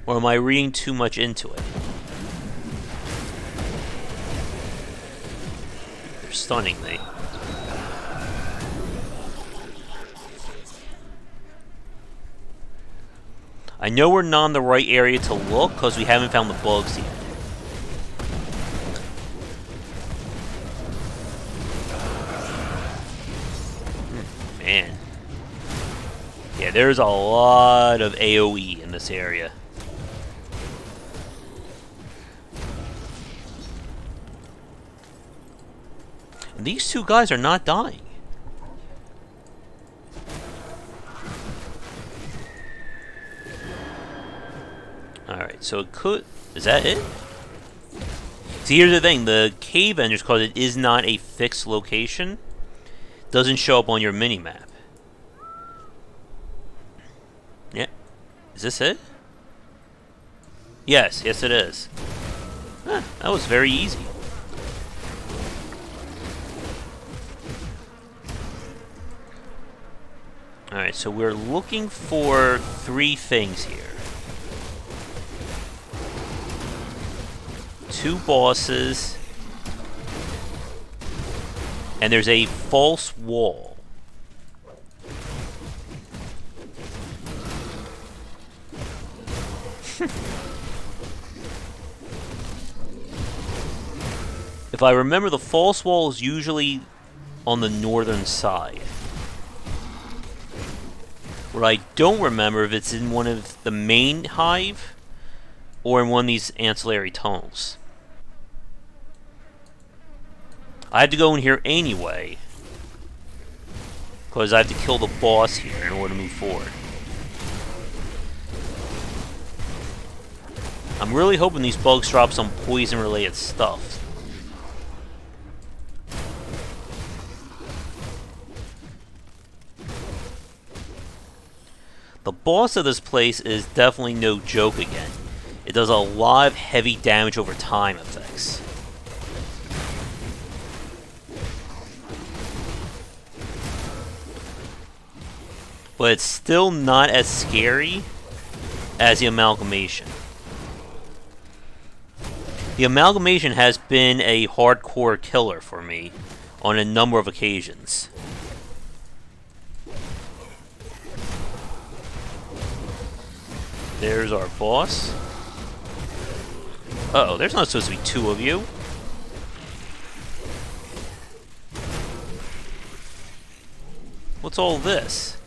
Or am I reading too much into it? They're stunning me. I know we're not in the right area to look because we haven't found the bugs yet. Man. Yeah, there's a lot of AoE in this area. And these two guys are not dying. Alright, so it could... Is that it? See, here's the thing. The cave entrance, because it is not a fixed location, doesn't show up on your minimap. Yeah. Is this it? Yes, yes it is. Huh, that was very easy. Alright, so we're looking for 3 things here. 2 bosses. And there's a false wall. If I remember, the false wall is usually on the northern side. What I don't remember if it's in one of the main hive or in one of these ancillary tunnels. I had to go in here anyway because I have to kill the boss here in order to move forward. I'm really hoping these bugs drop some poison related stuff. The boss of this place is definitely no joke again. It does a lot of heavy damage over time effects. But it's still not as scary as the Amalgamation. The Amalgamation has been a hardcore killer for me on a number of occasions. There's our boss. Uh-oh, there's not supposed to be 2 of you. What's all this?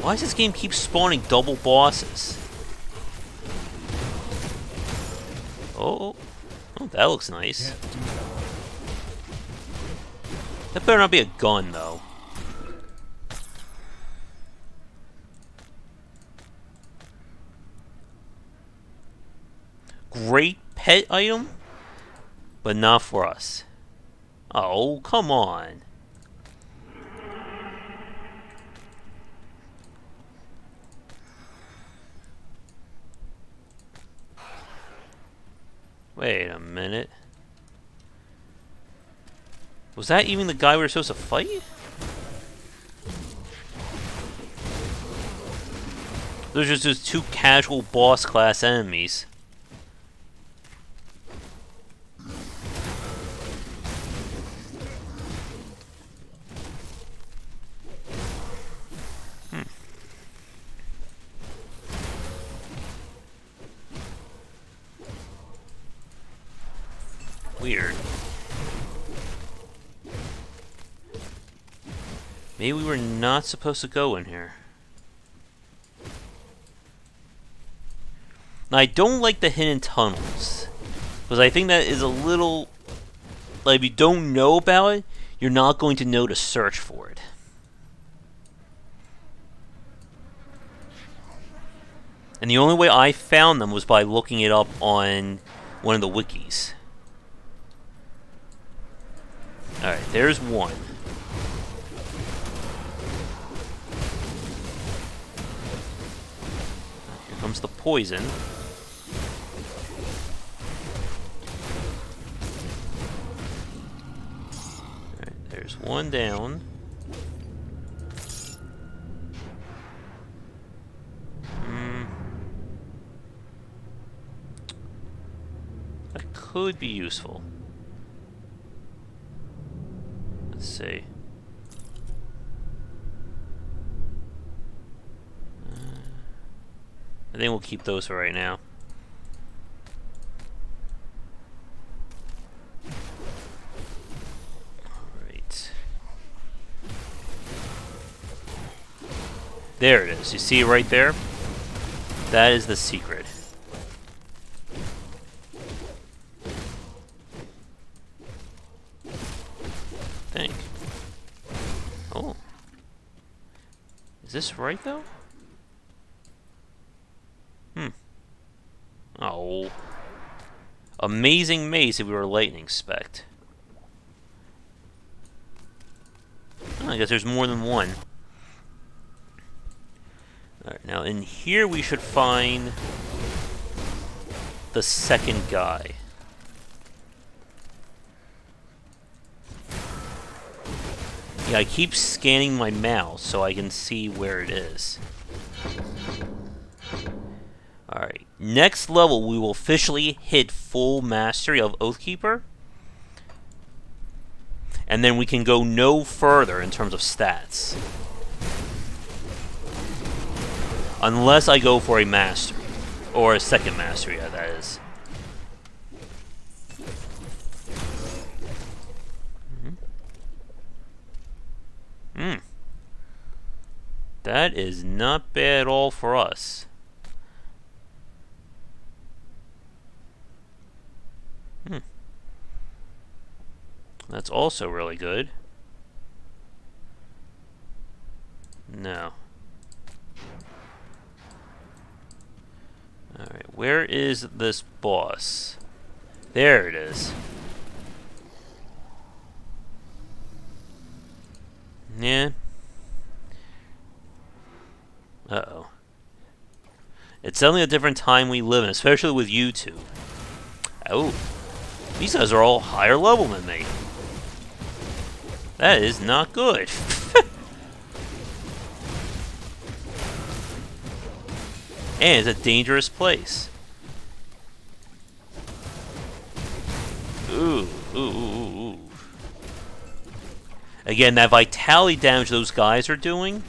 Why does this game keep spawning double bosses? Oh, that looks nice. That better not be a gun, though. Great pet item, but not for us. Oh, come on. Wait a minute. Was that even the guy we were supposed to fight? Those are just 2 casual boss class enemies. Weird. Maybe we were not supposed to go in here. Now, I don't like the hidden tunnels, because I think that is a little... Like, if you don't know about it, you're not going to know to search for it. And the only way I found them was by looking it up on one of the wikis. Alright, there's one. Here comes the poison. Alright, there's one down. could be useful. Let's see. I think we'll keep those for right now. Alright. There it is. You see it right there? That is the secret. Think. Oh. Is this right though? Oh. Amazing maze if we were lightning spect. Oh, I guess there's more than one. Alright, now in here we should find the second guy. Yeah, I keep scanning my mouse so I can see where it is. Alright, next level we will officially hit full mastery of Oathkeeper. And then we can go no further in terms of stats. Unless I go for a mastery. Or a second mastery, yeah, that is. That is not bad at all for us. That's also really good. No. Alright, where is this boss? There it is. Yeah. Uh-oh. It's definitely a different time we live in, especially with YouTube. Oh. These guys are all higher level than me. That is not good. And it's a dangerous place. Ooh, ooh, ooh, ooh. Again, that vitality damage those guys are doing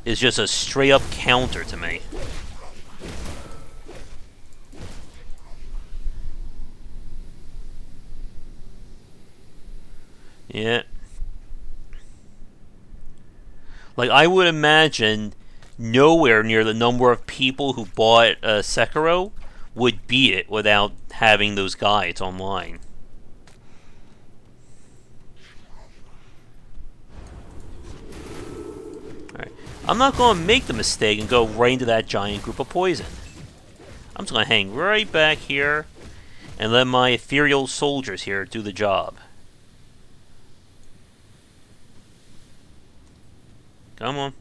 is just a straight up counter to me. Yeah. Like, I would imagine nowhere near the number of people who bought Sekiro would beat it without having those guides online. Alright. I'm not going to make the mistake and go right into that giant group of poison. I'm just going to hang right back here and let my ethereal soldiers here do the job. Come on.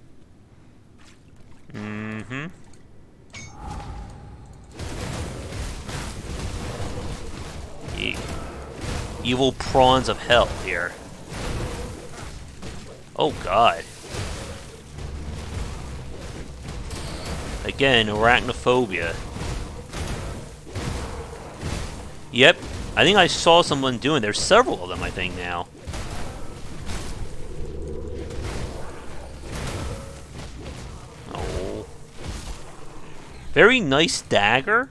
Evil prawns of hell here. Oh god. Again, arachnophobia. Yep. I think I saw someone doing. There's several of them, I think, now. Very nice dagger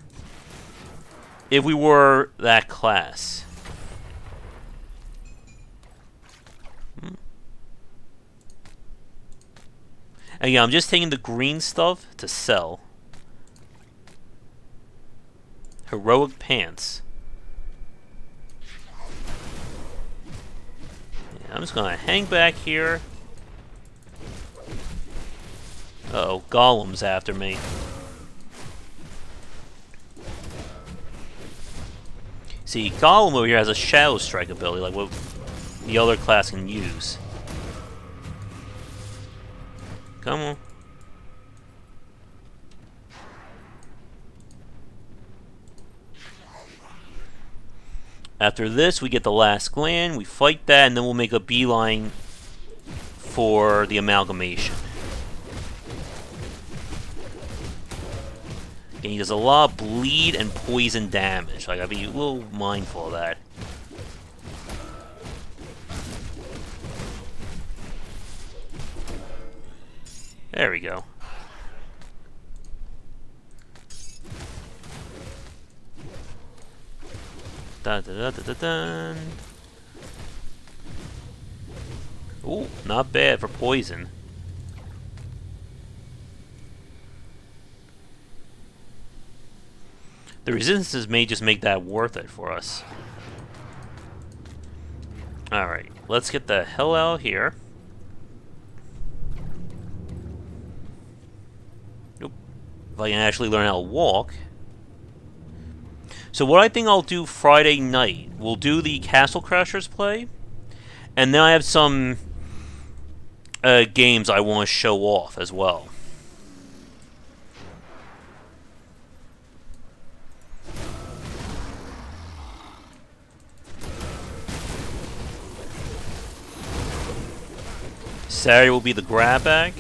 if we were that class. Again, I'm just taking the green stuff to sell. Heroic pants. Yeah, I'm just gonna hang back here. Uh-oh, Golem's after me. See, Golem over here has a Shadow Strike ability, like what the other class can use. Come on. After this, we get the last gland, we fight that, and then we'll make a beeline for the amalgamation. And he does a lot of bleed and poison damage. Like, I'd be a little mindful of that. There we go. Da da da da da da. Ooh, not bad for poison. The resistances may just make that worth it for us. Alright, let's get the hell out of here. Nope. If I can actually learn how to walk. So what I think I'll do Friday night, we'll do the Castle Crashers play, and then I have some games I want to show off as well. Saturday will be the grab bag.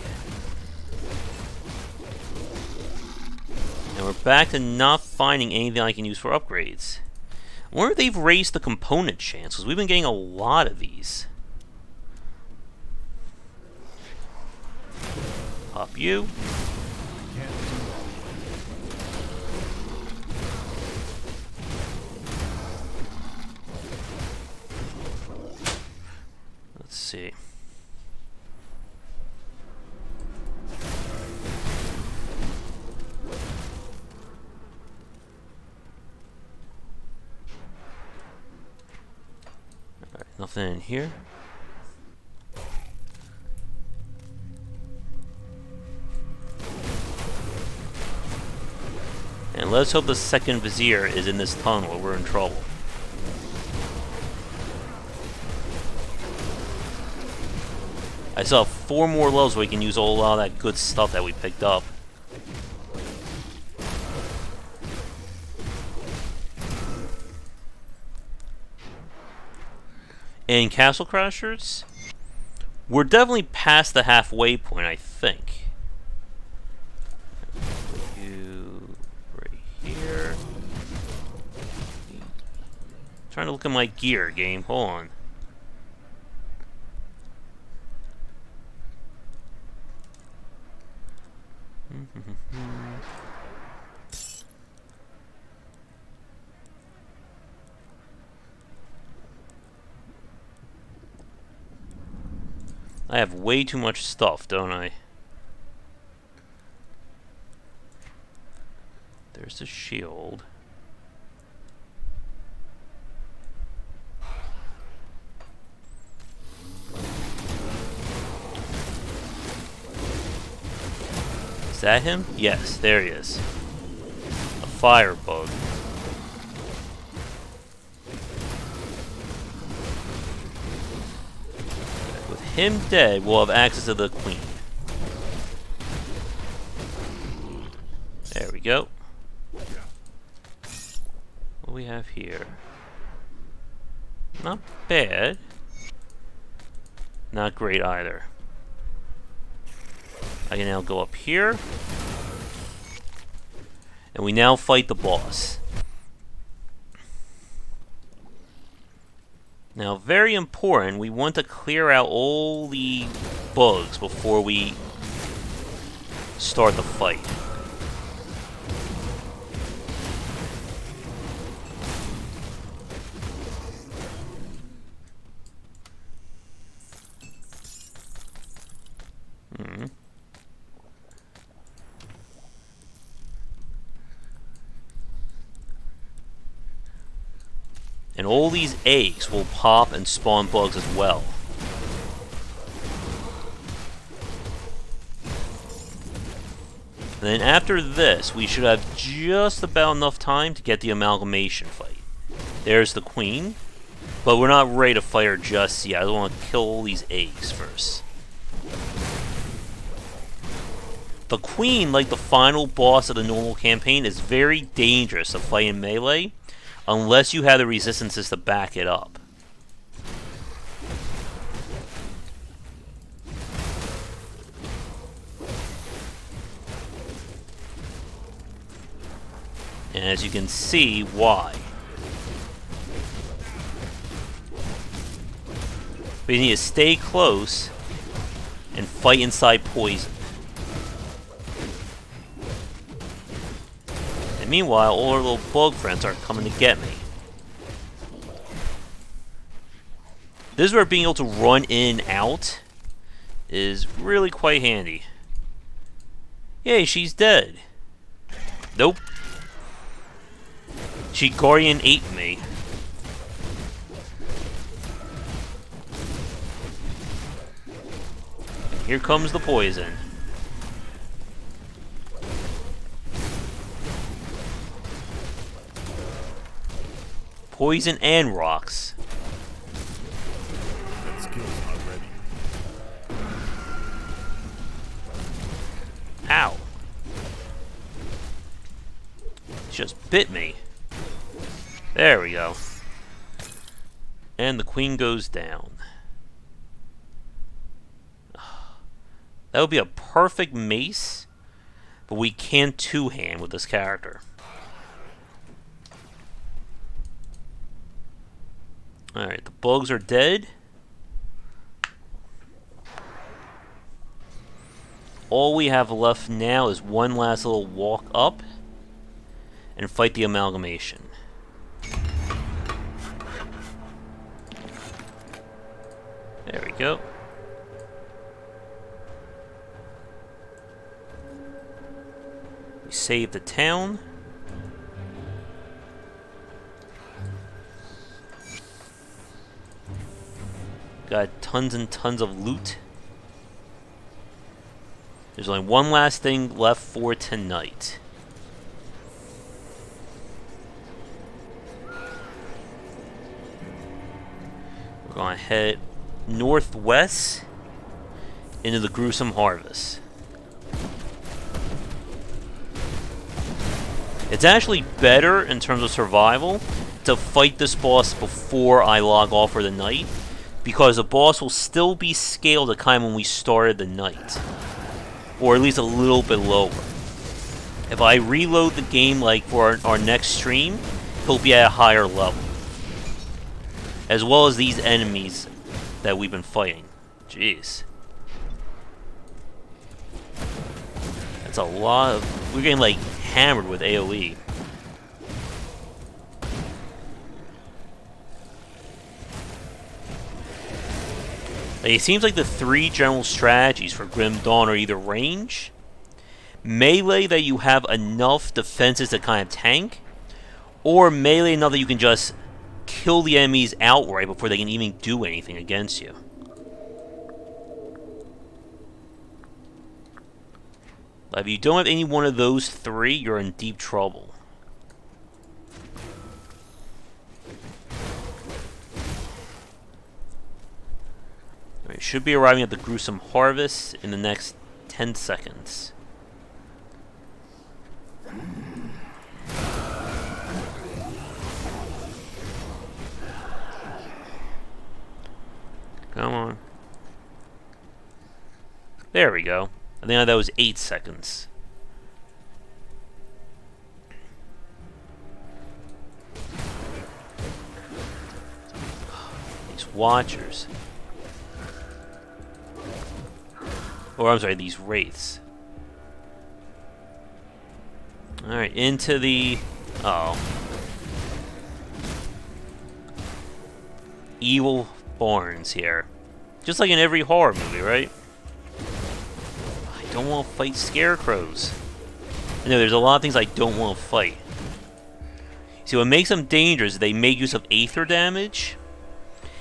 And we're back to not finding anything I can use for upgrades. I wonder if they've raised the component chance, because we've been getting a lot of these. Pop you. Let's see. Nothing in here. And let's hope the second Vizier is in this tunnel or we're in trouble. I still have 4 more levels where we can use a lot of that good stuff that we picked up. In Castle Crashers, we're definitely past the halfway point, I think. Put you right here. Trying to look at my gear, game. Hold on. I have way too much stuff, don't I? There's the shield. Is that him? Yes, there he is. A firebug. With him dead, we'll have access to the queen. There we go. What do we have here? Not bad. Not great either. I can now go up here. And we now fight the boss. Now, very important, we want to clear out all the bugs before we start the fight. And all these eggs will pop and spawn bugs as well. And then after this, we should have just about enough time to get the amalgamation fight. There's the queen, but we're not ready to fight her just yet. I want to kill all these eggs first. The queen, like the final boss of the normal campaign, is very dangerous to fight in melee, unless you have the resistances to back it up. And as you can see, why. But you need to stay close and fight inside poison. And meanwhile, all our little bug friends are coming to get me. This is where being able to run in and out is really quite handy. Yay, she's dead. Nope. She Guardian ate me. Here comes the poison. Poison and rocks. That skill's not ready. Ow. Just bit me. There we go. And the queen goes down. That would be a perfect mace, but we can't two-hand with this character. Alright, the bugs are dead. All we have left now is one last little walk up and fight the amalgamation. There we go. We save the town. Got tons and tons of loot. There's only one last thing left for tonight. We're going to head northwest into the gruesome harvest. It's actually better in terms of survival to fight this boss before I log off for the night, because the boss will still be scaled at the time when we started the night, or at least a little bit lower. If I reload the game like for our next stream, he'll be at a higher level, as well as these enemies that we've been fighting. Jeez. That's a lot of... We're getting, like, hammered with AoE. Like, it seems like the three general strategies for Grim Dawn are either range, melee that you have enough defenses to kind of tank, or melee enough that you can just kill the enemies outright before they can even do anything against you. If you don't have any one of those three, you're in deep trouble. We should be arriving at the gruesome harvest in the next 10 seconds. Come on. There we go. I think that was 8 seconds. These watchers. Or, I'm sorry, these wraiths. Alright, into the... Oh. Evil barns here. Just like in every horror movie, right? I don't want to fight scarecrows. I know, there's a lot of things I don't want to fight. See, what makes them dangerous is they make use of aether damage,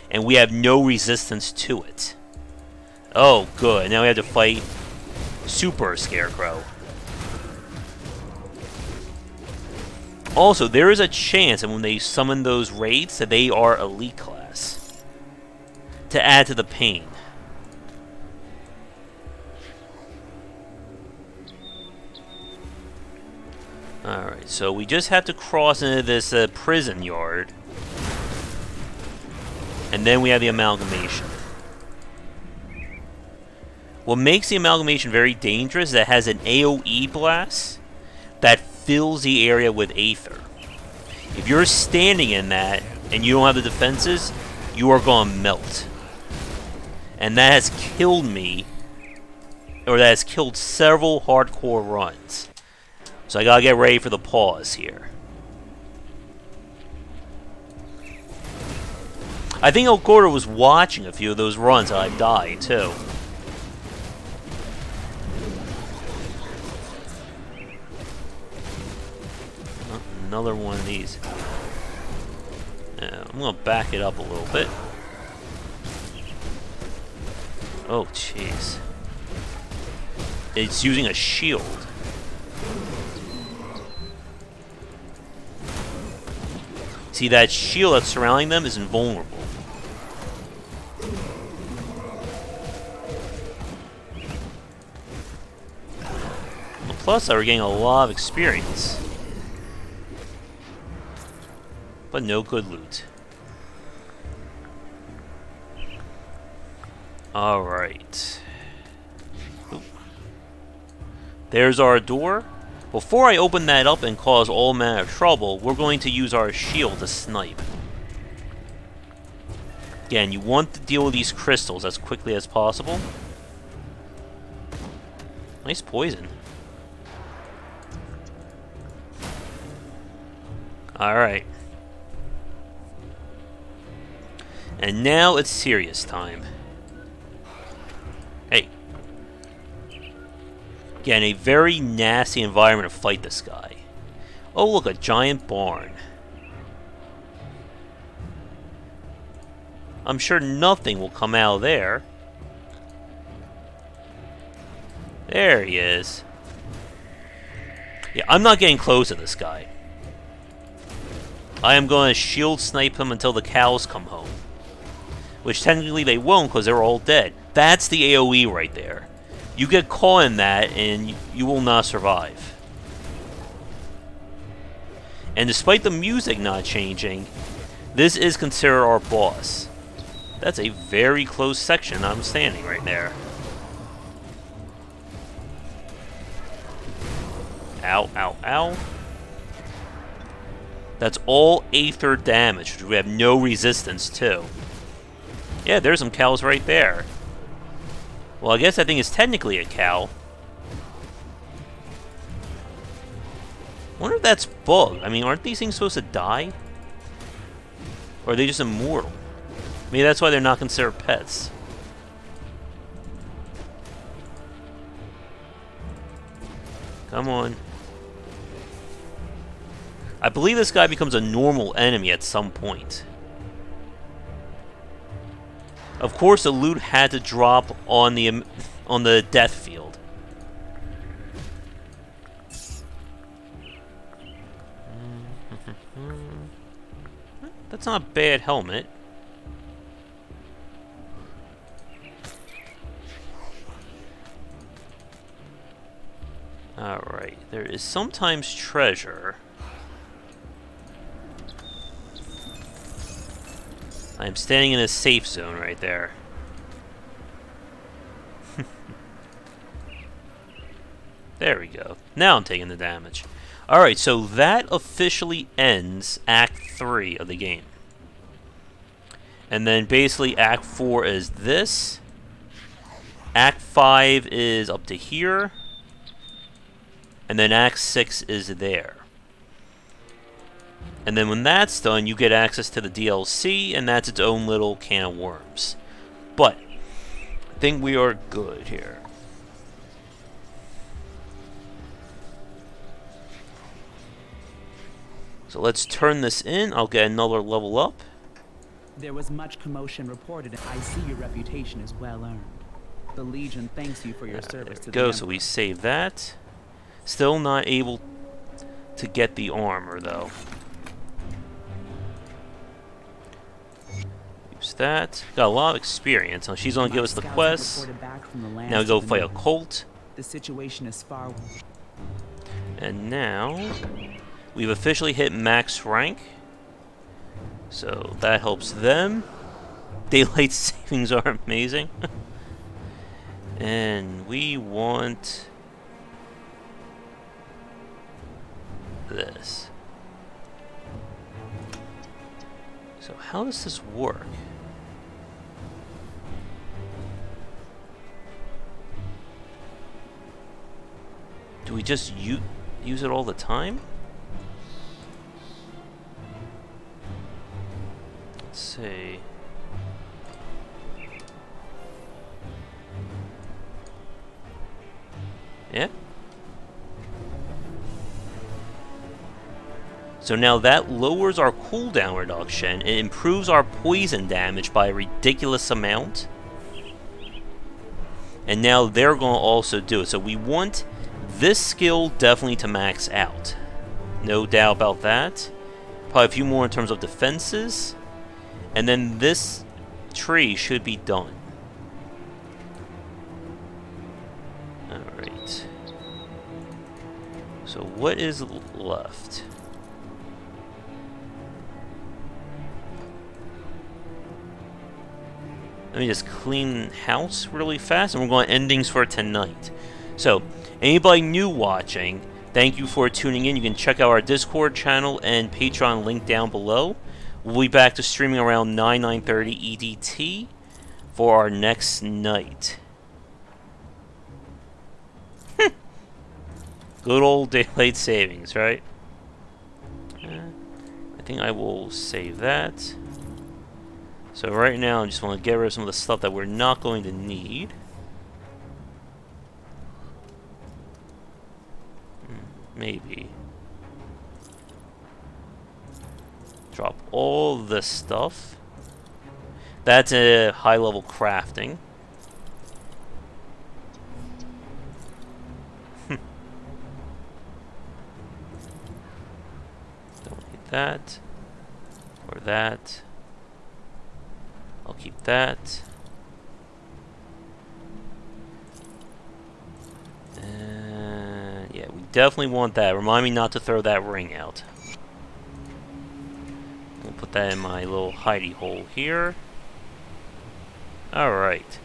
and we have no resistance to it. Oh, good. Now we have to fight Super Scarecrow. Also, there is a chance that when they summon those wraiths that they are elite class, to add to the pain. Alright, so we just have to cross into this prison yard, and then we have the amalgamation. What makes the amalgamation very dangerous is that it has an AoE blast that fills the area with aether. If you're standing in that and you don't have the defenses, you are going to melt. And that has killed me, or that has killed several hardcore runs. So I gotta get ready for the pause here. I think Okora was watching a few of those runs and I died too. Oh, another one of these. I'm gonna back it up a little bit. Oh, jeez. It's using a shield. See, that shield that's surrounding them is invulnerable. Plus, I were getting a lot of experience. But no good loot. Alright. There's our door. Before I open that up and cause all manner of trouble, we're going to use our shield to snipe. Again, you want to deal with these crystals as quickly as possible. Nice poison. Alright. And now it's serious time. Hey. Again, a very nasty environment to fight this guy. Oh, look, a giant barn. I'm sure nothing will come out of there. There he is. Yeah, I'm not getting close to this guy. I am going to shield snipe him until the cows come home. Which technically they won't because they're all dead. That's the AoE right there. You get caught in that and you will not survive. And despite the music not changing, this is considered our boss. That's a very close section I'm standing right there. Ow, ow, ow. That's all aether damage, which we have no resistance to. Yeah, there's some cows right there. Well, I guess that thing is technically a cow. Wonder if that's bug. I mean, aren't these things supposed to die? Or are they just immortal? Maybe that's why they're not considered pets. Come on. I believe this guy becomes a normal enemy at some point. Of course, the loot had to drop on the death field. That's not a bad helmet. Alright, there is sometimes treasure. I'm standing in a safe zone right there. There we go. Now I'm taking the damage. Alright, so that officially ends Act 3 of the game. And then basically Act 4 is this. Act 5 is up to here. And then Act 6 is there. And then when that's done, you get access to the DLC, and that's its own little can of worms. But I think we are good here. So let's turn this in. I'll get another level up. There was much commotion reported. I see your reputation is well earned. The Legion thanks you for your service to the Go. So Emperor. we save that. Still not able to get the armor though. Use that. Got a lot of experience. Now she's gonna give us the Scouts have quest. reported back from the lands Now to go the fight a north. cult. The situation is far. And now we've officially hit max rank. So that helps them. Daylight savings are amazing. And we want... this. So how does this work? Do we just use it all the time? Let's see. Yeah. So now that lowers our cooldown reduction, it improves our poison damage by a ridiculous amount. And now they're going to also do it. So we want this skill definitely to max out. No doubt about that. Probably a few more in terms of defenses. And then this tree should be done. Alright. So what is left? Let me just clean house really fast, and we're going to endings for tonight. So, anybody new watching, thank you for tuning in. You can check out our Discord channel and Patreon link down below. We'll be back to streaming around 9:30 EDT for our next night. Good old daylight savings, right? I think I will save that. So right now, I just want to get rid of some of the stuff that we're not going to need. Maybe. Drop all this stuff. That's a high-level crafting. Don't need that. Or that. I'll keep that. And yeah, we definitely want that. Remind me not to throw that ring out. We'll put that in my little hidey hole here. Alright.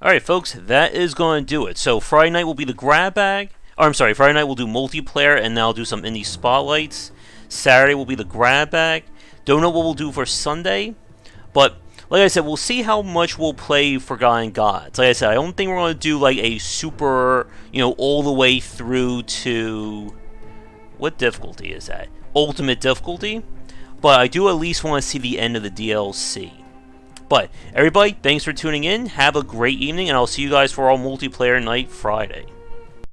Alright, folks, that is going to do it. So Friday night will be the grab bag. Or, I'm sorry, Friday night we'll do multiplayer, and then I'll do some indie spotlights. Saturday will be the grab bag. Don't know what we'll do for Sunday. But, like I said, we'll see how much we'll play Forgotten Gods. Like I said, I don't think we're going to do, like, a super, all the way through to... What difficulty is that? Ultimate difficulty? But I do at least want to see the end of the DLC. But, everybody, thanks for tuning in. Have a great evening, and I'll see you guys for our multiplayer night Friday.